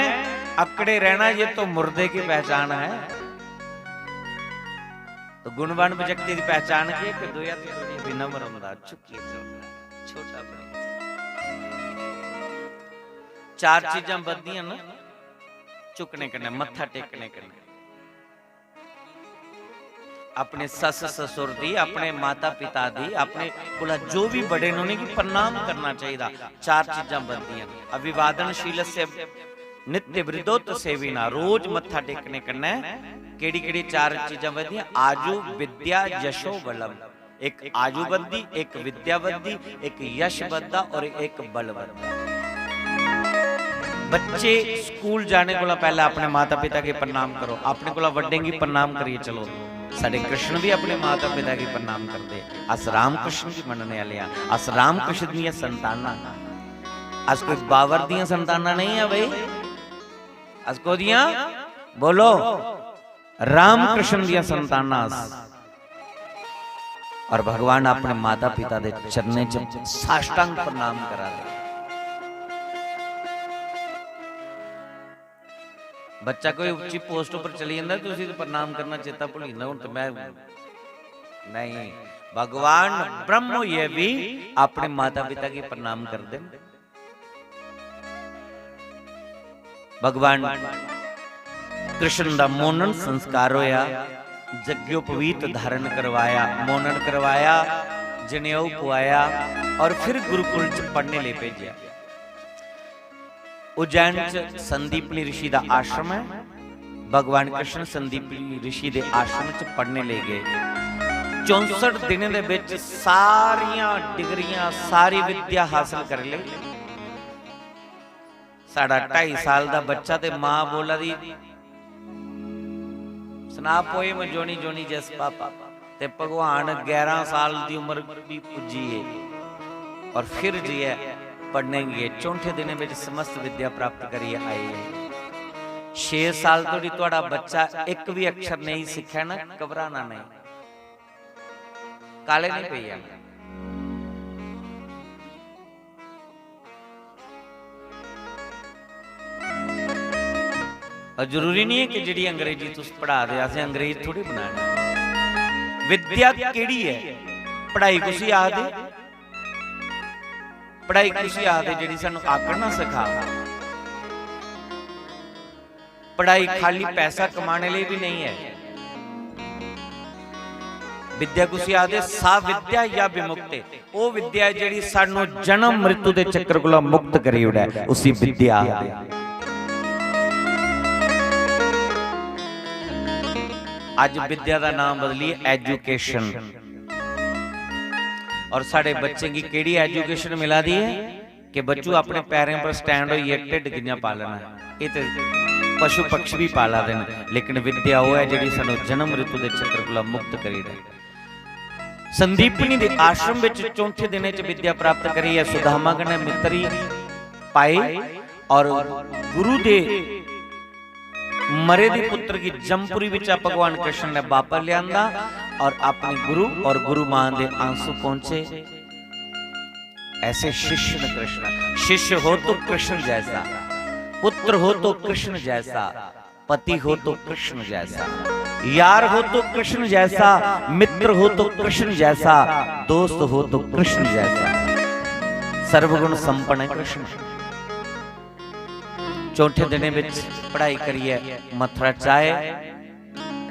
अकड़े रहना ये तो मुर्दे की पहचान है। तो गुणवान व्यक्ति की पहचान की कि दुया थोड़ी विनम्र हुंदा, झुकिए चलदा, छोटा बड़ा। चार चीजां बददियां ना, झुकने कन्ने, मत्था टेकने कन्ने, अपने सस ससुर दी, अपने माता पिता दी, अपने कोला जो भी बड़े ने उन्हें की प्रणाम करना चाहिए। चार चीजां बनदियां, अभिवादनशील से नित्य वृद्धोत सेविना, रोज मत्था टेकने कन्ने केड़ी केड़ी चार चीजां बनदियां, आजू विद्या यशो बलम। एक आजू बद्दी, एक विद्या बद्दी, एक यश बद्दा और एक बल बद्दा। बच्चे स्कूल जाने को पहले अपने माता पिता के प्रणाम करो, अपने को वड्डे की प्रणाम करिए। चलो साडे कृष्ण भी अपने माता पिता की प्रणाम करते, अस राम कृष्ण की मनने वाले हैं, अस राम कृष्ण दी संताना, अस कोई बावर दी संताना नहीं है भाई, अस को दियां बोलो राम कृष्ण दिया संताना और भगवान अपने माता पिता दे चरने च साष्टांग प्रणाम करा दे। बच्चा कोई उच्ची पोस्ट पर चली जाता तो उसी प्रणाम करना चेता भूल जाता। हूं तो मैं नहीं, भगवान ब्रह्म ये भी अपने माता पिता की प्रणाम कर दे। भगवान कृष्ण दा मोनन संस्कार होया, जग्योपवीत धारण करवाया, मोनन करवाया, जनेऊ पुआया और फिर गुरुकुल च पढ़ने ले भेजा। उज्जैन च संदीपनी ऋषि दा आश्रम है। भगवान कृष्ण संदीपनी ऋषि दे आश्रम च पढ़ने ले गए। 64 दिनों दे विच सारियां डिग्रियां, सारी विद्या हासिल कर ली। साढ़ा 2.5 साल दा बच्चा ते मां बोला दी सुना पोए में जोनी जोनी जस पापा ते भगवान 11 साल की उम्र भी पुजी है और फिर जी है पढ़ने गए। 64 दिन में समस्त विद्या प्राप्त करिए आई है। 6 साल तो थोड़ा बच्चा एक भी अक्षर नहीं सीखा ना, घबराना नहीं, काले नहीं पे जाना। और जरूरी नहीं है कि जी अंग्रेजी तुम पढ़ा दे, असें अंग्रेज थोड़ी बनाना। विद्या केड़ी है? पढ़ाई कुछ याद है, पढ़ाई कुछ याद है जी सानू आकड़ ना सिखा। पढ़ाई खाली पैसा कमाने लिए भी नहीं है। विद्या कुछ याद है, सा विद्या या विमुक्ति, वो विद्या जी सानू जन्म मृत्यु के चक्कर को मुक्त करी उड़ा, उसी विद्या है। आज विद्या का नाम बदलिए एजुकेशन। और साढ़े बच्चे की केड़ी एजुकेशन मिला दी है कि बच्चू अपने पैरों पर स्टैंड होइए, ढिड कियां पालना है। ये तो पशु पक्षी भी पाला देना, लेकिन विद्या वो है जी सानू जन्म मृत्यु के चक्कर को मुक्त करी दे। संदीपनी दे आश्रम विच 34 दिन विद्या प्राप्त करी है। सुदामा कने मित्री पाई और गुरु दे मरे दी पुत्र की जमपुरी विच भगवान कृष्ण ने वापर लिया और अपने गुरु और गुरु मां दे आंसू पहुंचे। ऐसे शिष्य ने कृष्ण, शिष्य हो तो कृष्ण जैसा, पुत्र हो तो कृष्ण जैसा, पति हो तो कृष्ण जैसा, यार हो तो कृष्ण जैसा, मित्र हो तो कृष्ण जैसा, दोस्त हो तो कृष्ण जैसा, सर्वगुण संपन्न कृष्ण। 64 दिन में पढ़ाई करिए, मथुरा चाहे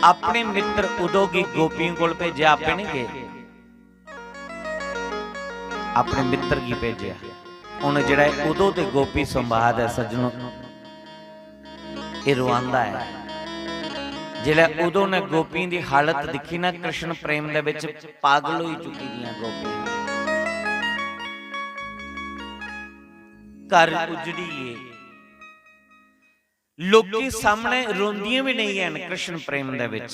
अपने मित्र उदो की गोपियों को भेजा, आपे नहीं गए, अपने मित्र की भेजा। उन्हें जड़ा उदो ते गोपी संवाद है सज्जनों, ये रोआंदा है। जिले उदो ने गोपी की हालत दिखी ना, कृष्ण प्रेम दे विच पागल हो चुकी दियां गोपियां, घर उजड़ी है, लोकी सामने रोंदियां भी नहीं है कृष्ण प्रेम दे विच।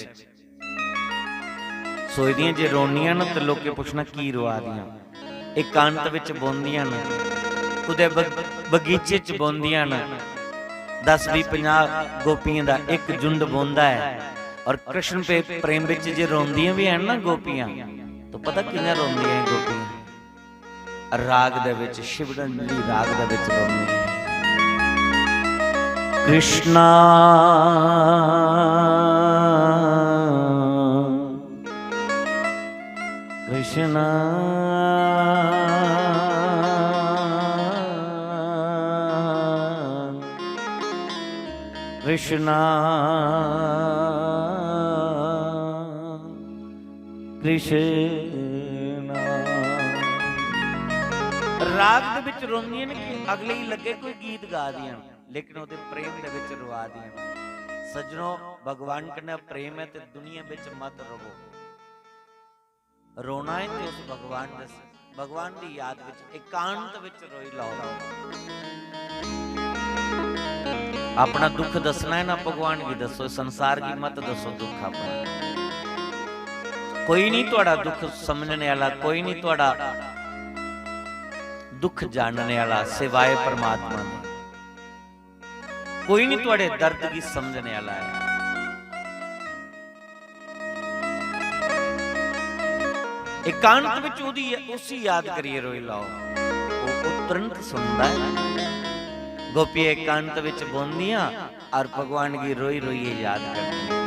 सोचदियां जे रोनियां न तो लोके पुछना की रोआ दियां। एकांत विच बोंदियां न, उदे बगीचे च बोंदियां न, 10-20-50 गोपियां दा एक झुंड बोंदा है। और कृष्ण पे प्रेम विच जे रोंदियां भी हैं ना गोपियां, तो पता किवें रोंदियां हैं गोपियां? राग दे विच, शिवरंजनी राग दे विच रोंदियां। कृष्णा कृष्णा कृष्णा कृष्णा। राग दे विच रोंदियां ने कि अगले ही लगे कोई गीत गा दियां, लेकिन उहदे प्रेम दे विच रुआ दियां। सज्जनों, भगवान कन्नै प्रेम है ते दुनिया विच मत रहो। रोना है ते उस भगवान दी याद विच एकांत विच रोई लाओ। अपना दुख दसना है ना भगवान की दसो, संसार की मत दसो दुख अपना। कोई नहीं तुहाड़ा दुख समझने वाला, कोई नहीं तुहाड़ा दुख जानने वाला सिवाय परमात्मा ने। कोई नहीं तुहाडे दर्द की समझने वाला है। एकांत विच उसी याद करिए रोई लाओ, वो तुरंत सुनता है। गोपी एकांत विच बोंदियां और भगवान की रोई रोई याद करती।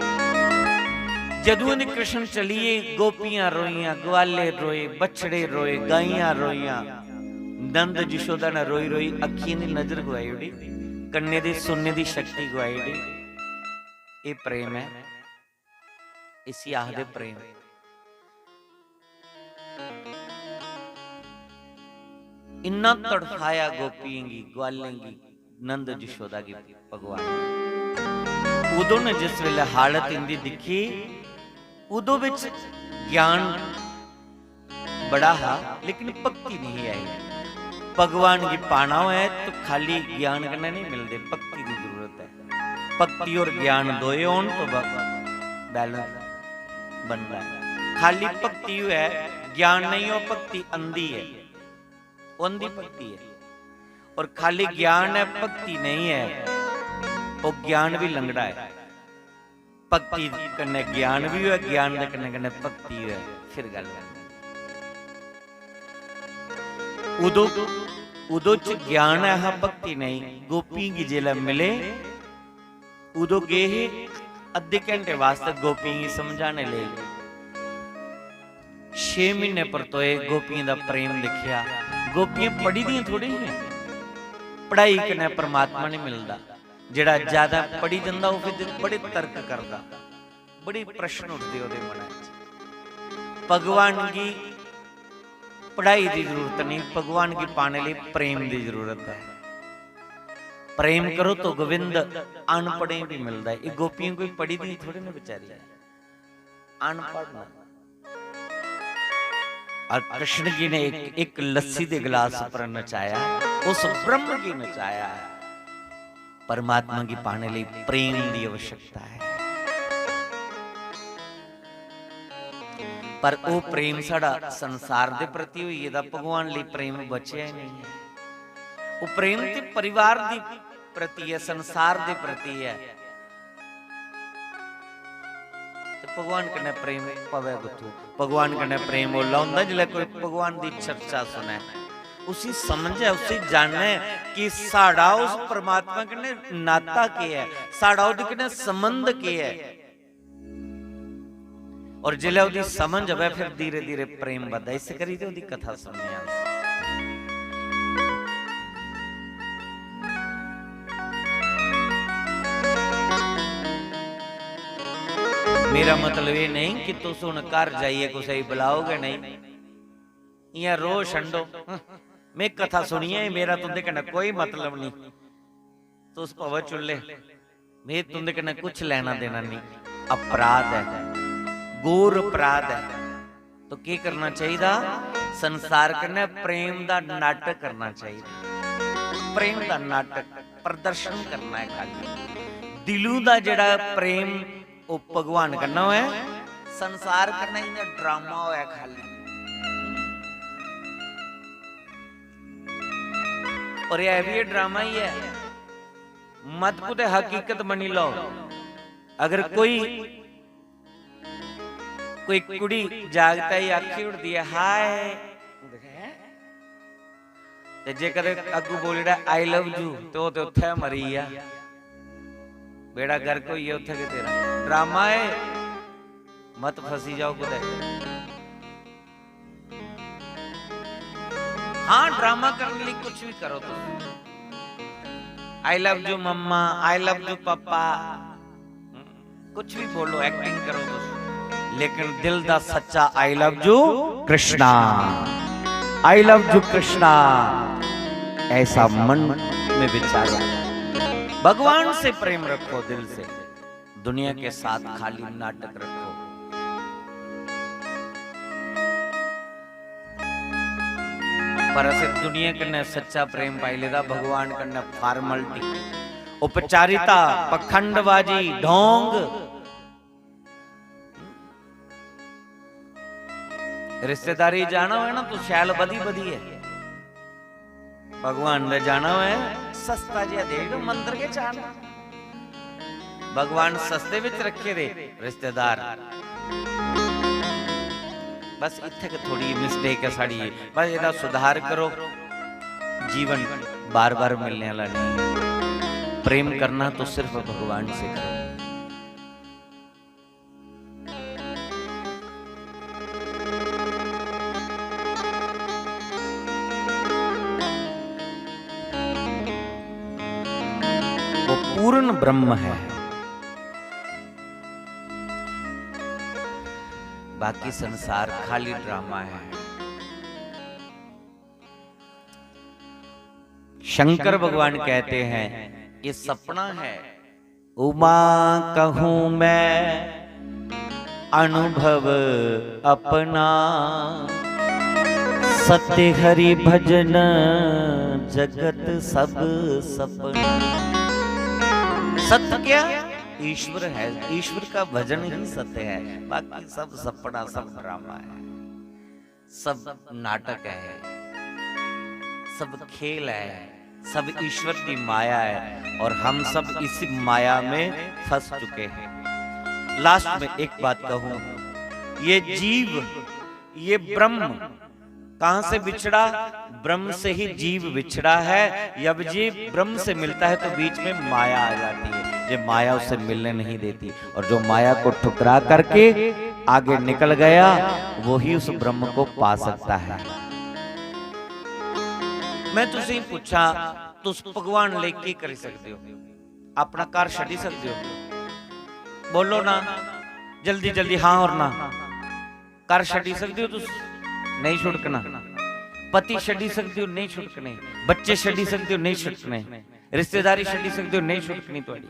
जदों ने कृष्ण चलिए गोपियां रोईयां, ग्वाले रोए, बछड़े रोए, गाइयां रोईयां, नंद जशोदा ने रोई रोई अखी दी नजर गवाई उड़ी, कन्ने दी सुनने दी शक्ति गवाई उड़ी। ये प्रेम है, इसी आखदे प्रेम। इन्ना तड़फाया गोपियों की, ग्वालें की, नंद जशोदा की भगवान। उदों ने जिस वेले हालत इनकी दिखी, उदों विच ज्ञान बड़ा हा लेकिन भक्ति नहीं आई। भगवान की पाना है तो खाली ज्ञान करना नहीं मिलते, भक्ति की जरूरत है। भक्ति और ज्ञान दोए होन तो बैलेंस बन रहा है। खाली भक्ति है, ज्ञान नहीं हो, भक्ति अंधी है, अंधी भक्ति है। और खाली ज्ञान है, भक्ति नहीं है, वो ज्ञान भी लंगड़ा है। भक्ति कन्ने ज्ञान भी है, ज्ञान के कन्ने कन्ने भक्ति है, फिर गल उदो च ज्ञान है, हाँ भक्ति नहीं। गोपी की जेला मिले उदो गए ही अद्धे घंटे वास्ते गोपी की समझाने ले। 6 महीने पर तो गोपियों का प्रेम दिखिया। गोपियां पढ़ी दी थोड़ी है, पढ़ाई कन्ने परमात्मा नहीं मिलता। जिहड़ा ज्यादा पढ़ी जांदा वो फिर बड़े तर्क करदा, बड़ी प्रश्न उठदे ओहदे मन च। भगवान की पढ़ाई की जरूरत नहीं, भगवान की पाने लिए प्रेम की जरूरत है। प्रेम करो तो गोविंद अनपढ़े भी मिलता है। ये गोपियों कोई पढ़ी दी थोड़ी ना बेचारी, अनपढ़ ना। और कृष्ण जी ने एक लस्सी के गिलास पर नचाया, उस ब्रह्म की नचाया है। परमात्मा की पाने लिए प्रेम की आवश्यकता है, पर वो प्रेम साड़ा संसार के प्रति हुई है, भगवान लिए प्रेम बचिया ही नहीं है। वो प्रेम ते परिवार के प्रति है, संसार के प्रति है। भगवान कन्ने प्रेम पवे गुथू। भगवान कन्ने प्रेम ओला हुंदा जिले कोई भगवान की चर्चा सुने, उसी समझे, उसी जाने कि साड़ा उस परमात्मा कन्ने नाता के है, साड़ा उहदे कन्ने संबंध के है। और जिले उहदी समझ आवे फिर धीरे धीरे प्रेम बढ़दा। इस करी ते उहदी कथा सुननी। मेरा मतलब ये नहीं कि तुम हुण घर जाइए कुछ बुलाओगे नहीं, या रो छंडो। मैं कथा सुनिए, मेरा तुंदे कन्नै कोई मतलब नहीं। तुस भव चुल्ले, मैं तुंदे कन्नै कुछ लेना देना नहीं। अपराध है, घोर अपराध है। तो क्या करना चाहिए? संसार कन्नै प्रेम का नाटक करना चाहिए। प्रेम का नाटक प्रदर्शन करना है। खाली दिलों का जिहड़ा प्रेम वो भगवान करना है, संसार करना ही ड्रामा होया खाली। और यह भी ड्रामा ही है, मत कुते हकीकत बनी लो। अगर कोई कुड़ी जागता ही आखी उड़ती है हाय, जे कदे अगू बोलड़ा आई लव यू तो उत्थे मरी आ, बेड़ा गर्क होई है उत्थे के तेरा। ड्रामा है, मत फसी जाओ कुछ। हाँ, ड्रामा करने के लिए कुछ भी करो तुम। I love you mama, I love you papa, कुछ भी बोलो, एक्टिंग करो तुम। लेकिन दिल दा सच्चा आई love you Krishna, I love you Krishna ऐसा मन में विचारो। भगवान से प्रेम रखो दिल से, दुनिया के साथ खाली नाटक रखो। पर असे दुनिया कन्ने सच्चा प्रेम पाई लेदा, भगवान कन्ने फॉर्मलिटी, उपचारिता, पखंडबाजी, ढोंग। रिश्तेदारी जाना है ना तो शैल बदी बदी है। भगवान ने जाना है सस्ता जिहा दे दो मंदिर के जाना। भगवान सस्ते विच रखे दे रिश्तेदार। बस इत्थे कि थोड़ी मिस्टेक है साड़ी, बस ਇਹਦਾ सुधार करो। जीवन बार बार मिलने वाला नहीं, प्रेम करना तो सिर्फ भगवान से करो। वो पूर्ण ब्रह्म है, बाकी संसार खाली ड्रामा है। शंकर भगवान कहते हैं ये सपना है। उमा कहूं मैं अनुभव अपना, सत्य हरि भजन जगत सब सपना। सत्य क्या? ईश्वर है, ईश्वर का भजन ही सत्य है, बाकी सब सपना, सब ड्रामा है, सब नाटक है, सब खेल है, सब ईश्वर की माया है और हम सब इसी माया में फंस चुके हैं। लास्ट में एक बात कहूं, ये जीव, ये ब्रह्म कहां से बिछड़ा? ब्रह्म से ही जीव बिछड़ा है। जब जीव ब्रह्म से मिलता है तो बीच में माया आ जाती है, ये माया उसे मिलने नहीं देती, और जो माया को ठुकरा करके आगे निकल गया वो ही उस ब्रह्म को पा सकता है। मैं तुझसे पूछा, तुस भगवान ले की कर सकते हो? अपना घर छड़ी सकते हो? बोलो ना जल्दी जल्दी, हाँ और ना। घर छड़ी सकते हो? तुस नहीं छुड़कना। पति छड़ी सकते हो? नहीं छुड़कने। बच्चे छड़ी सकते हो? नहीं छुड़कने। रिश्तेदारी छड़ी सकते हो? नहीं छुड़कनी। तुहाडी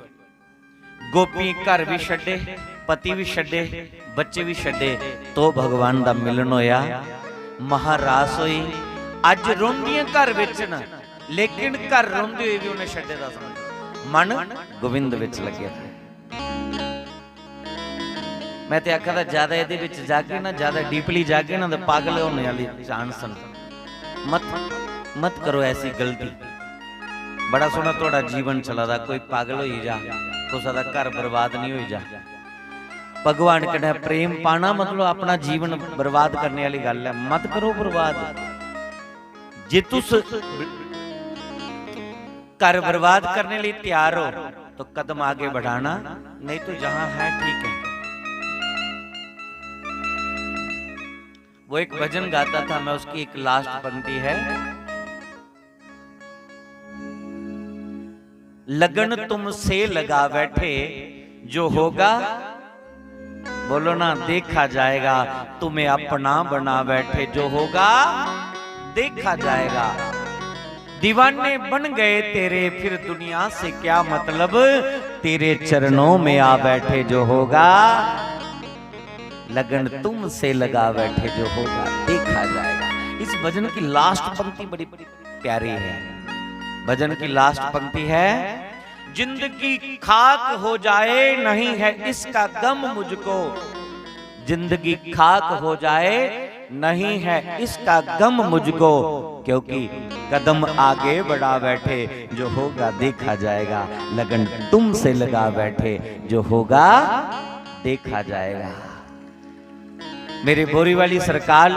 गोपी घर भी छड़े, पति भी छड़े, बच्चे भी छड़े, तो भगवान दा मिलन होया, महारास होई। अज रोंदियां घर विच ना, लेकिन घर रोंदे हुए भी उन्हें छड़े दा समझ, मन गोविंद विच लगे थे। मैं ते आखा था ज्यादा इहदे विच जाके ना, ज्यादा डीपली जाके ना, तो पागल होने वाली चांस न। मत करो ऐसी गलती। बड़ा सोहना तुहाडा जीवन चला दा, कोई पागल होई जा, कुसा दा घर बर्बाद नहीं होई जा। भगवान कहना प्रेम पाना मतलब अपना जीवन बर्बाद करने वाली गल है। मत करो बर्बाद। जे तुस घर बर्बाद करने लिए तैयार हो तो कदम आगे बढ़ाना, नहीं तो जहां है ठीक है। वो एक भजन गाता था मैं, उसकी एक लास्ट पंक्ति है, लगन तुमसे लगा बैठे जो होगा, बोलो ना, देखा जाएगा। तुम्हें अपना बना बैठे जो होगा देखा जाएगा। दीवाने बन गए तेरे फिर दुनिया से क्या मतलब, तेरे चरणों में आ बैठे जो होगा, लगन तुमसे लगा बैठे जो होगा देखा जाएगा। इस भजन की लास्ट पंक्ति बड़ी प्यारी है। भजन की लास्ट पंक्ति है, जिंदगी खाक हो जाए नहीं है इसका गम मुझको, जिंदगी खाक हो जाए नहीं है इसका गम मुझको, क्योंकि कदम आगे बढ़ा बैठे जो होगा देखा जाएगा, लगन तुमसे लगा बैठे जो होगा देखा जाएगा। मेरे बोरी वाली सरकार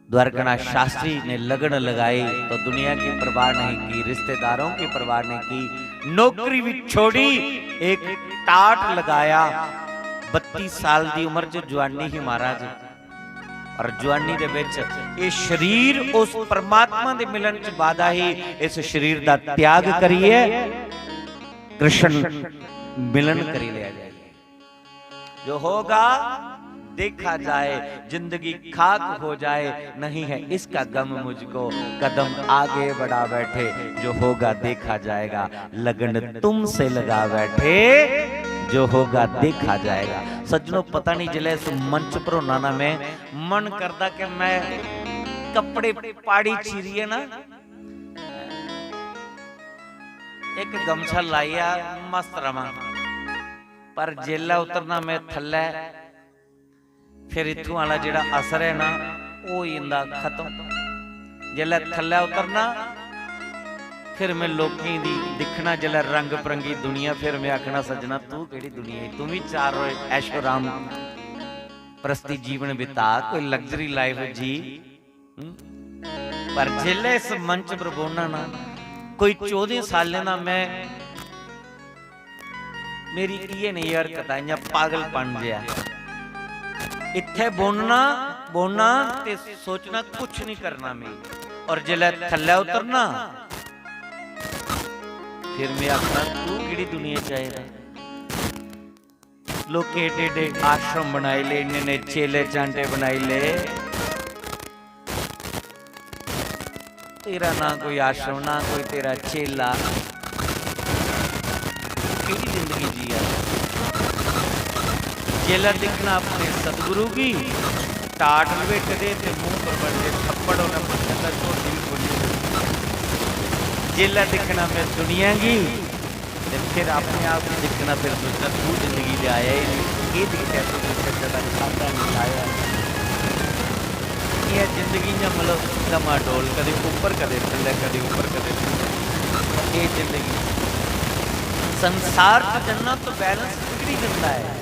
द्वारकानाथ शास्त्री ने लगन लगाई तो दुनिया की परवाह नहीं की, रिश्तेदारों की परवाह नहीं की, नौकरी भी छोड़ी, एक टाट लगाया। 32 साल की उम्र च जवानी ही महाराज, और जवानी दे विच ये शरीर उस परमात्मा दे मिलन च बाधा ही, इस शरीर दा त्याग करिए, कृष्ण मिलन करी लिया जाए, जो होगा देखा जाए, जिंदगी खाक हो जाए नहीं है इसका गम मुझको, कदम आगे बढ़ा बैठे जो होगा देखा जाएगा, लगन तुमसे लगा बैठे जो होगा देखा जाएगा। सज्जनों पता नहीं जिले इस मंच पर होना ना, मैं मन करता कि मैं कपड़े पाड़ी चीरिए ना, एक गमछा लाइया मस्त रवा, पर जेला उतरना मैं थल्ले, फिर इत्थों वाला जिहड़ा असर है ना वो इंदा खत्म। जिल्लै थल्ले उतरना फिर मैं लोकें दी दिखना, जिल्लै रंग बरंगी दुनिया, फिर मैं आखना सजना तू केड़ी दुनिया है, तू भी चार रोए ऐशो राम प्रस्ती जीवन बिता, कोई लग्जरी लाइफ जी। पर जिले इस मंच पर बोलना ना, कोई 14 साल ना मैं मेरी ये नहीं यार कताइयां पागलपन जिहा इत्थे बोलना बोलना ते सोचना कुछ नहीं करना मैं, और जिले थल्ले उतरना फिर मैं आखना तू किहड़ी दुनिया च आए रहा। लोग एडे एडे आश्रम बनाए ले, इन्ने चेले चांटे बनाए ले, तेरा ना कोई आश्रम ना कोई तेरा चेला, केड़ी जिंदगी जी है। चेला दिखना अपने सतगुरु की, टाट लपेट दे ते मुंह पर बड़े थप्पड़ होना पसंद छोटी बोली। चेला दिखना मैं दुनिया की, फिर अपने आप को दिखना, फिर सोचना तू जिंदगी ले आया ही नहीं, ये दिखता तो ज्यादा खाता नहीं आया। ये जिंदगी में मतलब लम्हा डोल, कदे ऊपर कदे थल्ले, कदे ऊपर कदे थल्ले, ये जिंदगी। संसार च जन्नत तो बैलेंस बिगड़ी जाता है।